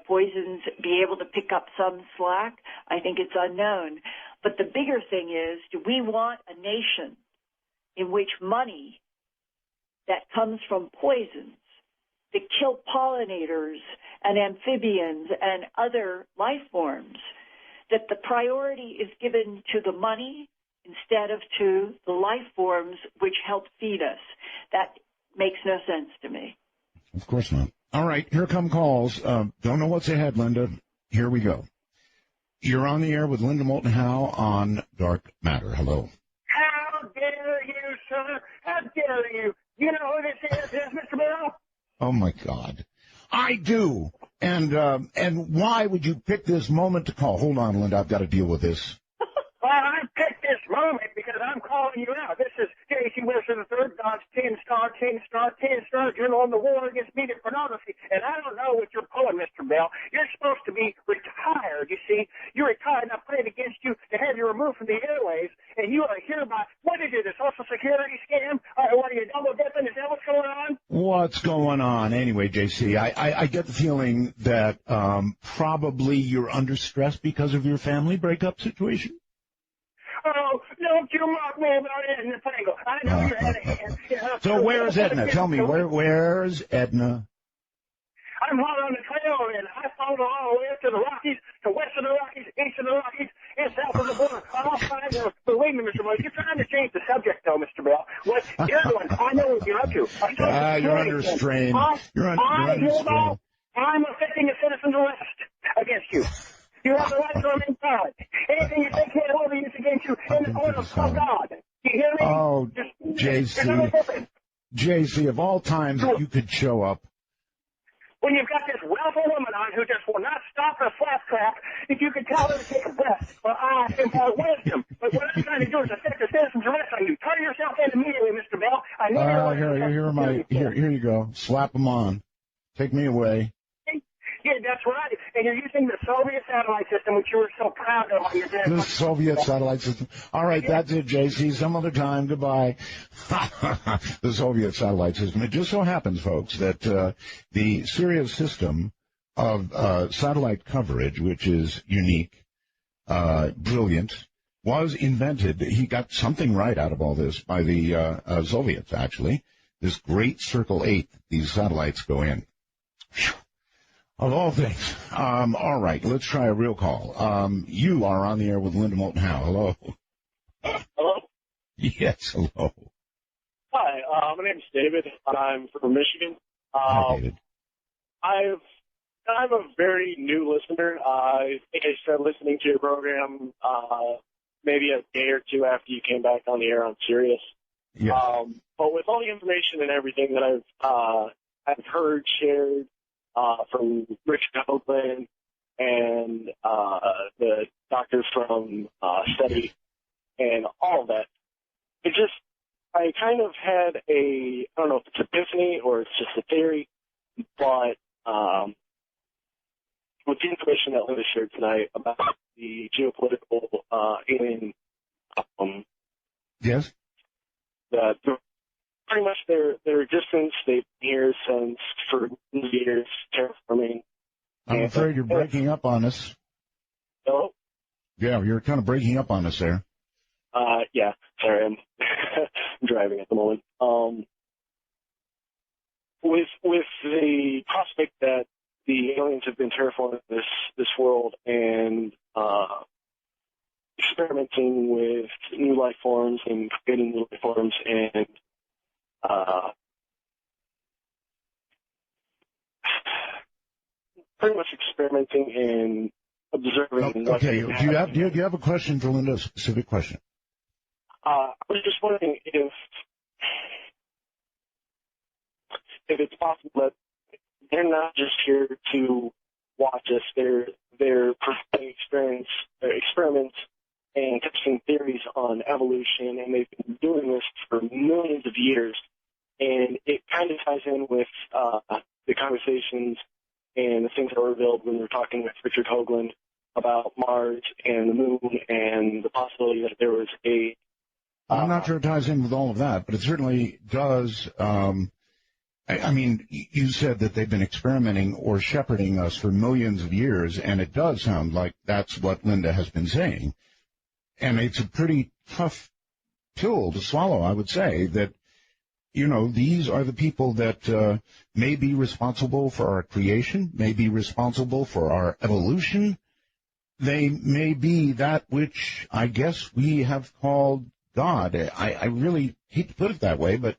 Speaker 2: poisons be able to pick up some slack? I think it's unknown. But the bigger thing is, do we want a nation in which money that comes from poisons that kill pollinators and amphibians and other life forms, that the priority is given to the money instead of to the life forms which help feed us? That makes no sense to me.
Speaker 1: Of course not. All right, here come calls. Don't know what's ahead, Linda. Here we go. You're on the air with Linda Moulton Howe on Dark Matter. Hello.
Speaker 4: How dare you, sir? How dare you? You know who this is Mr. Bill?
Speaker 1: Oh, my God. I do. And why would you pick this moment to call? Hold on, Linda. I've got to deal with this.
Speaker 4: Well, I picked this moment because I'm calling you out. This is J.C. Wilson III, God's 10-star, 10-star, 10-star journal on the war against media pornography. And I don't know what you're pulling, Mr. Bell. You're supposed to be retired, you see. You're retired, and I played against you to have you removed from the airwaves. And you are hereby, what is it, a Social Security scam? What are you, double dipping? Is that what's going on?
Speaker 1: What's going on? Anyway, J.C., I get the feeling that probably you're under stress because of your family breakup situation.
Speaker 4: Oh, don't you mock me about Edna Pringle. I know you had a hand.
Speaker 1: So where's Edna? Tell me, where's Edna?
Speaker 4: I'm hot on the trail, and I followed all the way up to the Rockies, to west of the Rockies, east of the Rockies, and south of the border. On all sides of the wait, Mr. Bell. You're trying to change the subject, though, Mr. Bell. What you're doing, I know what you're up to.
Speaker 1: You're under strain. You're under strain.
Speaker 4: I'm affecting a citizen's arrest against you. You have the right to remain silent. Anything you say can't will be used against you in the court of God. You hear me?
Speaker 1: Oh, JC, of all times that you could show up.
Speaker 4: When you've got this willful woman on who just will not stop her flap trap, if you could tell her to take a breath, or I impart wisdom. But what I'm trying to do is affect a citizen's arrest on you. Turn yourself in immediately, Mr. Bell. I need
Speaker 1: Here you go. Slap them on. Take me away.
Speaker 4: Yeah, that's right. And you're using the Soviet satellite system, which you were so proud of on your day.
Speaker 1: The Soviet satellite system. All right, that's it, JC. Some other time. Goodbye. The Soviet satellite system. It just so happens, folks, that the Sirius system of satellite coverage, which is unique, brilliant, was invented. He got something right out of all this by the Soviets, actually. This great Circle 8, these satellites go in. Whew. Of all things. All right, let's try a real call. You are on the air with Linda Moulton Howe. Hello.
Speaker 5: Hello?
Speaker 1: Yes, hello.
Speaker 5: Hi, my name is David. I'm from Michigan.
Speaker 1: Hi, David.
Speaker 5: I'm a very new listener. I think I started listening to your program maybe a day or two after you came back on the air on Sirius.
Speaker 1: Yes.
Speaker 5: But with all the information and everything that I've heard shared from Richard Hoagland and the doctor from SETI and all of that, I kind of had I don't know if it's epiphany or it's just a theory, but with the information that Linda shared tonight about the geopolitical alien,
Speaker 1: yes,
Speaker 5: that pretty much their existence, they've been here since for years, terraforming.
Speaker 1: I'm afraid you're breaking up on us.
Speaker 5: Hello?
Speaker 1: Yeah, you're kind of breaking up on us there.
Speaker 5: Yeah, sorry, I'm driving at the moment. With the prospect that the aliens have been terraforming this world and experimenting with new life forms and creating new life forms and pretty much experimenting and observing.
Speaker 1: Okay, do you have a question for Linda? A specific question?
Speaker 5: I was just wondering if it's possible that they're not just here to watch us; they're performing experiments and testing theories on evolution, and they've been doing this for millions of years. And it kind of ties in with the conversations and the things that were revealed when we were talking with Richard Hoagland about Mars and the moon and the possibility that there was a...
Speaker 1: I'm not sure it ties in with all of that, but it certainly does. I mean, you said that they've been experimenting or shepherding us for millions of years, and it does sound like that's what Linda has been saying. And it's a pretty tough pill to swallow, I would say, that, you know, these are the people that may be responsible for our creation, may be responsible for our evolution. They may be that which I guess we have called God. I really hate to put it that way, but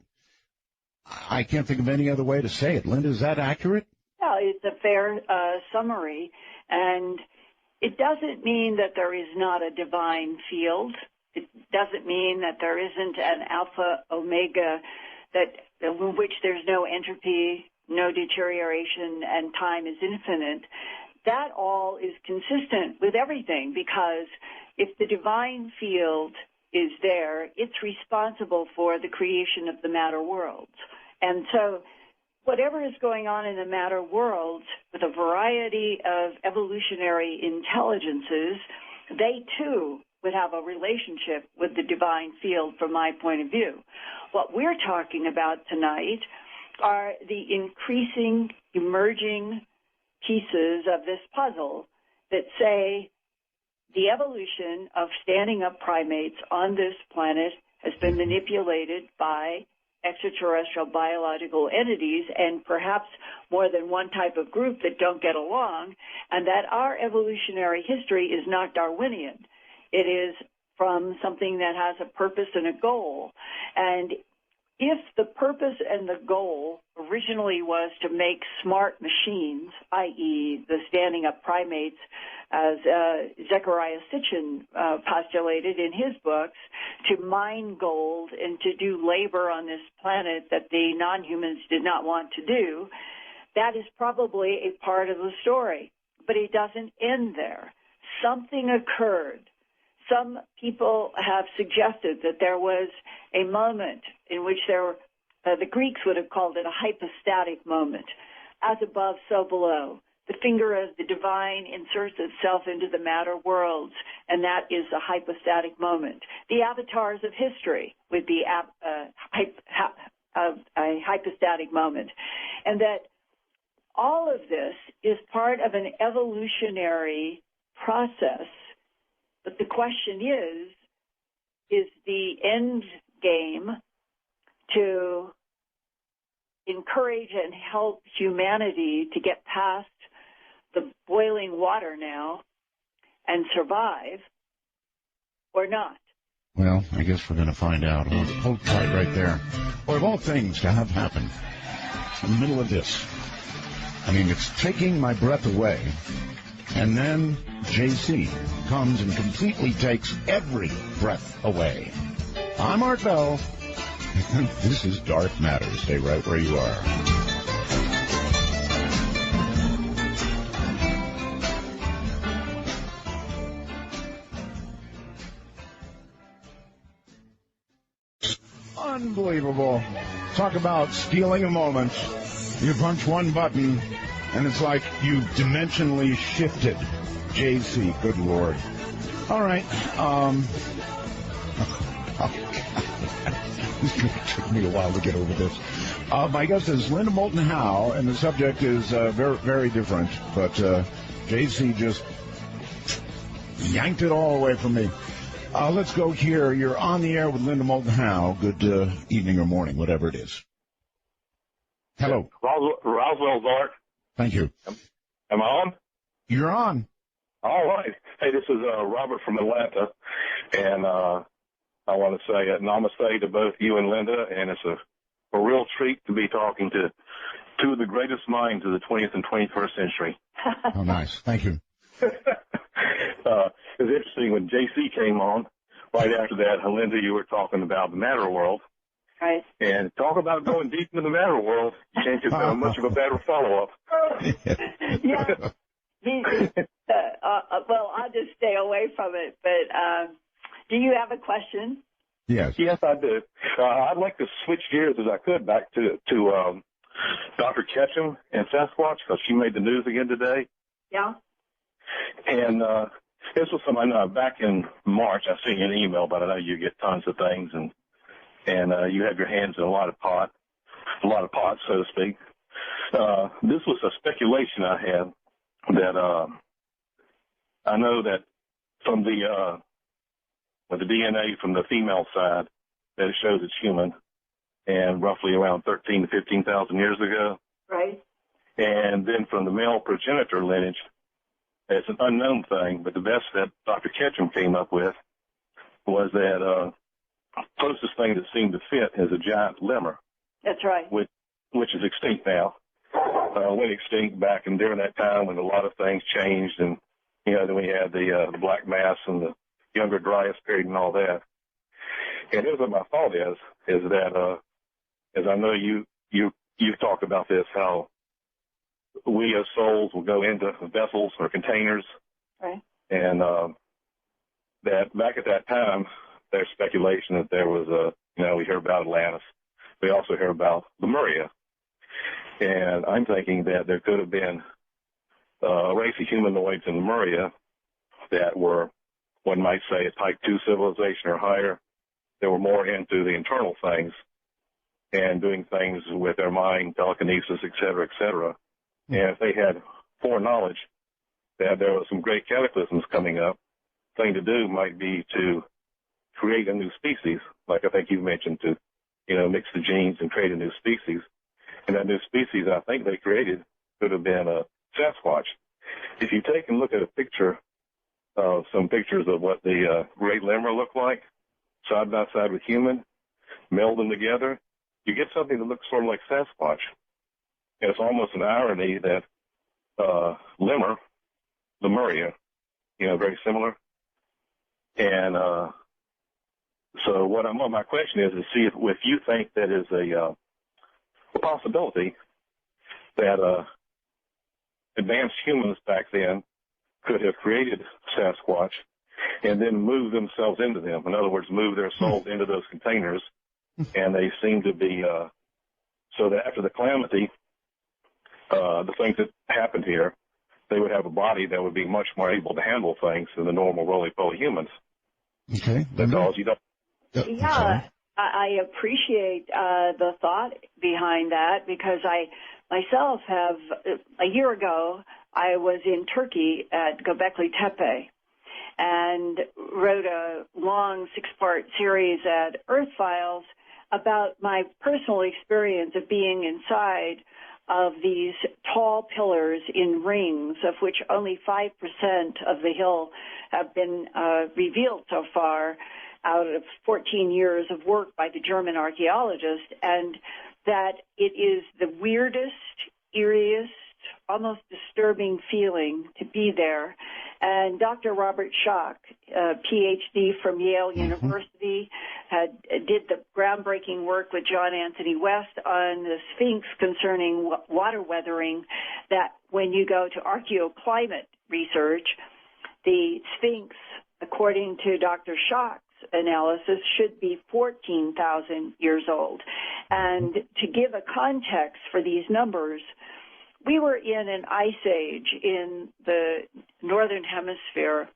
Speaker 1: I can't think of any other way to say it. Linda, is that accurate?
Speaker 2: Yeah, it's a fair summary, and it doesn't mean that there is not a divine field. It doesn't mean that there isn't an alpha omega in which there's no entropy, no deterioration, and time is infinite. That all is consistent with everything, because if the divine field is there, it's responsible for the creation of the matter worlds. And so whatever is going on in the matter worlds with a variety of evolutionary intelligences, they too would have a relationship with the divine field from my point of view. What we're talking about tonight are the increasing, emerging pieces of this puzzle that say the evolution of standing up primates on this planet has been manipulated by extraterrestrial biological entities, and perhaps more than one type of group that don't get along, and that our evolutionary history is not Darwinian. It is from something that has a purpose and a goal. And if the purpose and the goal originally was to make smart machines, i.e. the standing-up primates, as Zecharia Sitchin postulated in his books, to mine gold and to do labor on this planet that the non-humans did not want to do, that is probably a part of the story. But it doesn't end there. Something occurred. Some people have suggested that there was a moment in which the Greeks would have called it a hypostatic moment, as above, so below. The finger of the divine inserts itself into the matter worlds, and that is a hypostatic moment. The avatars of history would be a hypostatic moment. And that all of this is part of an evolutionary process. But the question is the end game to encourage and help humanity to get past the boiling water now and survive, or not?
Speaker 1: Well, I guess we're going to find out. Hold tight right there. Or of all things to have happen in the middle of this. I mean, it's taking my breath away. And then JC comes and completely takes every breath away. I'm Art Bell. This is Dark Matter. Stay right where you are. Unbelievable. Talk about stealing a moment. You punch one button, and it's like you dimensionally shifted. JC, good Lord. All right. It's going to take me a while to get over this. My guest is Linda Moulton Howe, and the subject is very, very different. But JC just yanked it all away from me. Let's go here. You're on the air with Linda Moulton Howe. Good evening or morning, whatever it is. Hello.
Speaker 6: Roswell's Art.
Speaker 1: Thank you.
Speaker 6: Am I on?
Speaker 1: You're on.
Speaker 6: All right. Hey, this is Robert from Atlanta, and I want to say namaste to both you and Linda, and it's a real treat to be talking to two of the greatest minds of the 20th and 21st century.
Speaker 1: Oh, nice. Thank you.
Speaker 6: It was interesting when JC came on. Right after that, Linda, you were talking about the matter world.
Speaker 2: Right.
Speaker 6: And talk about going deep into the matter world. You can't get much of a better follow-up.
Speaker 2: Yeah. Well, I'll just stay away from it. But do you have a question?
Speaker 1: Yes.
Speaker 6: Yes, I do. I'd like to switch gears as I could back to Dr. Ketchum and Sasquatch, because she made the news again today.
Speaker 2: Yeah.
Speaker 6: And this was something I know back in March. I sent you an email, but I know you get tons of things, and you have your hands in a lot of pots, so to speak. This was a speculation I had that I know that from the DNA from the female side, that it shows it's human, and roughly around 13 to 15,000 years ago.
Speaker 2: Right.
Speaker 6: And then from the male progenitor lineage, it's an unknown thing, but the best that Dr. Ketchum came up with was that closest thing that seemed to fit is a giant lemur.
Speaker 2: That's right.
Speaker 6: Which is extinct now. Went extinct back and during that time when a lot of things changed, and then we had the Black Mass and the Younger Dryas period and all that. And here's what my thought is that as I know you've talked about this, how we as souls will go into vessels or containers.
Speaker 2: Right.
Speaker 6: And that back at that time, there's speculation that there was we hear about Atlantis. We also hear about Lemuria. And I'm thinking that there could have been a race of humanoids in Lemuria that were, one might say, a type 2 civilization or higher. They were more into the internal things and doing things with their mind, telekinesis, et cetera, et cetera. And if they had foreknowledge that there was some great cataclysms coming up, thing to do might be to create a new species, like I think you mentioned, to mix the genes and create a new species. And that new species, I think they created, could have been a Sasquatch. If you take and look at a picture, some pictures of what the great lemur looked like, side by side with human, meld them together, you get something that looks sort of like Sasquatch. And it's almost an irony that lemur, Lemuria, very similar. And so what my question is to see if you think that is a possibility that advanced humans back then could have created Sasquatch and then moved themselves into them. In other words, move their souls into those containers, and they seem to be so that after the calamity, the things that happened here, they would have a body that would be much more able to handle things than the normal roly-poly humans.
Speaker 1: Okay.
Speaker 6: Because you don't.
Speaker 2: Yeah, I appreciate the thought behind that, because I myself have, a year ago, I was in Turkey at Göbekli Tepe and wrote a long 6-part series at Earth Files about my personal experience of being inside of these tall pillars in rings, of which only 5% of the hill have been revealed so far out of 14 years of work by the German archaeologist, and that it is the weirdest, eeriest, almost disturbing feeling to be there. And Dr. Robert Schoch, a PhD from Yale University, did the groundbreaking work with John Anthony West on the Sphinx concerning water weathering, that when you go to archaeoclimate research, the Sphinx, according to Dr. Schoch's analysis, should be 14,000 years old. And to give a context for these numbers, we were in an ice age in the northern hemisphere,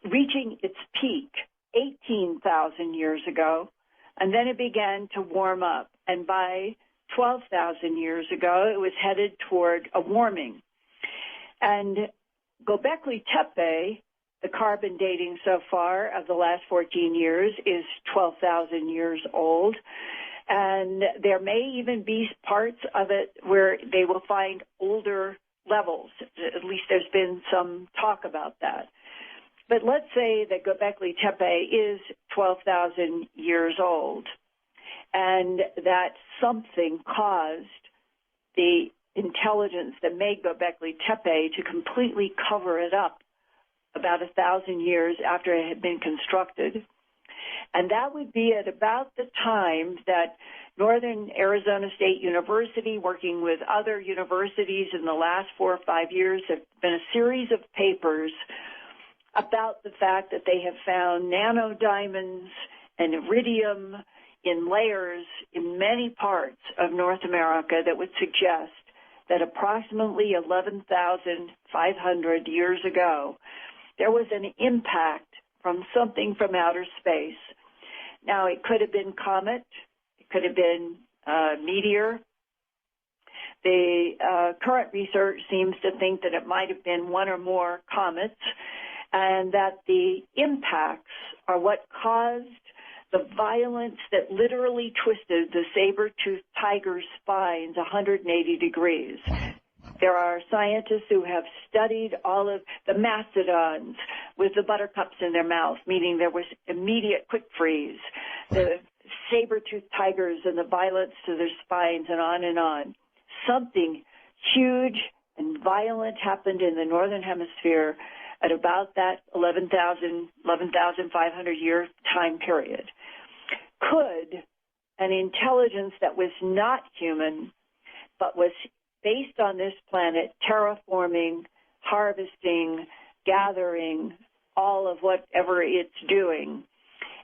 Speaker 2: reaching its peak 18,000 years ago, and then it began to warm up. And by 12,000 years ago, it was headed toward a warming. And Göbekli Tepe, the carbon dating so far of the last 14 years is 12,000 years old. And there may even be parts of it where they will find older levels. At least there's been some talk about that. But let's say that Göbekli Tepe is 12,000 years old, and that something caused the intelligence that made Göbekli Tepe to completely cover it up about 1,000 years after it had been constructed. And that would be at about the time that Northern Arizona State University, working with other universities in the last 4 or 5 years, have been a series of papers about the fact that they have found nanodiamonds and iridium in layers in many parts of North America that would suggest that approximately 11,500 years ago, there was an impact from something from outer space. Now, it could have been comet, it could have been meteor. The current research seems to think that it might have been one or more comets, and that the impacts are what caused the violence that literally twisted the saber-toothed tiger's spines 180 degrees. There are scientists who have studied all of the mastodons with the buttercups in their mouth, meaning there was immediate quick freeze, the saber-toothed tigers and the violence to their spines, and on and on. Something huge and violent happened in the Northern Hemisphere at about that 11,500 year time period. Could an intelligence that was not human, but was based on this planet, terraforming, harvesting, gathering, all of whatever it's doing,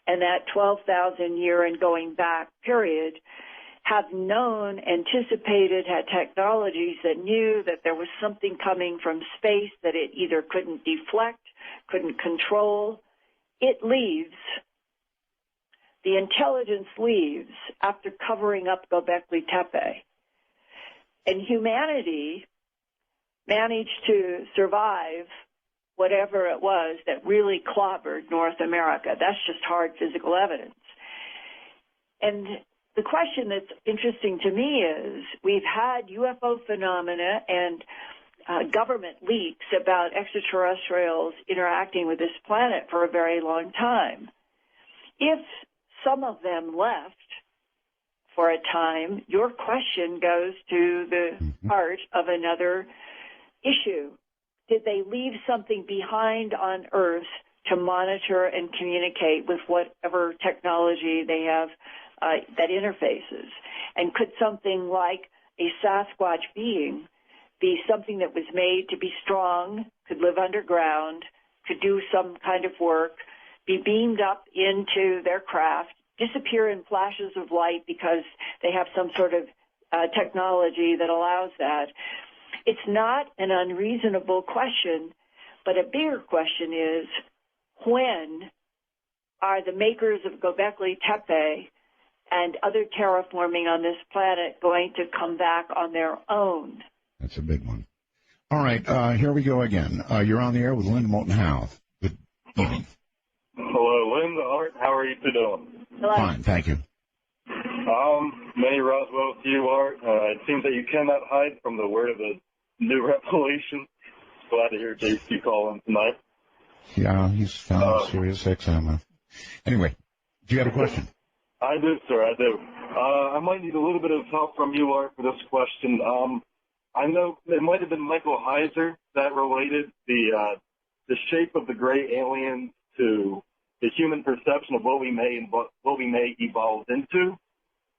Speaker 2: and that 12,000 year and going back period, have known, anticipated, had technologies that knew that there was something coming from space that it either couldn't deflect, couldn't control, it leaves. The intelligence leaves after covering up Göbekli Tepe. And humanity managed to survive whatever it was that really clobbered North America. That's just hard physical evidence. And the question that's interesting to me is we've had UFO phenomena and government leaks about extraterrestrials interacting with this planet for a very long time. If some of them left for a time, your question goes to the heart of another issue. Did they leave something behind on Earth to monitor and communicate with whatever technology they have that interfaces? And could something like a Sasquatch being be something that was made to be strong, could live underground, could do some kind of work, be beamed up into their craft, disappear in flashes of light because they have some sort of technology that allows that? It's not an unreasonable question, but a bigger question is, when are the makers of Göbekli Tepe and other terraforming on this planet going to come back on their own?
Speaker 1: That's a big one. All right, here we go again. You're on the air with Linda Moulton Howe. Good evening.
Speaker 6: Hello, Linda, Art. How are you doing?
Speaker 2: Hello.
Speaker 1: Fine, thank you.
Speaker 6: Many Roswell to you, Art. It seems that you cannot hide from the word of the new revelation. Glad to hear JC calling tonight.
Speaker 1: Yeah, he's found Sirius XM. Anyway, do you have a question?
Speaker 6: I do, sir, I do. I might need a little bit of help from you, Art, for this question. I know it might have been Michael Heiser that related the shape of the gray aliens to the human perception of what we may evolve into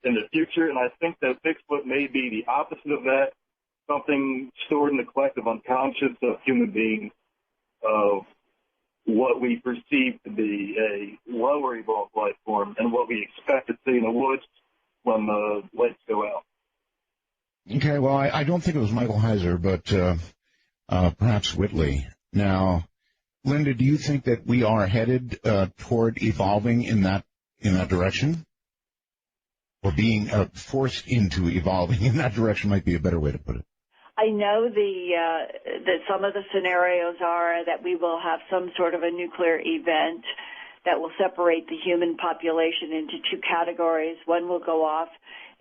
Speaker 6: in the future, and I think that Bigfoot may be the opposite of that, something stored in the collective unconscious of human beings, of what we perceive to be a lower evolved life form and what we expect to see in the woods when the lights go out.
Speaker 1: Okay, well, I don't think it was Michael Heiser, but perhaps Whitley. Now, Linda, do you think that we are headed toward evolving in that direction? Or being forced into evolving in that direction might be a better way to put it.
Speaker 2: I know that some of the scenarios are that we will have some sort of a nuclear event that will separate the human population into two categories. One will go off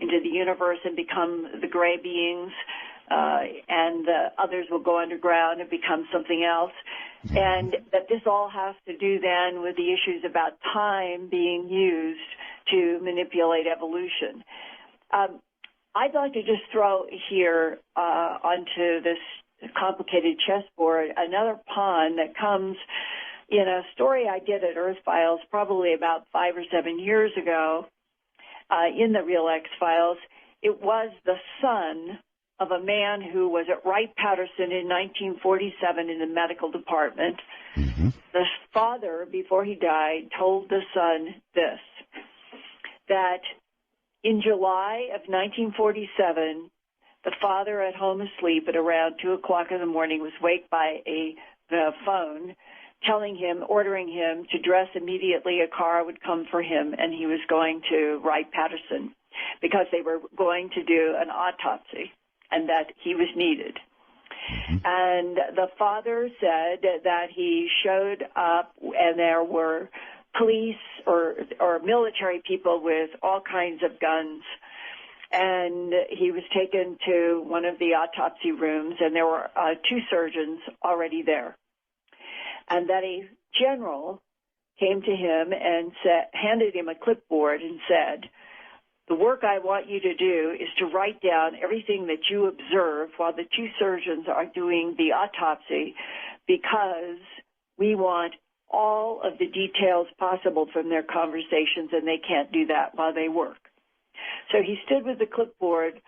Speaker 2: into the universe and become the gray beings, and the others will go underground and become something else. Mm-hmm. And that this all has to do then with the issues about time being used to manipulate evolution. I'd like to just throw here onto this complicated chessboard another pawn that comes in a story I did at Earth Files probably about 5 or 7 years ago in the Real X-Files. It was the son of a man who was at Wright-Patterson in 1947 in the medical department. Mm-hmm. The father, before he died, told the son this, that in July of 1947, the father at home asleep at around 2 o'clock in the morning was waked by the phone telling him, ordering him to dress immediately. A car would come for him, and he was going to Wright-Patterson because they were going to do an autopsy and that he was needed. Mm-hmm. And the father said that he showed up and there were police or military people with all kinds of guns. And he was taken to one of the autopsy rooms, and there were 2 surgeons already there. And that a general came to him and handed him a clipboard and said, the work I want you to do is to write down everything that you observe while the 2 surgeons are doing the autopsy, because we want all of the details possible from their conversations, and they can't do that while they work. So he stood with the clipboard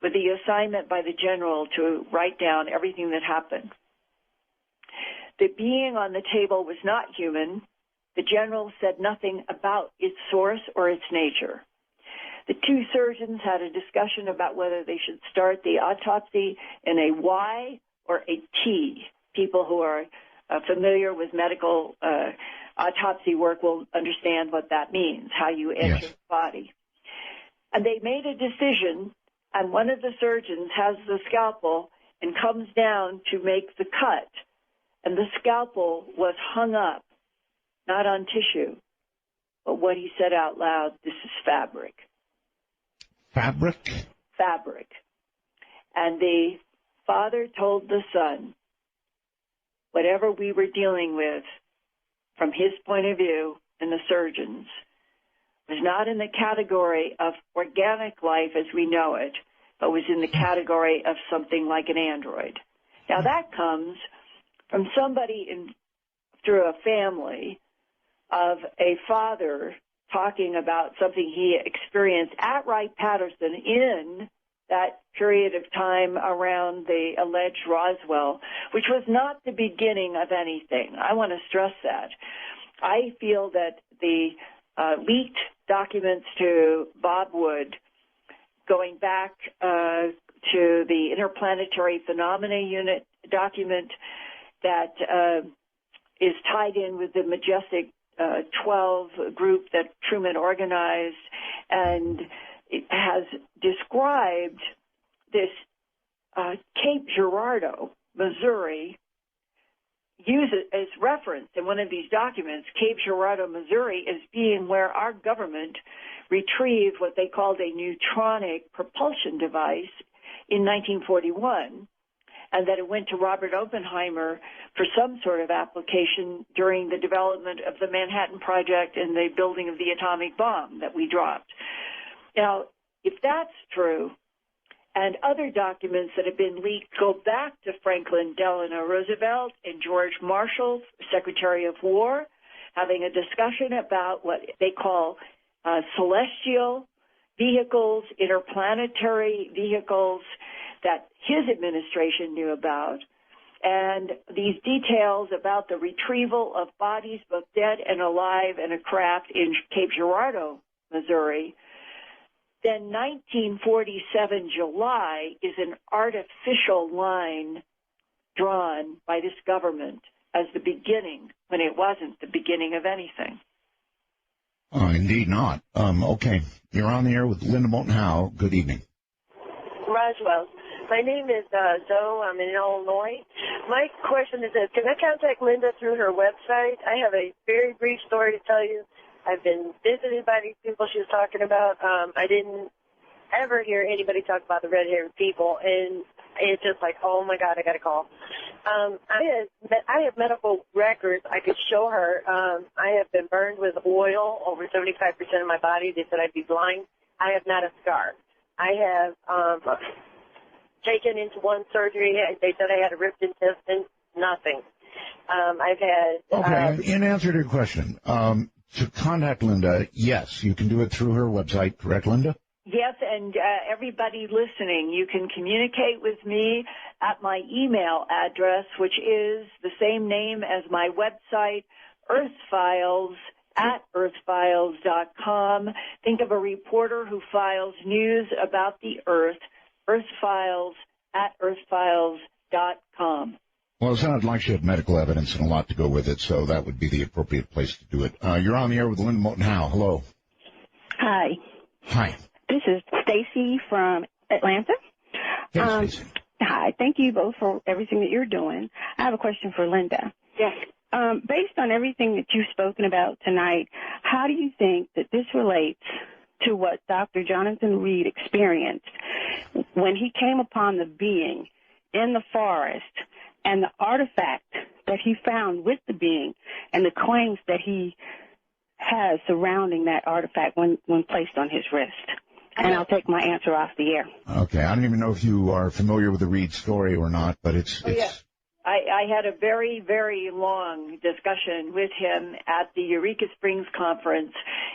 Speaker 2: with the assignment by the general to write down everything that happened. The being on the table was not human. The general said nothing about its source or its nature. The 2 surgeons had a discussion about whether they should start the autopsy in a Y or a T. People who are familiar with medical autopsy work will understand what that means, how you enter the body. And they made a decision, and one of the surgeons has the scalpel and comes down to make the cut. And the scalpel was hung up, not on tissue, but what he said out loud, this is fabric.
Speaker 1: Fabric?
Speaker 2: Fabric. And the father told the son, whatever we were dealing with, from his point of view and the surgeons, was not in the category of organic life as we know it, but was in the category of something like an android. Now that comes from somebody through a family of a father talking about something he experienced at Wright-Patterson in that period of time around the alleged Roswell, which was not the beginning of anything. I want to stress that. I feel that the leaked documents to Bob Wood, going back to the Interplanetary Phenomena Unit document that is tied in with the Majestic 12 group that Truman organized, and it has described this Cape Girardeau, Missouri, use it as reference in one of these documents, Cape Girardeau, Missouri, as being where our government retrieved what they called a neutronic propulsion device in 1941, and that it went to Robert Oppenheimer for some sort of application during the development of the Manhattan Project and the building of the atomic bomb that we dropped. Now, if that's true, and other documents that have been leaked go back to Franklin Delano Roosevelt and George Marshall, Secretary of War, having a discussion about what they call celestial vehicles, interplanetary vehicles that his administration knew about, and these details about the retrieval of bodies, both dead and alive, in a craft in Cape Girardeau, Missouri. Then 1947 July is an artificial line drawn by this government as the beginning, when it wasn't the beginning of anything.
Speaker 1: Oh, indeed not. Okay, you're on the air with Linda Moulton Howe. Good evening.
Speaker 7: Roswell. My name is Zoe. I'm in Illinois. My question is this. Can I contact Linda through her website? I have a very brief story to tell you. I've been visited by these people she was talking about. I didn't ever hear anybody talk about the red-haired people, and it's just like, oh, my God, I got to call. I have medical records I could show her. I have been burned with oil over 75% of my body. They said I'd be blind. I have not a scar. I have taken into one surgery. They said I had a ripped intestine. Nothing. I've had...
Speaker 1: Okay, in answer to your question, to contact Linda, yes, you can do it through her website, correct, Linda?
Speaker 2: Yes, and everybody listening, you can communicate with me at my email address, which is the same name as my website, earthfiles@earthfiles.com. Think of a reporter who files news about the Earth, earthfiles@earthfiles.com.
Speaker 1: Well, it sounded like she had medical evidence and a lot to go with it, so that would be the appropriate place to do it. You're on the air with Linda Moulton Howe. Hello.
Speaker 8: Hi.
Speaker 1: Hi.
Speaker 8: This is Stacy from Atlanta.
Speaker 1: Yes, Stacy.
Speaker 8: Hi. Thank you both for everything that you're doing. I have a question for Linda.
Speaker 2: Yes.
Speaker 8: Based on everything that you've spoken about tonight, how do you think that this relates to what Dr. Jonathan Reed experienced when he came upon the being in the forest and the artifact that he found with the being and the claims that he has surrounding that artifact when placed on his wrist? And I'll take my answer off the air.
Speaker 1: Okay. I don't even know if you are familiar with the Reed story or not, but it's...
Speaker 2: Yeah. I had a very, very long discussion with him at the Eureka Springs conference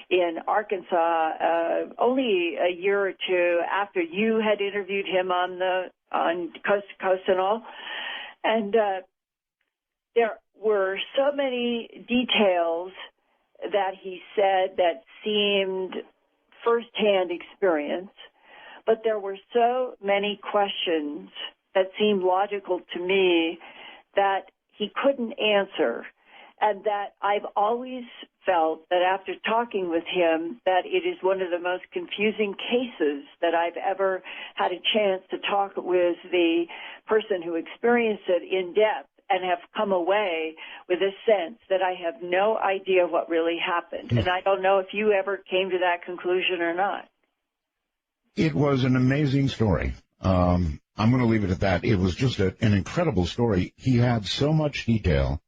Speaker 2: in Arkansas, only a year or two after you had interviewed him on Coast to Coast and all. And there were so many details that he said that seemed firsthand experience, but there were so many questions that seemed logical to me that he couldn't answer, and that I've always felt that after talking with him that it is one of the most confusing cases that I've ever had a chance to talk with the person who experienced it in depth and have come away with a sense that I have no idea what really happened. And I don't know if you ever came to that conclusion or not.
Speaker 1: It was an amazing story. I'm going to leave it at that. It was just an incredible story. He had so much detail.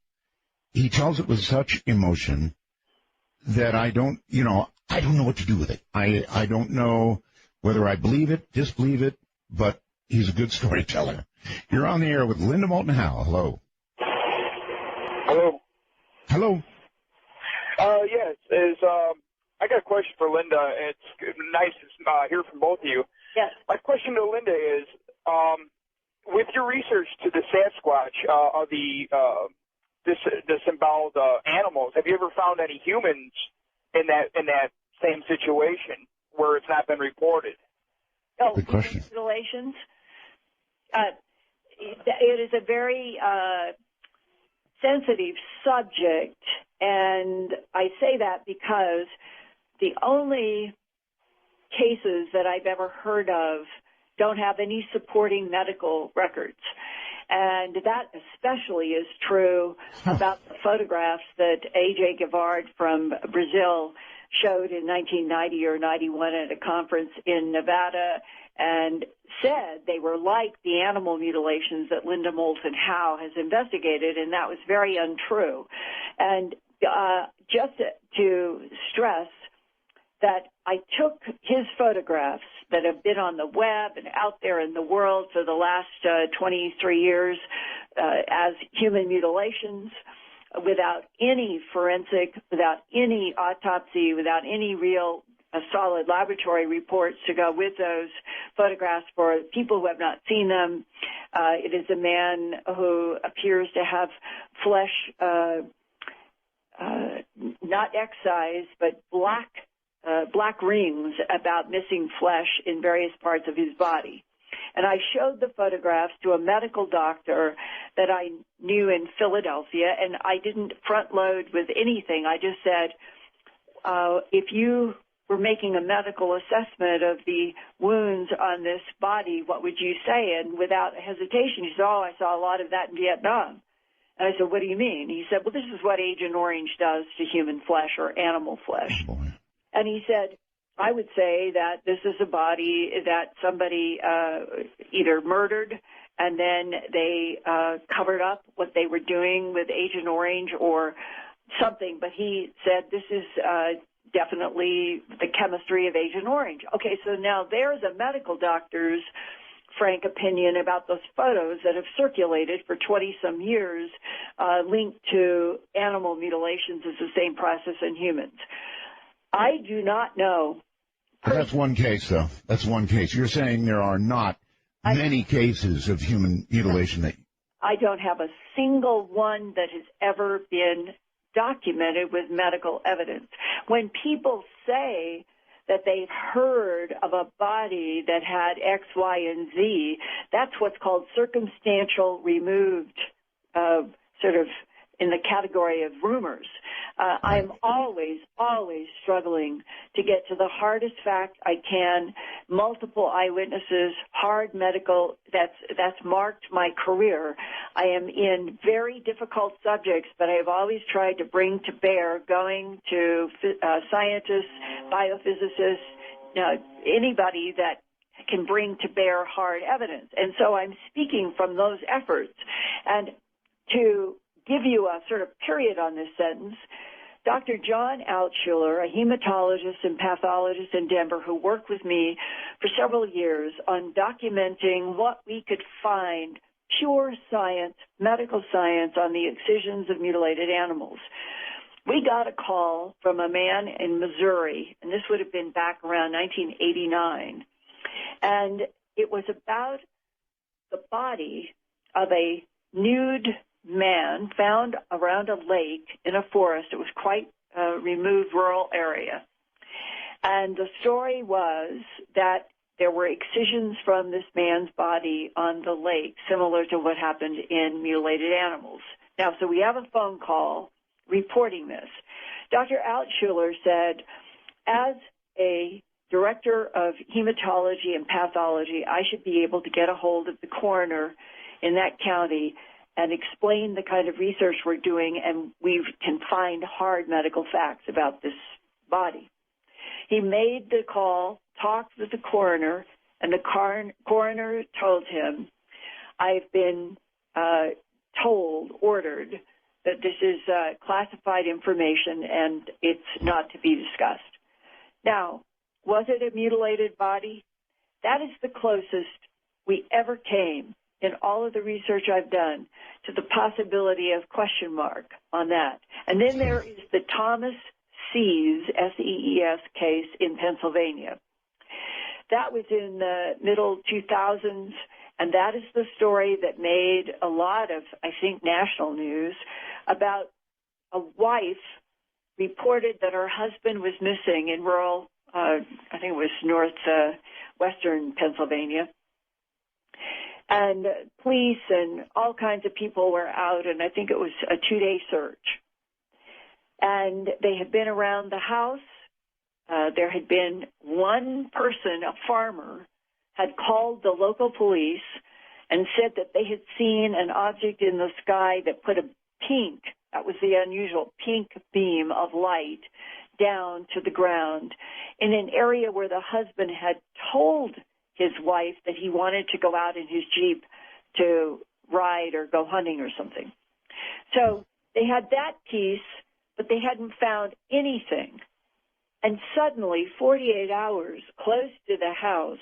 Speaker 1: He tells it with such emotion that I don't know what to do with it. I don't know whether I believe it, disbelieve it, but he's a good storyteller. You're on the air with Linda Moulton Howe. Hello.
Speaker 9: Hello.
Speaker 1: Hello.
Speaker 9: Yes, I got a question for Linda. It's nice to hear from both of you.
Speaker 2: Yes.
Speaker 9: My question to Linda is, with your research to the Sasquatch of the disemboweled animals, have you ever found any humans in that same situation where it's not been reported?
Speaker 2: Oh,
Speaker 1: good question.
Speaker 2: Mutilations. It is a very sensitive subject, and I say that because the only cases that I've ever heard of don't have any supporting medical records. And that especially is true about the photographs that A.J. Gavard from Brazil showed in 1990 or 91 at a conference in Nevada and said they were like the animal mutilations that Linda Moulton Howe has investigated, and that was very untrue. And just to stress that I took his photographs that have been on the web and out there in the world for the last 23 years as human mutilations, without any forensic, without any autopsy, without any real solid laboratory reports to go with those photographs for people who have not seen them. It is a man who appears to have flesh, not excised, but black rings about missing flesh in various parts of his body. And I showed the photographs to a medical doctor that I knew in Philadelphia, and I didn't front load with anything. I just said, if you were making a medical assessment of the wounds on this body, what would you say? And without hesitation, he said, I saw a lot of that in Vietnam. And I said, what do you mean? He said, well, this is what Agent Orange does to human flesh or animal flesh.
Speaker 1: Oh, boy.
Speaker 2: And he said, I would say that this is a body that somebody either murdered and then they covered up what they were doing with Agent Orange or something. But he said this is definitely the chemistry of Agent Orange. Okay, so now there's a medical doctor's frank opinion about those photos that have circulated for 20-some years linked to animal mutilations as the same process in humans. I do not know.
Speaker 1: But that's one case, though. That's one case. You're saying there are not many cases of human mutilation that...
Speaker 2: I don't have a single one that has ever been documented with medical evidence. When people say that they've heard of a body that had X, Y, and Z, that's what's called circumstantial removed, sort of in the category of rumors. I'm always struggling to get to the hardest fact I can, multiple eyewitnesses, hard medical, that's marked my career. I am in very difficult subjects, but I've always tried to bring to bear, going to scientists, biophysicists, anybody that can bring to bear hard evidence. And so I'm speaking from those efforts. And to give you a sort of period on this sentence, Dr. John Altshuler, a hematologist and pathologist in Denver who worked with me for several years on documenting what we could find, pure science, medical science, on the excisions of mutilated animals. We got a call from a man in Missouri, and this would have been back around 1989, and it was about the body of a nude man found around a lake in a forest. It was quite a removed rural area. And the story was that there were excisions from this man's body on the lake, similar to what happened in mutilated animals. Now, so we have a phone call reporting this. Dr. Altshuler said, as a director of hematology and pathology, I should be able to get a hold of the coroner in that county and explain the kind of research we're doing, and we can find hard medical facts about this body. He made the call, talked with the coroner, and the coroner told him, I've been ordered that this is classified information and it's not to be discussed. Now, was it a mutilated body? That is the closest we ever came in all of the research I've done to the possibility of question mark on that. And then there is the Thomas Sees, S-E-E-S case in Pennsylvania. That was in the middle 2000s, and that is the story that made a lot of, I think, national news about a wife reported that her husband was missing in rural, I think it was northwestern Pennsylvania. And police and all kinds of people were out, and I think it was a 2-day search. And they had been around the house. There had been one person, a farmer, had called the local police and said that they had seen an object in the sky that put a pink, that was the unusual pink beam of light, down to the ground in an area where the husband had told his wife that he wanted to go out in his Jeep to ride or go hunting or something. So they had that piece, but they hadn't found anything. And suddenly, 48 hours close to the house,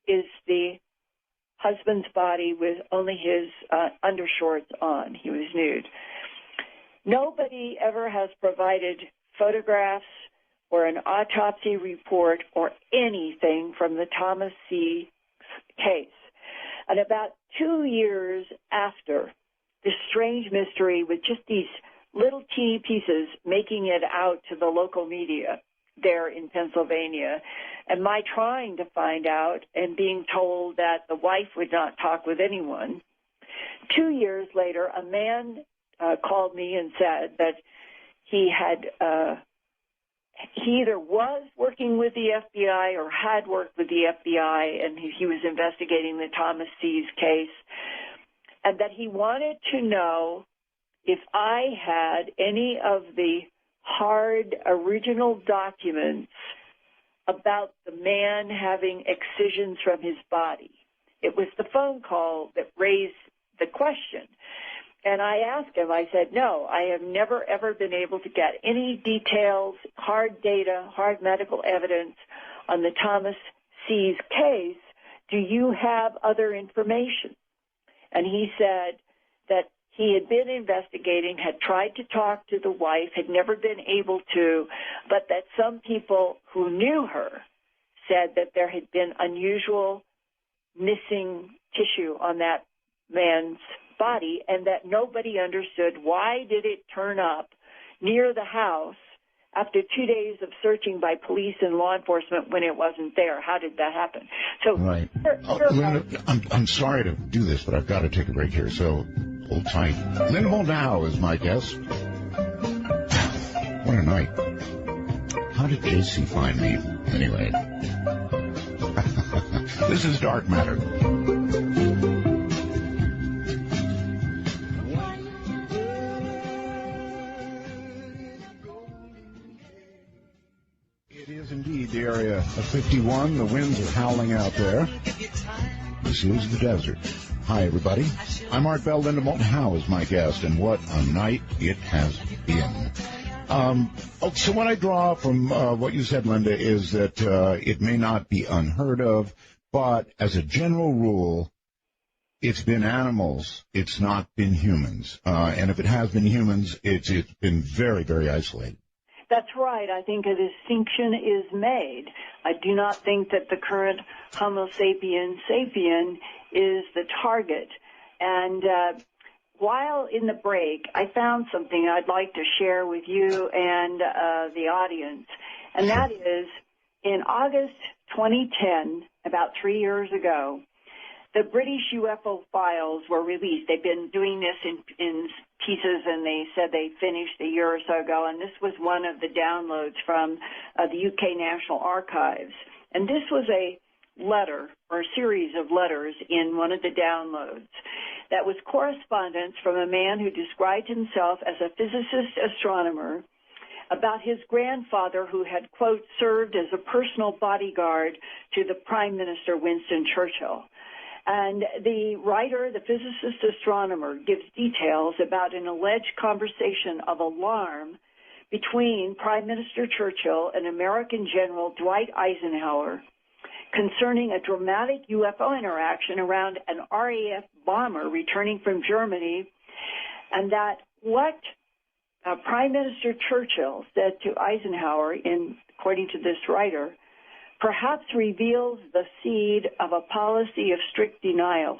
Speaker 2: is the husband's body with only his undershorts on. He was nude. Nobody ever has provided photographs or an autopsy report or anything from the Thomas C. case. And about 2 years after this strange mystery with just these little teeny pieces making it out to the local media there in Pennsylvania, and my trying to find out and being told that the wife would not talk with anyone, 2 years later, a man called me and said that he either was working with the FBI or had worked with the FBI, and he was investigating the Thomas Sees case, and that he wanted to know if I had any of the hard original documents about the man having excisions from his body. It was the phone call that raised the question. And I asked him, I said, no, I have never, ever been able to get any details, hard data, hard medical evidence on the Thomas Sees case. Do you have other information? And he said that he had been investigating, had tried to talk to the wife, had never been able to, but that some people who knew her said that there had been unusual missing tissue on that man's body, and that nobody understood why did it turn up near the house after 2 days of searching by police and law enforcement when it wasn't there. How did that happen? So,
Speaker 1: right. Linda, I'm sorry to do this, but I've got to take a break here, so hold tight. Linda Moulton Howe is my guest. What a night. How did JC find me, anyway? This is Dark Matter. It is indeed the area of 51. The winds are howling out there. This is the desert. Hi, everybody. I'm Art Bell. Linda Moulton Howe is my guest, and what a night it has been. So what I draw from what you said, Linda, is that it may not be unheard of, but as a general rule, it's been animals. It's not been humans. And if it has been humans, it's been very, very isolated.
Speaker 2: That's right. I think a distinction is made. I do not think that the current Homo sapiens sapien is the target. And while in the break, I found something I'd like to share with you and the audience, and that is in August 2010, about 3 years ago, the British UFO files were released. They've been doing this in pieces, and they said they finished a year or so ago, and this was one of the downloads from the UK National Archives. And this was a letter, or a series of letters in one of the downloads, that was correspondence from a man who described himself as a physicist astronomer, about his grandfather who had, quote, served as a personal bodyguard to the Prime Minister Winston Churchill. And the writer, the physicist astronomer, gives details about an alleged conversation of alarm between Prime Minister Churchill and American General Dwight Eisenhower concerning a dramatic UFO interaction around an RAF bomber returning from Germany, and that what Prime Minister Churchill said to Eisenhower, according to this writer, perhaps reveals the seed of a policy of strict denial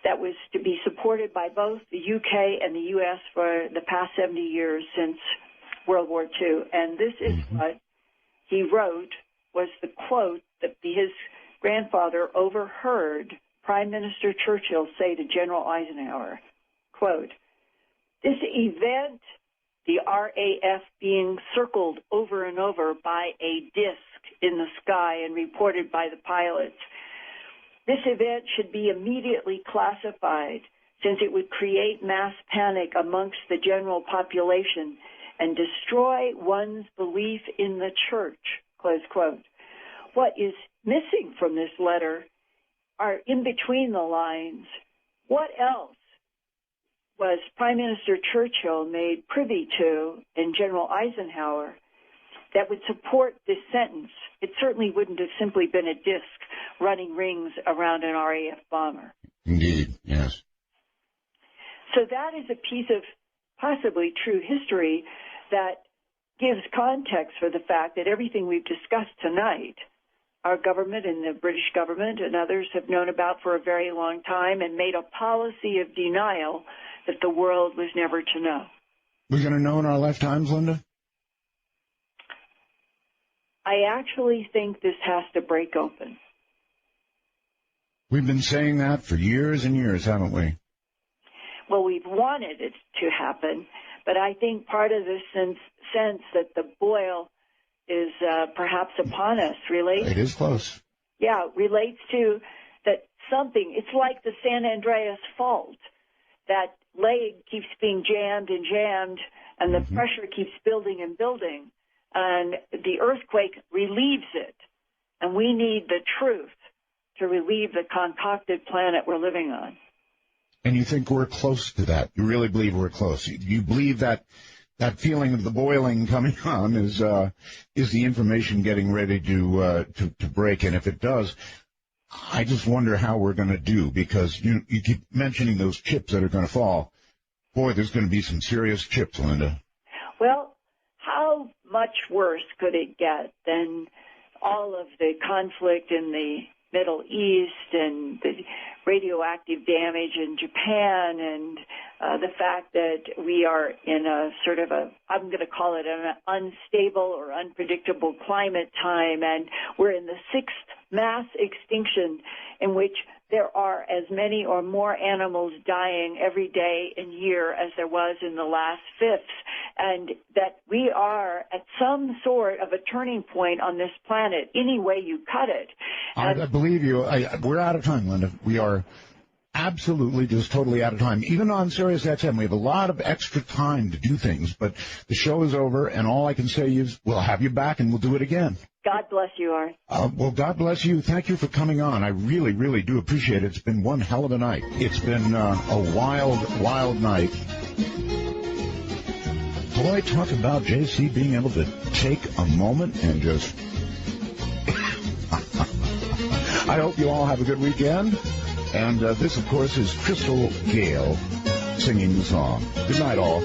Speaker 2: that was to be supported by both the UK and the US for the past 70 years since World War II. And this is what he wrote, was the quote that his grandfather overheard Prime Minister Churchill say to General Eisenhower, quote, "This event, the RAF being circled over and over by a disc in the sky and reported by the pilots, this event should be immediately classified since it would create mass panic amongst the general population and destroy one's belief in the church," close quote. What is missing from this letter are in between the lines. What else was Prime Minister Churchill made privy to in General Eisenhower that would support this sentence? It certainly wouldn't have simply been a disc running rings around an RAF bomber.
Speaker 1: Indeed, yes.
Speaker 2: So that is a piece of possibly true history that gives context for the fact that everything we've discussed tonight, our government and the British government and others have known about for a very long time and made a policy of denial that the world was never to know.
Speaker 1: We're going to know in our lifetimes, Linda?
Speaker 2: I actually think this has to break open.
Speaker 1: We've been saying that for years and years, haven't we?
Speaker 2: Well, we've wanted it to happen, but I think part of this sense that the boil is perhaps upon us relates.
Speaker 1: It is close.
Speaker 2: Yeah, relates to that something. It's like the San Andreas Fault. That leg keeps being jammed and jammed, and the pressure keeps building and building, and the earthquake relieves it. And we need the truth to relieve the concocted planet we're living on.
Speaker 1: And you think we're close to that? You really believe we're close? You believe that feeling of the boiling coming on is the information getting ready to break? And if it does, I just wonder how we're going to do, because you keep mentioning those chips that are going to fall. Boy, there's going to be some serious chips, Linda.
Speaker 2: Well, how much worse could it get than all of the conflict in the Middle East and the radioactive damage in Japan and the fact that we are in a sort of I'm going to call it an unstable or unpredictable climate time, and we're in the sixth mass extinction in which there are as many or more animals dying every day and year as there was in the last fifth, and that we are at some sort of a turning point on this planet, any way you cut it.
Speaker 1: I believe you. We're out of time, Linda. We are absolutely just totally out of time. Even on Sirius XM, we have a lot of extra time to do things, but the show is over, and all I can say is we'll have you back, and we'll do it again.
Speaker 2: God bless you, Art.
Speaker 1: Well, God bless you. Thank you for coming on. I really, really do appreciate it. It's been one hell of a night. It's been a wild, wild night. Boy, talk about JC being able to take a moment and just... I hope you all have a good weekend. And this, of course, is Crystal Gale singing the song. Good night, all.